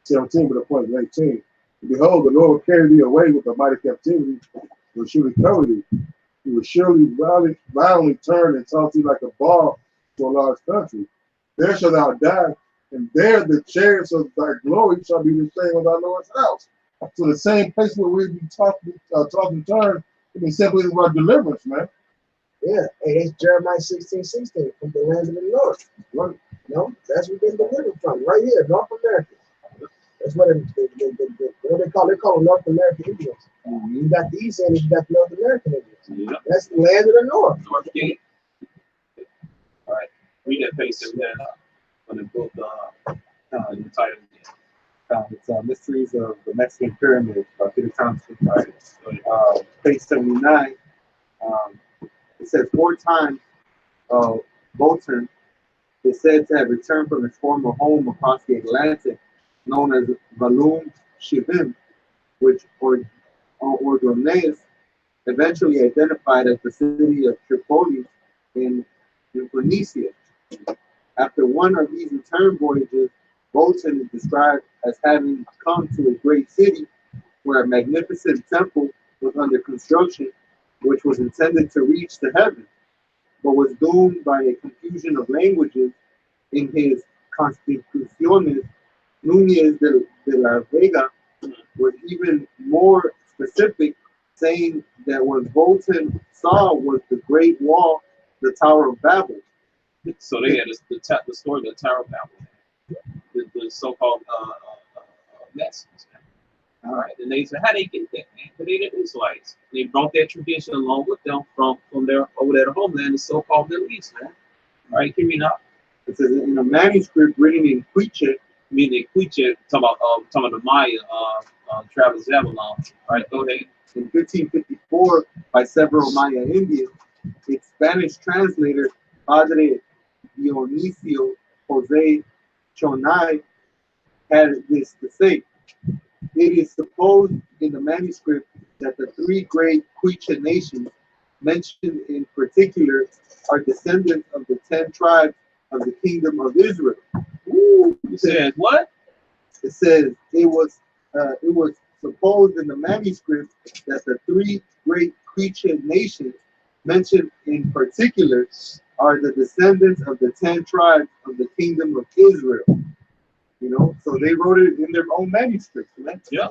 [SPEAKER 6] 17, but the point is 18. Behold, the Lord will carry thee away with a mighty captivity, will surely cover thee. He will surely violently turn and toss thee like a ball to a large country. There shalt thou die, and there the chariots of thy glory shall be the same as thy Lord's house. So the same place where we be talking turn, it be simply about deliverance, man.
[SPEAKER 4] Yeah, hey, that's Jeremiah 16:16 from the land of the north. Right. No, that's where they're delivered from, right here, North America. That's what they call them North American Indians. Mm-hmm. You got the East Indians, you got the North American Indians. Yeah. That's the land of the North.
[SPEAKER 2] North King. All right, read that page on the book, the title.
[SPEAKER 12] It's Mysteries of the Mexican Pyramids by Peter Thompson. Page 79. It says 4 times Bolton is said to have returned from his former home across the Atlantic, known as Valum Shivim, which Ordonez eventually identified as the city of Tripoli in Phoenicia. After one of these return voyages, Bolton is described as having come to a great city where a magnificent temple was under construction, which was intended to reach to heaven, but was doomed by a confusion of languages. In his Constituciones, Núñez de la Vega was even more specific, saying that what Bolton saw was the Great Wall, the Tower of Babel.
[SPEAKER 2] So they had the story of the Tower of Babel, the so-called Mexicans. All right, and they said, how they get that, man? Because they the Israelites. They brought that tradition along with them from their over there homeland, the so-called Middle East, man. All right, give me now.
[SPEAKER 12] It says in a manuscript written in Quiche,
[SPEAKER 2] meaning Quiche, talking about the Maya travels Babylon. All right, go ahead.
[SPEAKER 12] In 1554, by several Maya Indians, its Spanish translator, Padre Dionisio Jose Chonay, had this to say. It is supposed in the manuscript that the 3 great Quiche nations mentioned in particular are descendants of the 10 tribes of the kingdom of Israel.
[SPEAKER 2] Ooh, it says what?
[SPEAKER 12] It says it was supposed in the manuscript that the 3 great Quiche nations mentioned in particular are the descendants of the 10 tribes of the kingdom of Israel. You know, so they wrote it in their own manuscripts. Right?
[SPEAKER 2] Yeah.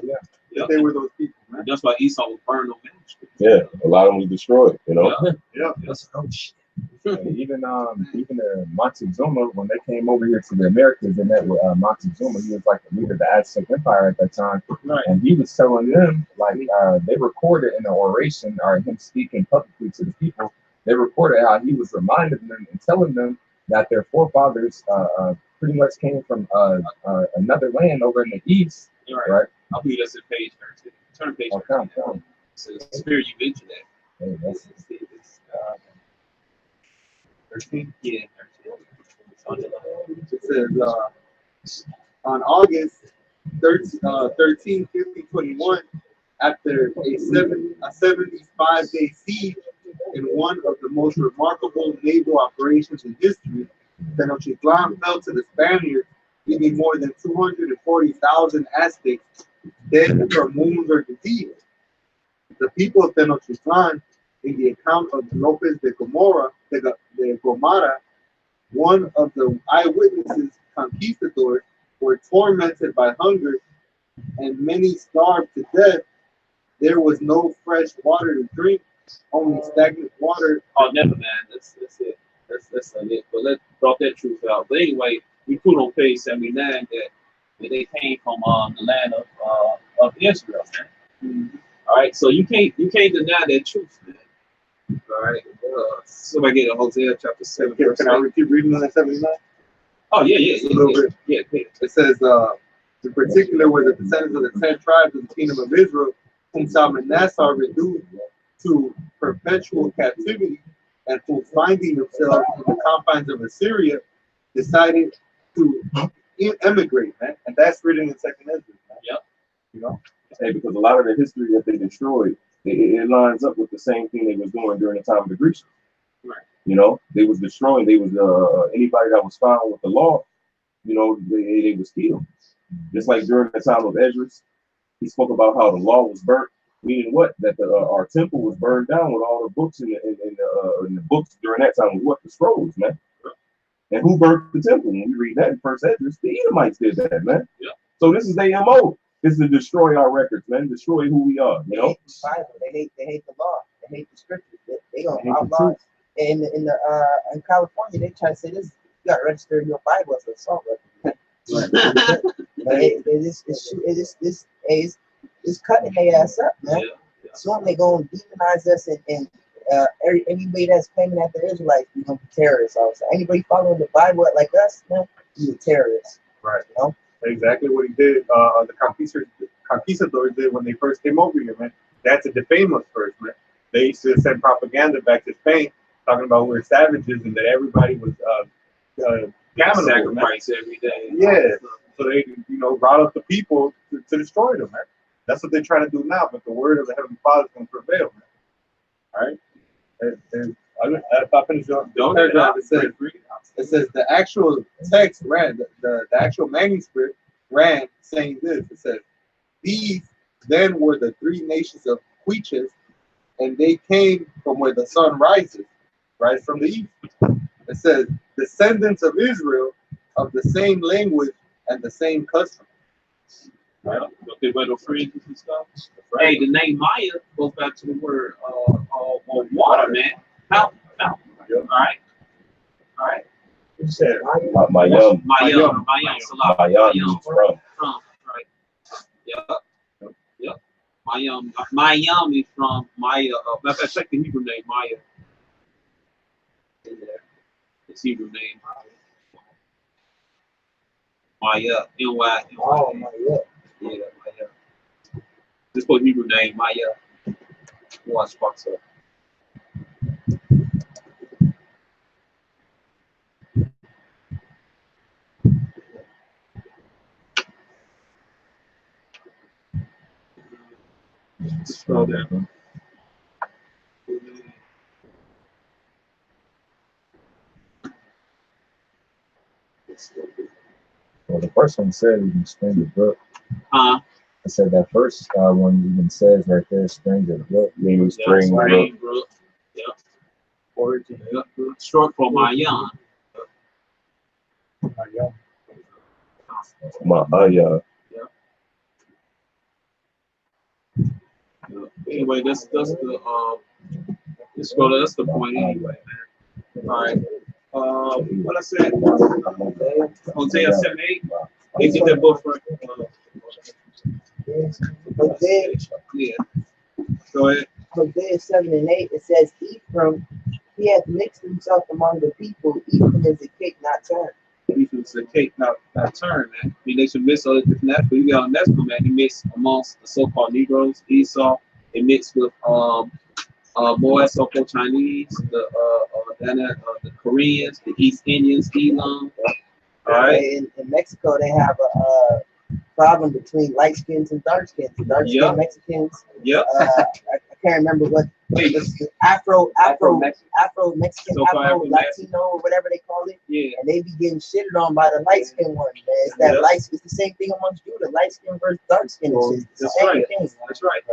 [SPEAKER 12] They were those people. Right?
[SPEAKER 2] That's why Esau was burned on manuscripts.
[SPEAKER 1] Yeah, a lot of them we destroyed. You know.
[SPEAKER 2] Yeah.
[SPEAKER 10] That's shit.
[SPEAKER 9] Even Montezuma, when they came over here to the Americas, they met with Montezuma. He was like the leader of the Aztec Empire at that time,
[SPEAKER 2] Right.
[SPEAKER 9] and he was telling them, like, they recorded in an oration or him speaking publicly to the people. They recorded how he was reminding them and telling them that their forefathers pretty much came from another land over in the east, right?
[SPEAKER 2] I believe that's in page 13. Turn page 13.
[SPEAKER 9] Okay.
[SPEAKER 2] So it's fair you mentioned that.
[SPEAKER 9] Hey, that's,
[SPEAKER 2] It's 13? Yeah, 13.
[SPEAKER 12] It says on August 13, 1521, after a 75-day siege in one of the most remarkable naval operations in history, Tenochtitlan fell to the Spaniards, leaving more than 240,000 Aztecs dead from wounds or disease. The people of Tenochtitlan, in the account of Lopez de Gomara, one of the eyewitnesses conquistadors, were tormented by hunger, and many starved to death. There was no fresh water to drink, only stagnant water.
[SPEAKER 2] Oh, never mind. That's it. That's not it. But let's drop that truth out. But anyway, we put on page 79 that they came from the land of Israel, man.
[SPEAKER 12] Mm-hmm.
[SPEAKER 2] All right, so you can't deny that truth, man. All right, somebody get a Hosea chapter 7.
[SPEAKER 12] Can I keep reading on that 79?
[SPEAKER 2] Oh yeah.
[SPEAKER 12] A little bit.
[SPEAKER 2] Yeah.
[SPEAKER 12] It says, in particular, were the descendants of the 10 tribes of the kingdom of Israel, whom Salmanassar reduced to perpetual captivity, and who, finding themselves in the confines of Assyria, decided to emigrate, man. And that's written in Second Ezra, man.
[SPEAKER 2] Yep.
[SPEAKER 12] You know?
[SPEAKER 1] Hey, because a lot of the history that they destroyed, it lines up with the same thing they was doing during the time of the Grecians.
[SPEAKER 2] Right.
[SPEAKER 1] You know, they was destroying. They was anybody that was found with the law, you know, they was killed. Just like during the time of Esdras, he spoke about how the law was burnt. Meaning what? That our temple was burned down with all the books in the books during that time was what? The scrolls, man. And who burnt the temple? When we read that in First Esdras, the Edomites did that, man.
[SPEAKER 2] Yeah.
[SPEAKER 1] So this is their MO. Is to destroy our records, man. Destroy who we are. You know.
[SPEAKER 7] They hate the law. They hate the scriptures. They gonna outlaw. In California, they try to say this. You got to register your Bible as an assault weapon. It's cutting their ass up, man.
[SPEAKER 2] Yeah.
[SPEAKER 7] Soon they gonna demonize us, and anybody that's claiming that they're Israelites, we gonna be terrorists. Also, anybody following the Bible like us, man, you a terrorist.
[SPEAKER 12] Right.
[SPEAKER 7] You know?
[SPEAKER 12] Exactly what he did. The conquistadors did when they first came over here, man. They had to defame us first, man. They used to send propaganda back to Spain, talking about we're savages and that everybody was
[SPEAKER 2] sacrifice every day.
[SPEAKER 12] Yeah. So they, brought up the people to destroy them, man. That's what they're trying to do now. But the word of the Heavenly Father is going to prevail, man. All right. And I finished on the paragraph. It says the actual text ran, the actual manuscript ran saying this. It says, these then were the 3 nations of Quiches, and they came from where the sun rises, right from the east. It says, descendants of Israel of the same language and the same custom.
[SPEAKER 2] Right? Okay, but the fringes and stuff. Hey, the name Maya goes back to the word water, man. Mountain. All right.
[SPEAKER 12] You said
[SPEAKER 1] Mayam.
[SPEAKER 2] Mayam. Right. Yep. Mayam is from Maya. Matter of fact, check the Hebrew name Maya. In there. It's Hebrew name Maya. Maya.
[SPEAKER 7] Oh my God.
[SPEAKER 2] Yeah, Maya. Just put Hebrew name Maya. Watch box up. Just scroll down.
[SPEAKER 9] well, the first one said you can spring the book.
[SPEAKER 2] Huh?
[SPEAKER 9] I said that first one even says right there, spring the book.
[SPEAKER 1] Meaning spring
[SPEAKER 2] brook. Yep. Origin. Yep. Short for Mayan.
[SPEAKER 1] Maya.
[SPEAKER 2] Anyway, that's the let's go. That's the point anyway, man. All right. What I said? Hosea 7:8. They get that book from.
[SPEAKER 7] Hosea,
[SPEAKER 2] Yeah. Go ahead.
[SPEAKER 7] Hosea 7 and 8, it says, Ephraim, he hath mixed himself among the people. Ephraim is a cake not turned.
[SPEAKER 2] Ephraim's a cake not turned, man. I mean, they should miss other different aspects. You got on next one, man. He mixed amongst the so-called Negroes, Esau. It mixed with Boaz, so-called Chinese, the Koreans, the East Indians, Elam. All right.
[SPEAKER 7] In Mexico, they have a problem between light skins and dark skins. Dark skinned Mexicans.
[SPEAKER 2] Yep.
[SPEAKER 7] I can't remember what Afro Mexican, Afro Latino, or whatever they call it.
[SPEAKER 2] Yeah.
[SPEAKER 7] And they be getting shitted on by the light skinned ones, man. It's that light. It's the same thing amongst you, the light skin versus dark skin. It's the same thing.
[SPEAKER 2] That's right.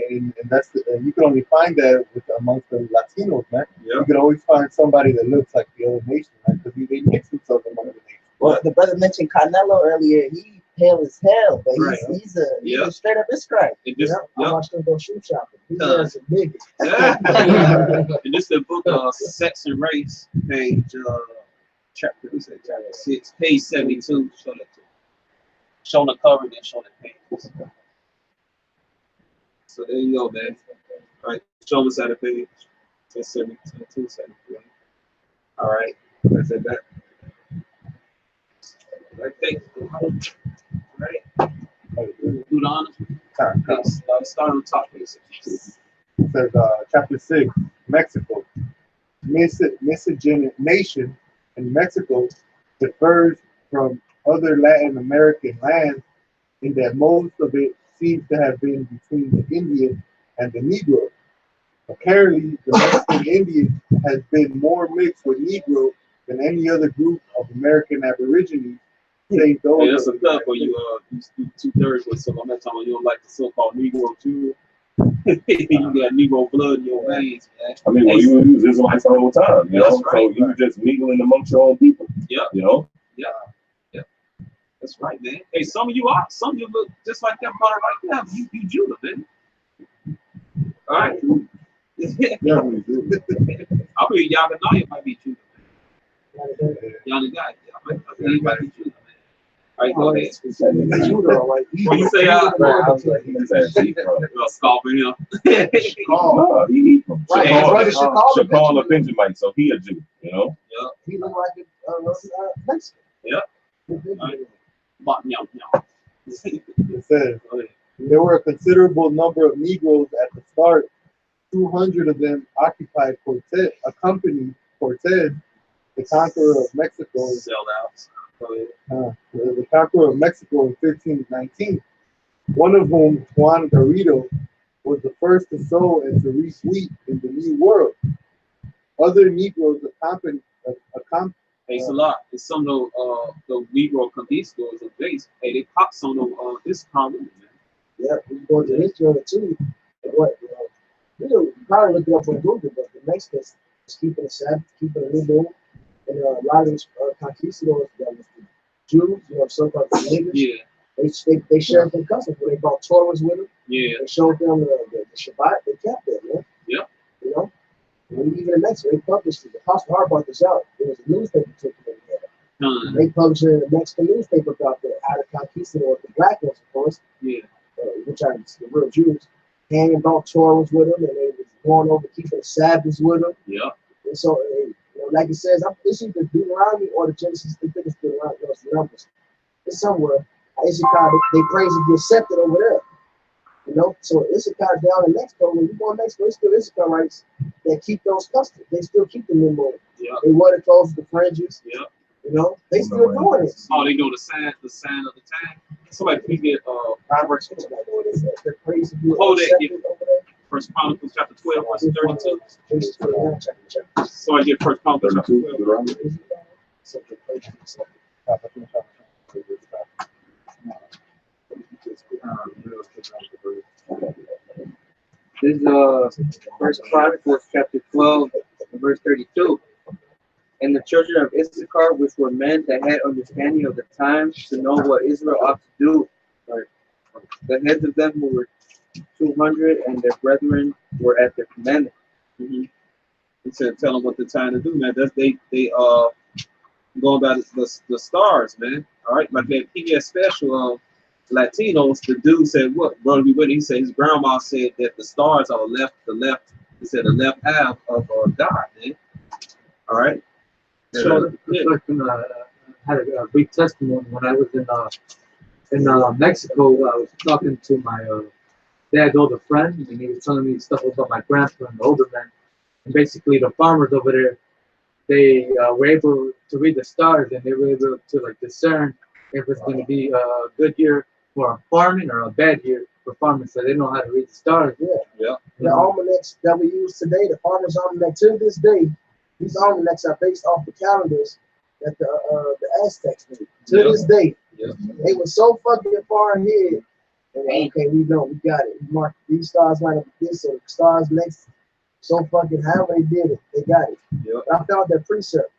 [SPEAKER 8] And that's and you can only find that amongst the Latinos, man.
[SPEAKER 2] Yep.
[SPEAKER 8] You can always find somebody that looks like the other nation, man, because they mix themselves among the nation.
[SPEAKER 7] Well, the brother mentioned Canelo earlier. He pale as hell, but he's a straight up Israelite. I watched him go shoe shopping. He's a big.
[SPEAKER 2] And this is the book of Sex and Race, page chapter 6, page 72. Show the cover, then show the page. So there you go, man. All right, show us how the page. 72, 73. All right, I said that. I think, right? Do the honors. Start on the top, basically.
[SPEAKER 8] It says, chapter 6, Mexico. Miscegenation in Mexico differs from other Latin American lands in that most of it seems to have been between the Indian and the Negro. Apparently, the Mexican Indian has been more mixed with Negro than any other group of American Aborigines.
[SPEAKER 2] Hey, that's a tough for you. You 2/3 with some. I'm not talking about you don't like the so-called Negro too. You got Negro blood in your veins, man.
[SPEAKER 1] I mean, well, you was Israelites the whole time, you know.
[SPEAKER 2] Right,
[SPEAKER 1] so you were just mingling amongst your own people.
[SPEAKER 2] Yeah.
[SPEAKER 1] You know.
[SPEAKER 2] Yeah. That's right, man. Hey, some of you look just like that brother right now. You Judah, man. All right.
[SPEAKER 8] Yeah, we do.
[SPEAKER 2] I believe Yaganaya might be Judah. Yaganaya, he might be Judah. All right, go ahead. What you say? Scoffing him.
[SPEAKER 1] No, he from Chicago, Benjamin, so he a Jew, you know.
[SPEAKER 2] Yeah.
[SPEAKER 4] He look like a Mexican.
[SPEAKER 2] Yeah.
[SPEAKER 8] It says, there were a considerable number of Negroes at the start. 200 of them accompanied Cortez, the conqueror of Mexico.
[SPEAKER 2] Sell out.
[SPEAKER 8] The conqueror of Mexico in 1519. One of whom, Juan Garrido, was the first to sow and to reap wheat in the New World. Other Negroes accompanied.
[SPEAKER 2] Hey, it's a lot. It's some of the Negro conquistadors of base. Hey, they pop some of this common, man.
[SPEAKER 4] Yeah, we go to Israel too. What you probably look it up on Google, but the Mexicans is keeping a Sabbath, keeping a new moon, and a lot of these conquistadors, that was the Jews, so-called niggas.
[SPEAKER 2] Yeah.
[SPEAKER 4] They shared their customs. They brought Torahs with them.
[SPEAKER 2] Yeah.
[SPEAKER 4] They showed them the Shabbat. They kept it, man.
[SPEAKER 2] Yeah.
[SPEAKER 4] You know, and even in Mexico, they published it. The Apostle Hart brought this out. There was a newspaper took it in there. They published it in the Mexican newspaper about how the conquistadors, the black ones, of course.
[SPEAKER 2] Yeah.
[SPEAKER 4] Which are the real Jews. Hanging brought Torahs with them, and they was going over keeping the Sabbaths with them.
[SPEAKER 2] Yeah.
[SPEAKER 4] And so, like it says, it's either Deuteronomy or the Genesis. I think it's Deuteronomy, it's the Numbers. It's somewhere. Issachar, they praise and get accepted over there. You know, so Issachar down in Mexico, when you go to Mexico, it's still Issacharites that keep those customs. They still keep them in mind.
[SPEAKER 2] Yeah.
[SPEAKER 4] They wear the clothes, the fringes.
[SPEAKER 2] Yeah.
[SPEAKER 4] You know, they still doing it.
[SPEAKER 2] Oh, they doing the sign of the tag. Somebody please get Proverbs. Hold it. First Chronicles chapter 12, verse 32. So I get First Chronicles chapter 12.
[SPEAKER 3] This is First Chronicles chapter 12, verse 32. And the children of Issachar, which were men that had understanding of the times to know what Israel ought to do, the heads of them were 200, and their brethren were at their commandment.
[SPEAKER 2] He said, tell them what they're trying to do, man. That's they going by the stars, man. All right, like that PBS special Latinos. The dude said, "What, brother? We with it." He said his grandma said that the stars are the left. He said the left half of God, man. All right. So yeah.
[SPEAKER 10] Had a big testimony when I was in Mexico. I was talking to my dad's older friend, and he was telling me stuff about my grandpa and the older man. And basically, the farmers over there, they were able to read the stars, and they were able to like discern if it's going to be a good year for farming or a bad year for farming. So they know how to read the stars.
[SPEAKER 2] Yeah.
[SPEAKER 4] The almanacs that we use today, the farmer's almanac, to this day, these almanacs are based off the calendars that the Aztecs made. To this day, they were so fucking far ahead. And okay, we know, we got it. We marked these stars line up with this, so the stars next. So fucking however they did it, they got it. I found that precept,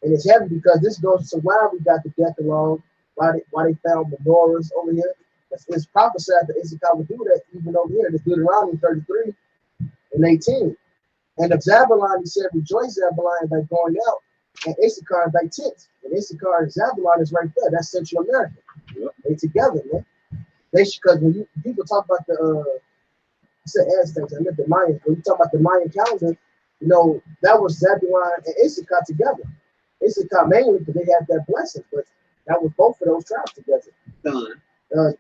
[SPEAKER 4] and it's heavy because this goes to why we got the Decalogue, why they found menorahs over here. It's prophesied that Issachar would do that even over here. It's Deuteronomy 33 and 18. And of Zabulon, he said, rejoice Zabulon by going out, and Issachar by tents. And Issachar and Zabulon is right there. That's Central America. They together, man. They should, because when people talk about the I said Aztecs, I meant the Mayans. When you talk about the Mayan calendar, you know, that was Zabulon and Issachar together. Issachar mainly because they had that blessing, but that was both of those tribes together.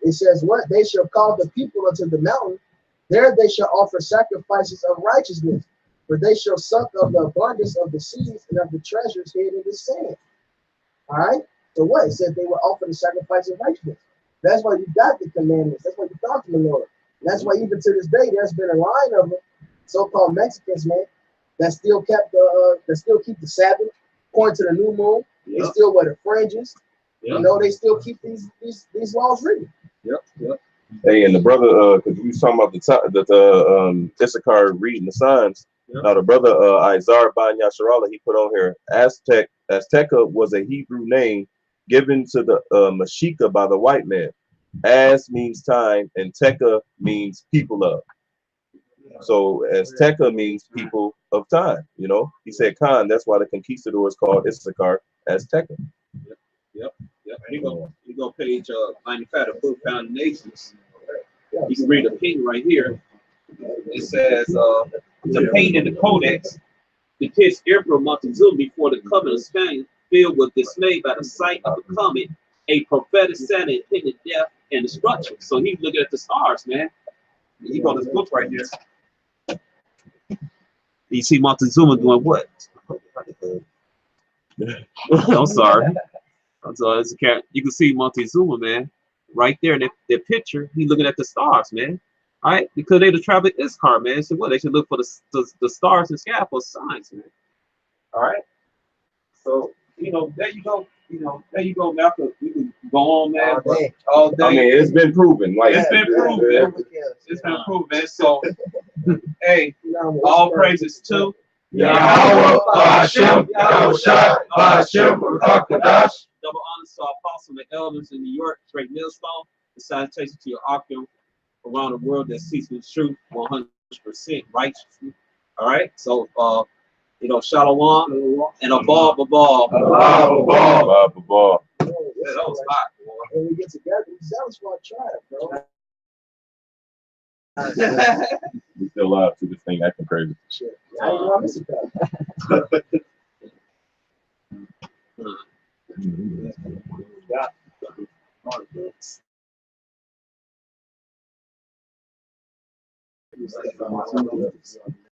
[SPEAKER 4] It says, what? They shall call the people unto the mountain. There they shall offer sacrifices of righteousness, for they shall suck of the abundance of the seeds and of the treasures hid in the sand. All right? So what? It said they will offer the sacrifice of righteousness. That's why you got the commandments. That's why you got the Lord. That's why even to this day, there's been a line of them, so-called Mexicans, man, that still kept that still keep the Sabbath, according to the new moon. They still wear the fringes. You know, they still keep these laws written.
[SPEAKER 1] Hey, and the brother, because we was talking about the Issachar reading the signs. Now the brother Izar Ban Yasharallah, he put on here, Azteca was a Hebrew name given to the Mexica by the white man. Az means time, and Teca means people of. So Azteca means people of time. You know, he said Khan. That's why the conquistadors called Issachar Azteca.
[SPEAKER 2] Yep. You go page 95 of Book Founding Nations. You can read the opinion right here. It says the pain in the Codex depicts Emperor Montezuma before the comet of Spain, filled with dismay by the sight of the comet, a prophetic Santa intended death and destruction. So he's looking at the stars, man. He got this book right here. You see Montezuma doing what? I'm sorry. It's a you can see Montezuma, man, right there in that picture. He's looking at the stars, man. All right, because they the tribe of Issachar, man. So what? They should look for the stars and sky for signs, man. All right. So there you go. There you go, Malcolm. You can go on, man. All day.
[SPEAKER 1] I mean, it's been proven. Like
[SPEAKER 2] it's been proven. It's been proven. So, hey, all praises to
[SPEAKER 1] Yahweh, Hashem, Yahushua, Hashem, Rakadash.
[SPEAKER 2] Double honors to our apostles and elders in New York, straight millstone. The salutation to your Akim around the world that seeks the truth 100% righteously. All right. So, Shalom and a ball.
[SPEAKER 1] That was
[SPEAKER 2] hot, boy.
[SPEAKER 4] When we get together, that was my tribe, bro.
[SPEAKER 1] We still live to this thing acting crazy.
[SPEAKER 4] Shit. I didn't know I missed it.